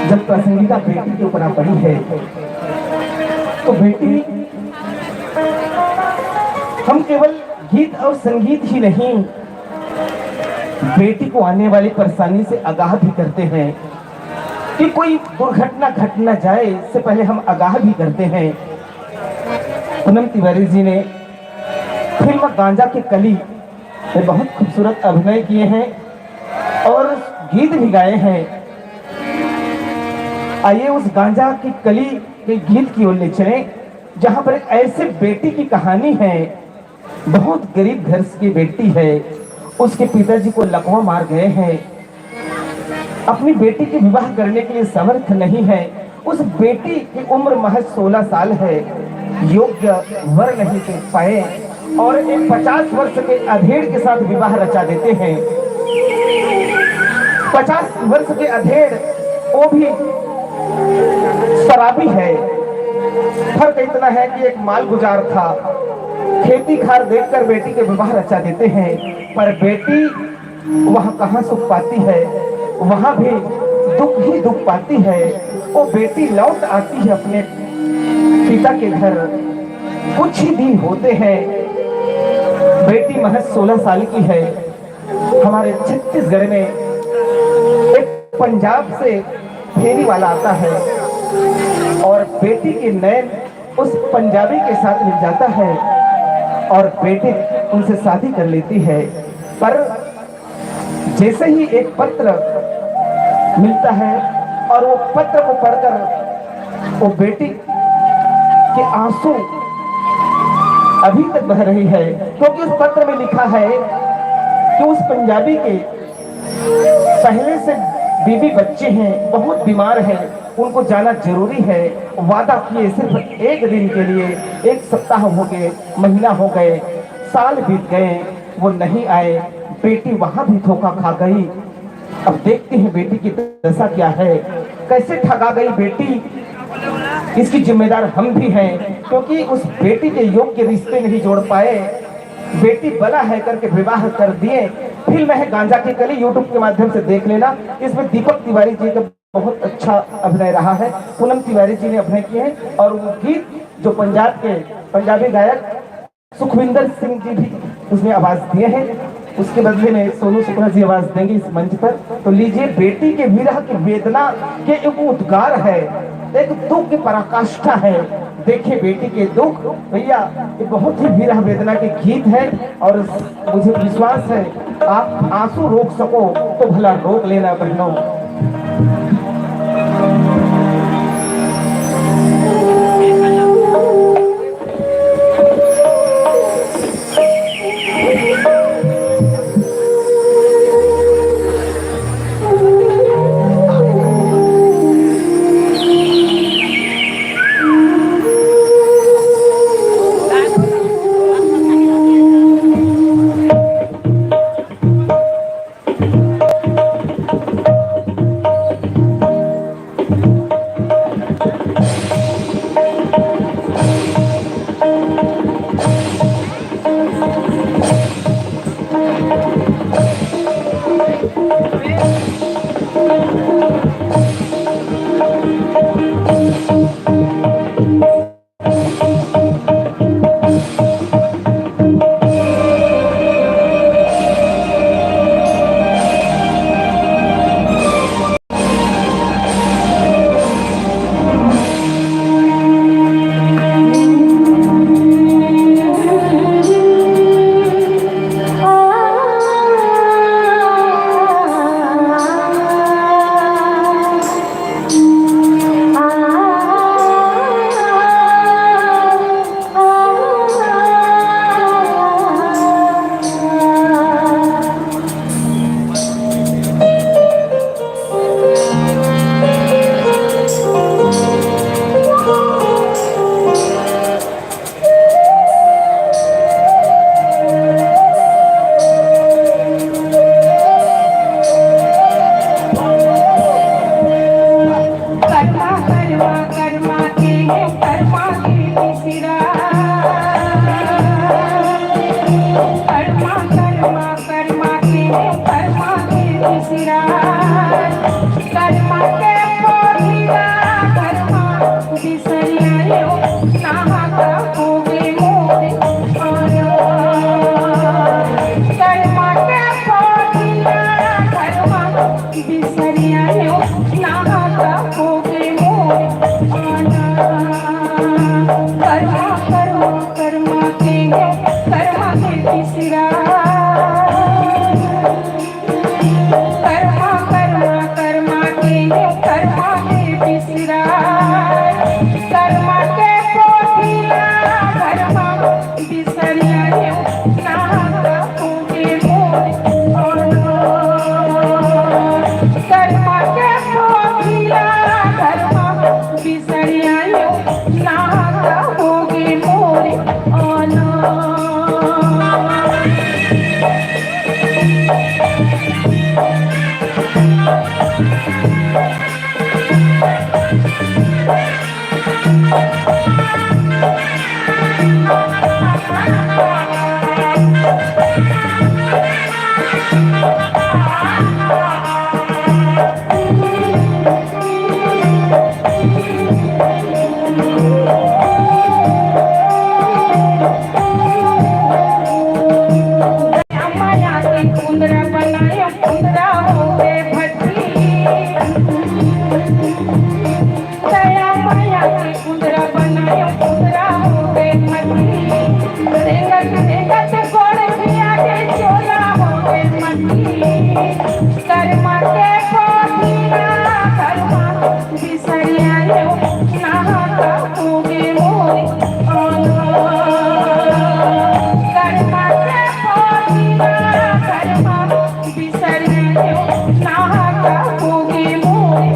जब पसंदीदा बेटी के ऊपर पड़ी है तो बेटी, हम केवल गीत और संगीत ही नहीं, बेटी को आने वाली परेशानी से आगाह भी करते हैं कि कोई दुर्घटना घट न जाए, इससे पहले हम आगाह भी करते हैं। पूनम तिवारी जी ने फिल्म गांजा के कली में बहुत खूबसूरत अभिनय किए हैं और गीत भी गाए हैं। आइए उस गांजा की कली के गीत की ओर ले चलें, जहां पर एक ऐसे बेटी की कहानी है। बहुत गरीब घर की बेटी है, उसके पिताजी को लकवा मार गए हैं, अपनी बेटी के विवाह करने के लिए समर्थ नहीं है। उस बेटी की उम्र महज 16 साल है, योग्य वर नहीं देख पाए और एक 50 वर्ष के अधेड़ के साथ विवाह रचा देते हैं। 50 वर्ष के अधेड़, वो भी शराबी है। फर्क इतना है कि एक माल गुजार था, खेती खार देखकर बेटी के विवाह रचा देते हैं, पर बेटी वहां कहां सुख पाती है, वहां भी दुख ही दुख पाती है। वो बेटी लौट आती है अपने पिता के घर, कुछ ही दिन होते हैं, बेटी महज 16 साल की है। हमारे छत्तीसगढ़ में एक पंजाब से फेरी वाला आता है और बेटी के नैन उस पंजाबी के साथ मिल जाता है और बेटी उनसे शादी कर लेती है। पर जैसे ही एक पत्र मिलता है और वो पत्र को पढ़कर वो बेटी के आंसू अभी तक बह रही है, क्योंकि उस पत्र में लिखा है कि उस पंजाबी के पहले से बीवी बच्चे हैं, बहुत बीमार हैं, उनको जाना जरूरी है। वादा किए सिर्फ एक दिन के लिए, एक सप्ताह हो गए, महीना हो गए, साल बीत गए, वो नहीं आए। बेटी वहां भी धोखा खा गई। अब देखते हैं बेटी की दशा क्या है, कैसे ठगा गई बेटी। इसकी जिम्मेदार हम भी हैं, क्योंकि उस बेटी के योग्य रिश्ते नहीं जोड़ पाए। बेटी बला है करके विवाह कर दिए। फिल्म है गांजा की कली, यूट्यूब के माध्यम से देख लेना। इसमें दीपक तिवारी जी का बहुत अच्छा अभिनय रहा है, पूनम तिवारी जी ने अभिनय किए हैं और वो गीत जो पंजाब के पंजाबी गायक सुखविंदर सिंह जी भी उसमें आवाज दिए हैं, उसके बदले में सोनू शुक्ला जी आवाज देंगे इस मंच पर। तो लीजिए, बेटी के विरह की वेदना के एक उद्गार है, एक दुख की पराकाष्ठा है। देखिए बेटी के दुख, भैया ये बहुत ही विरह वेदना के गीत है और मुझे विश्वास है आप आंसू रोक सको तो भला रोक लेना बहनों। कर्मा कर्मा कर्मा के बिसरा कर्मा के पोथिया कर्मा बिसरिया नाहा का होगे मोरे कर्मा के पोथिया कर्मा बिसरिया नाहा का होगे मोरे कर्मा कर्मा कर्मा के बिसरा कर्मा कर्मा कर्मा के बिसरा कर्मा के पोथिया कर्मा बिसरिया नाहा का होगे मोरे कर्मा के पोथिया कर्मा बिसरिया नाहा का होगे मोरे माया के कुंदरा बनाया कुंदरा हो गए भट्टी दया माया के कुंदरा बनाया कुंदरा हो गए भट्टी रेंगत गोड़ पिया के चोला हो गए मट्टी कर्मा के पोथिया कर्मा बिसरिया नाहा का होगे मोरे कर्मा के पोथिया कर्मा बिसरिया नाहा का होगे मोरे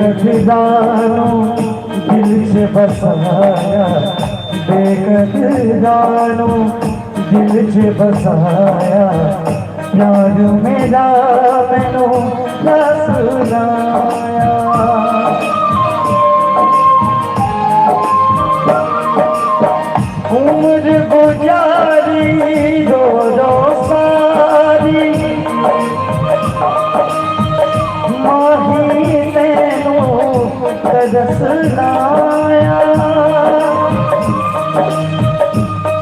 बेकदरानो दिल से बसाया बेकदरानो दिल से बसाया प्यार मेरा मैनू सुनाया उम्र गुजारी रो रो सारी माही तेनू तरस लाया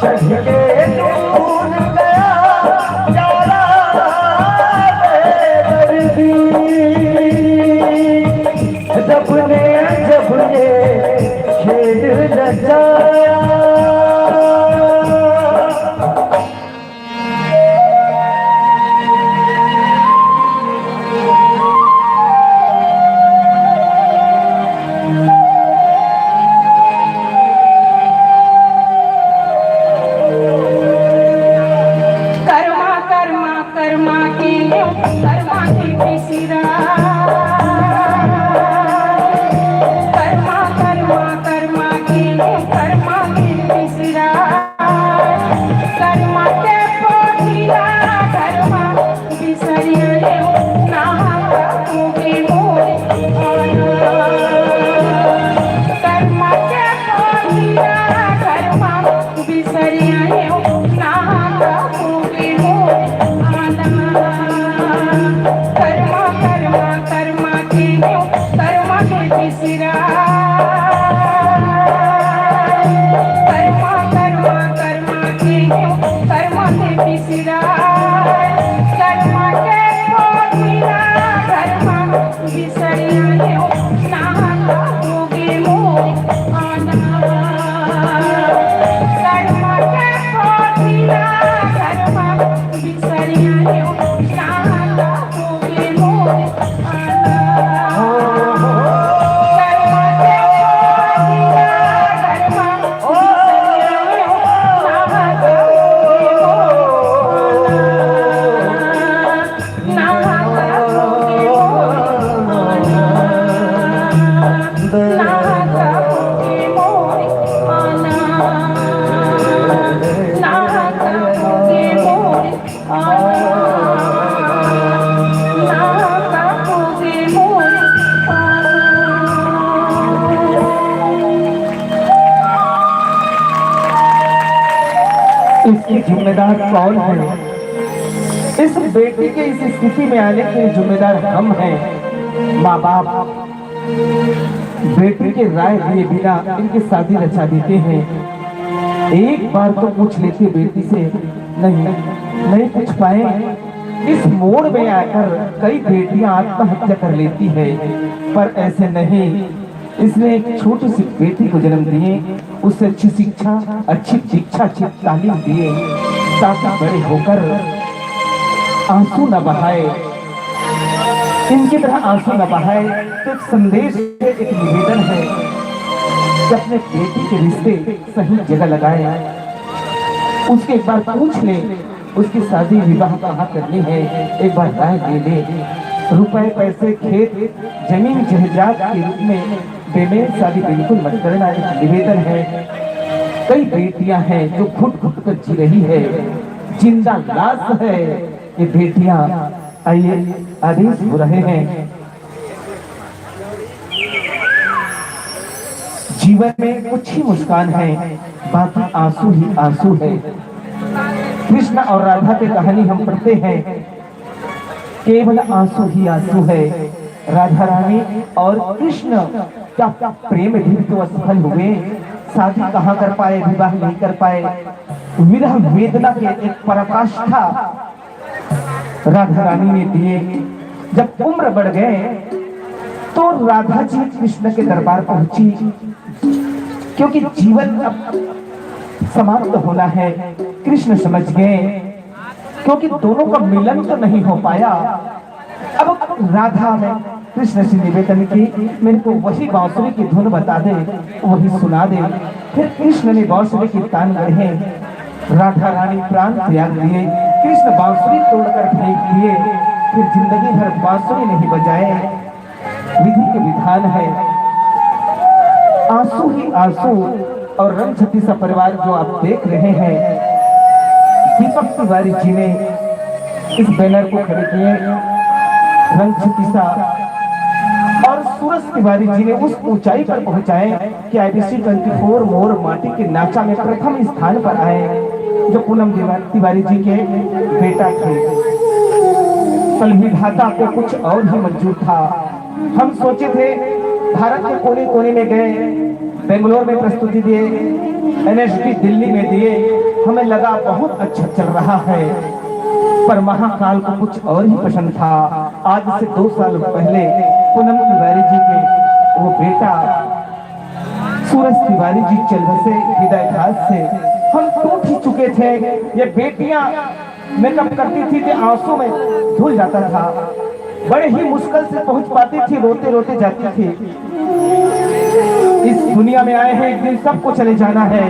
चढ़ के दूर गया जाला बेदर्दी जब ने खेल रचाया कर्मा के बिसरा कर्मा कर्मा कर्मा के बिसरा कर्मा के पोथिया कर्मा बिसरिया नाहा का होगे मोरे कर्मा के पोथिया कर्मा बिसरिया नाहा का होगे मोरे कर्मा कर्मा कर्मा इसकी जिम्मेदार कौन है? इस बेटी के इस स्थिति में आने के जिम्मेदार हम हैं, माँ बाप। बेटी के राय दिए बिना इनकी शादी रचा देते हैं। एक बार तो पूछ लेते बेटी से, नहीं पूछ पाए। इस मोड़ में आकर कई बेटियां आत्महत्या कर लेती है, पर ऐसे नहीं। इसने एक छोटी सी बेटी को जन्म दिए, उसे अच्छी शिक्षा, अच्छी दीक्षा, अच्छी तालीम दिए, ताकि बड़े होकर आंसू न बहाए, इनकी तरह आंसू न बहाए। तो एक संदेश है, एक निवेदन है कि अपने बेटी के रिश्ते सही जगह लगाए। उसके एक बार पूछ ले, उसकी शादी विवाह कहाँ करनी है, एक बार राय दे ले। रुपए पैसे खेत जमीन जहजात के रूप में बेमेल शादी बिल्कुल मत करना, एक निवेदन है। कई बेटियां हैं जो घुट घुट कर जी रही है, जिंदा लाश है ये बेटियां। आइए आदेश हो रहे हैं। जीवन में कुछ ही मुस्कान है, बाकी आंसू ही आंसू है। कृष्ण और राधा की कहानी हम पढ़ते हैं, केवल आंसू ही आंसू है। राधा रानी और कृष्ण का प्रेम भी तो असफल हुए, शादी कहाँ कर पाए, विवाह नहीं कर पाए। विरह वेदना के एक पराकाष्ठा राधा रानी ने दिए। जब उम्र बढ़ गए तो राधा जी कृष्ण के दरबार पहुंची, क्योंकि जीवन अब समाप्त होना है। कृष्ण समझ गए, क्योंकि दोनों का मिलन तो नहीं हो पाया। अब राधा ने कृष्ण से निवेदन की, मेरे को वही बांसुरी की धुन बता दे, वही सुना दे। फिर कृष्ण ने बांसुरी की तान गढ़े, राधा रानी प्राण त्याग दिए। कृष्ण बांसुरी तोड़कर फेंक दिए, फिर जिंदगी भर बांसुरी नहीं बजाए। विधि के विधान है, आंसू ही आंसू। और रंगछती सा परिवार जो आप देख रहे हैं, दीपक तिवारी जी ने इस बैनर को खड़े किए, रंगछती सा, और सूरज तिवारी जी ने उस ऊंचाई पर पहुंचाए कि IBC 24 मोर माटी के नाचा में प्रथम स्थान पर आए, जो पूनम तिवारी जी के बेटा थे। कल विधाता को कुछ और ही मंजूर था। हम सोचे थे भारत के कोने कोने में गए, बेंगलोर में प्रस्तुति दिए, NSD दिल्ली में दिए, हमें लगा बहुत अच्छा चल रहा है, पर महाकाल को कुछ और ही पसंद था। आज से 2 साल पहले पूनम तिवारी जी के वो बेटा सूरज तिवारी जी चल बसे हृदयघात से। हम टूट ही चुके थे। ये बेटियां मेकअप करती थी कि आंसू में धुल जाता था, बड़े ही मुश्किल से पहुंच पाती थी, रोते रोते जाती थी। इस दुनिया में आए हैं, एक दिन सबको चले जाना है,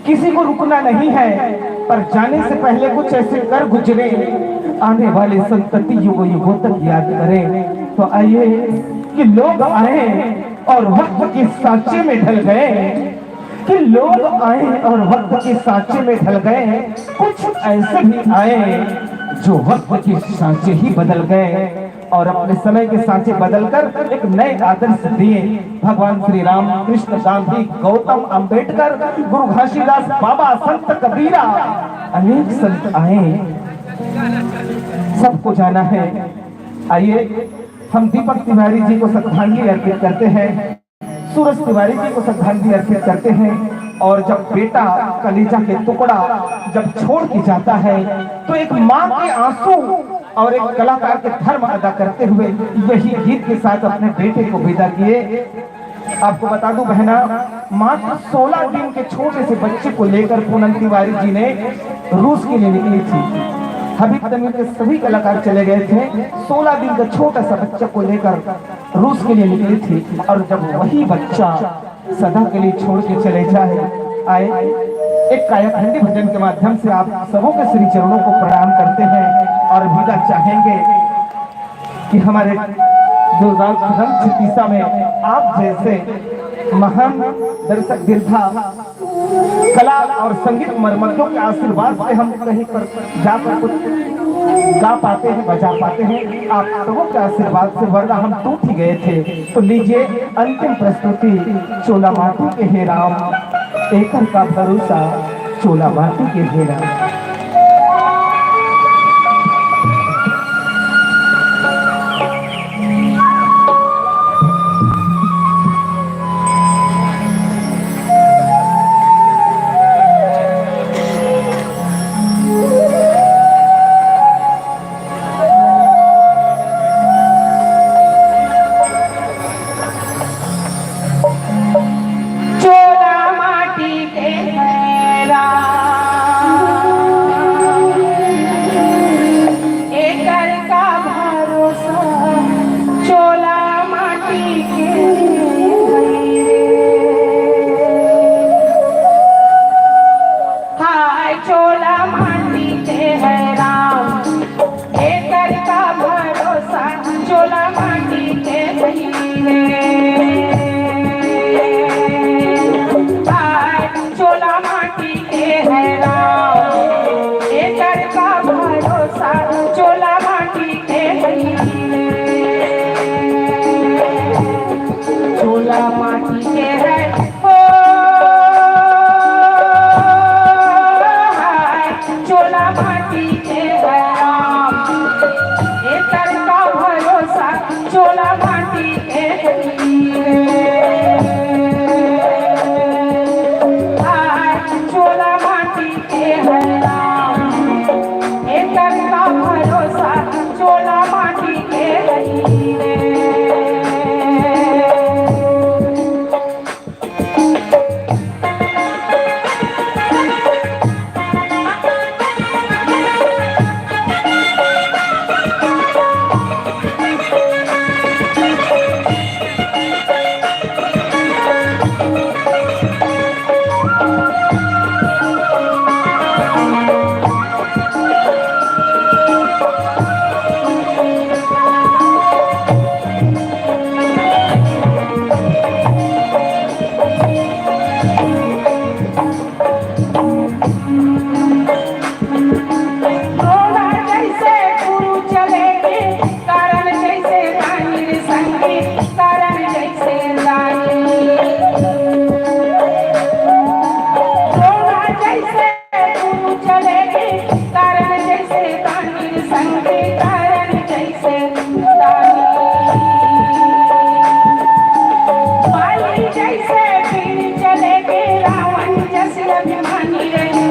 किसी को रुकना नहीं है, पर जाने से पहले कुछ ऐसे कर गुजरे, आने वाले संतति युगों युगों तक याद करें। तो आइए कि लोग आए और वक्त के सांचे में ढल गए, कि लोग आए और वक्त के सांचे में ढल गए। कुछ ऐसे भी आए जो वक्त के सांचे ही बदल गए और अपने समय के सांचे बदलकर एक नए आदर्श दिए। भगवान श्री राम, कृष्ण, गांधी, गौतम, अंबेडकर, गुरु घासीदास, बाबा, संत कबीरा, अनेक संत आए, सबको जाना है। आइए हम दीपक तिवारी जी को श्रद्धांजलि अर्पित करते हैं, सूरज तिवारी जी को श्रद्धांजलि अर्पित करते हैं। और जब बेटा कलेजा के टुकड़ा जब छोड़ के जाता है, तो एक माँ के आंसू और एक कलाकार के धर्म अदा करते हुए यही गीत के साथ अपने बेटे को विदा किए। आपको बता दूं बहना, मात्र 16 दिन के छोटे से बच्चे को लेकर पूनम तिवारी जी ने रूस के लिए निकली थी। अभी तक के सभी कलाकार चले गए थे, 16 दिन का छोटा सा बच्चा को लेकर रूस के लिए निकली थी। और जब वही बच्चा सदा के लिए छोड़ के चले जाए, आए एक कायाखंडी भजन के माध्यम से आप सबों के श्री चरणों को प्रणाम करते हैं और विदा चाहेंगे। कि हमारे गुरुराज ग्रंथ चिकित्सा में आप जैसे महान दर्शक दीर्घा कला और संगीत मर्मज्ञों के आशीर्वाद से हम कहीं पर जाकर कुछ गा पाते हैं, बजा पाते हैं। आप सबों के आशीर्वाद से, वरना हम टूट ही गए थे। तो लीजिए अंतिम प्रस्तुति चोला माटी के हे राम, एकल का भरोसा चोला माटी के हे राम। चोला माटी के हैं राम, एकर का भरोसा चोला माटी के हैं रे। हाय चोला माटी के हैं राम, एकर का भरोसा चोला माटी के हैं रे। चोला माटी के है राम, एकर का भरोसा चोला माटी के है। चोला माटी के है ओ हाय, चोला माटी के है राम, एकर का भरोसा चोला माटी के है। चोला माटी के है राम, एकर का भरोसा चोला माटी के है।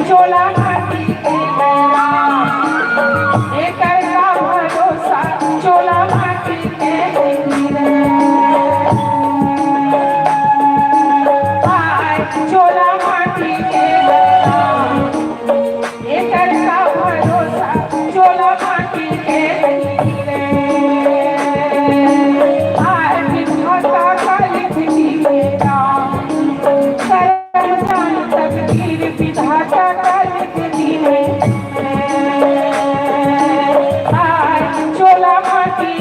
चोला माटी के है राम, एकर का भरोसा चोला माटी के है। हाय चोला माटी के है राम, एकर का भरोसा चोला माटी के है। हाय विधाता का लिख दिए राम, करम जान तकदीर विधाता का लिख दिए। हाय चोला माटी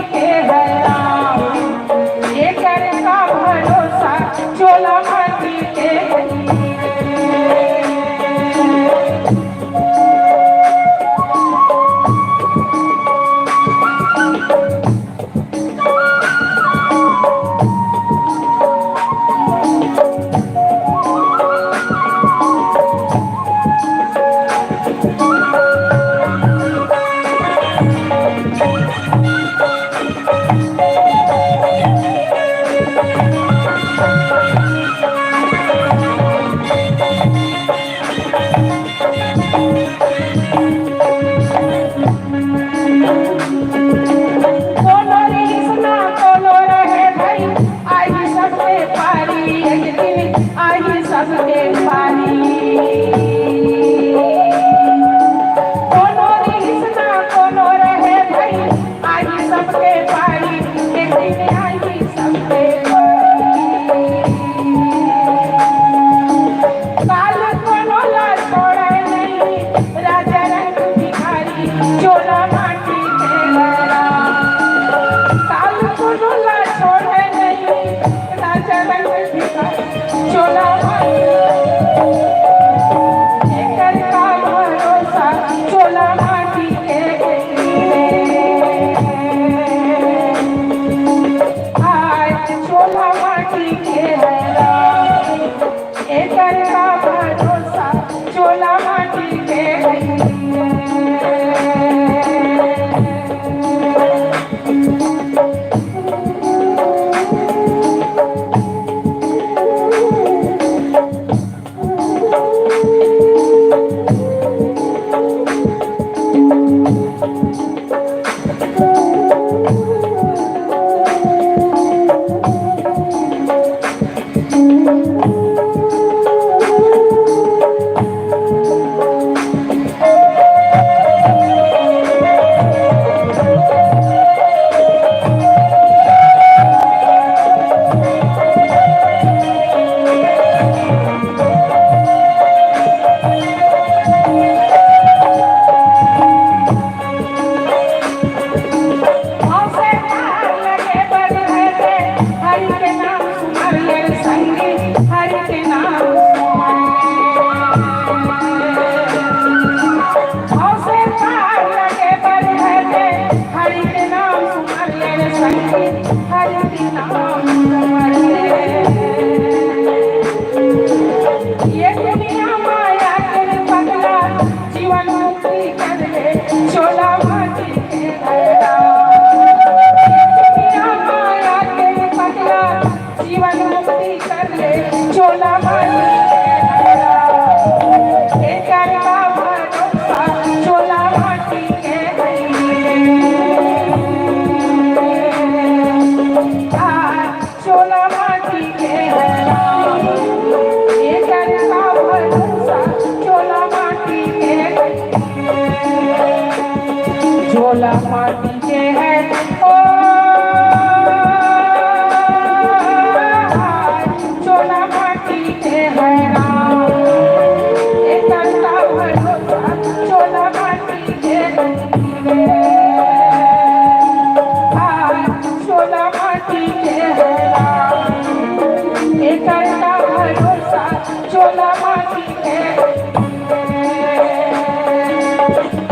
यशोदा माती है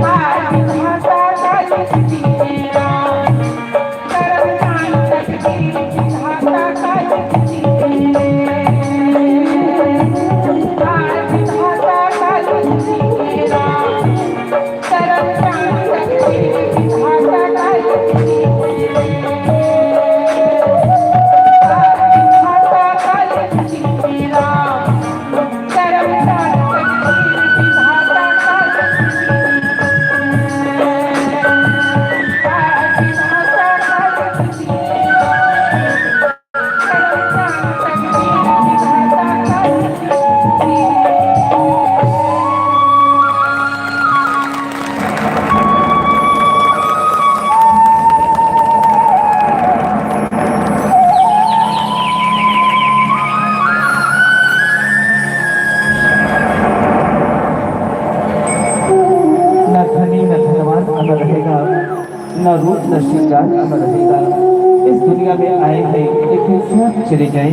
आज भाषा काली तेरा करम जान सकती भाषा काली आज भाषा काली तेरा करम जान सकती भाषा काली न धनी न धनवान अमर रहेगा, न रूप न श्रृंगार अमर रहेगा। इस दुनिया में आए हैं एक दिन साथ चले जाएं।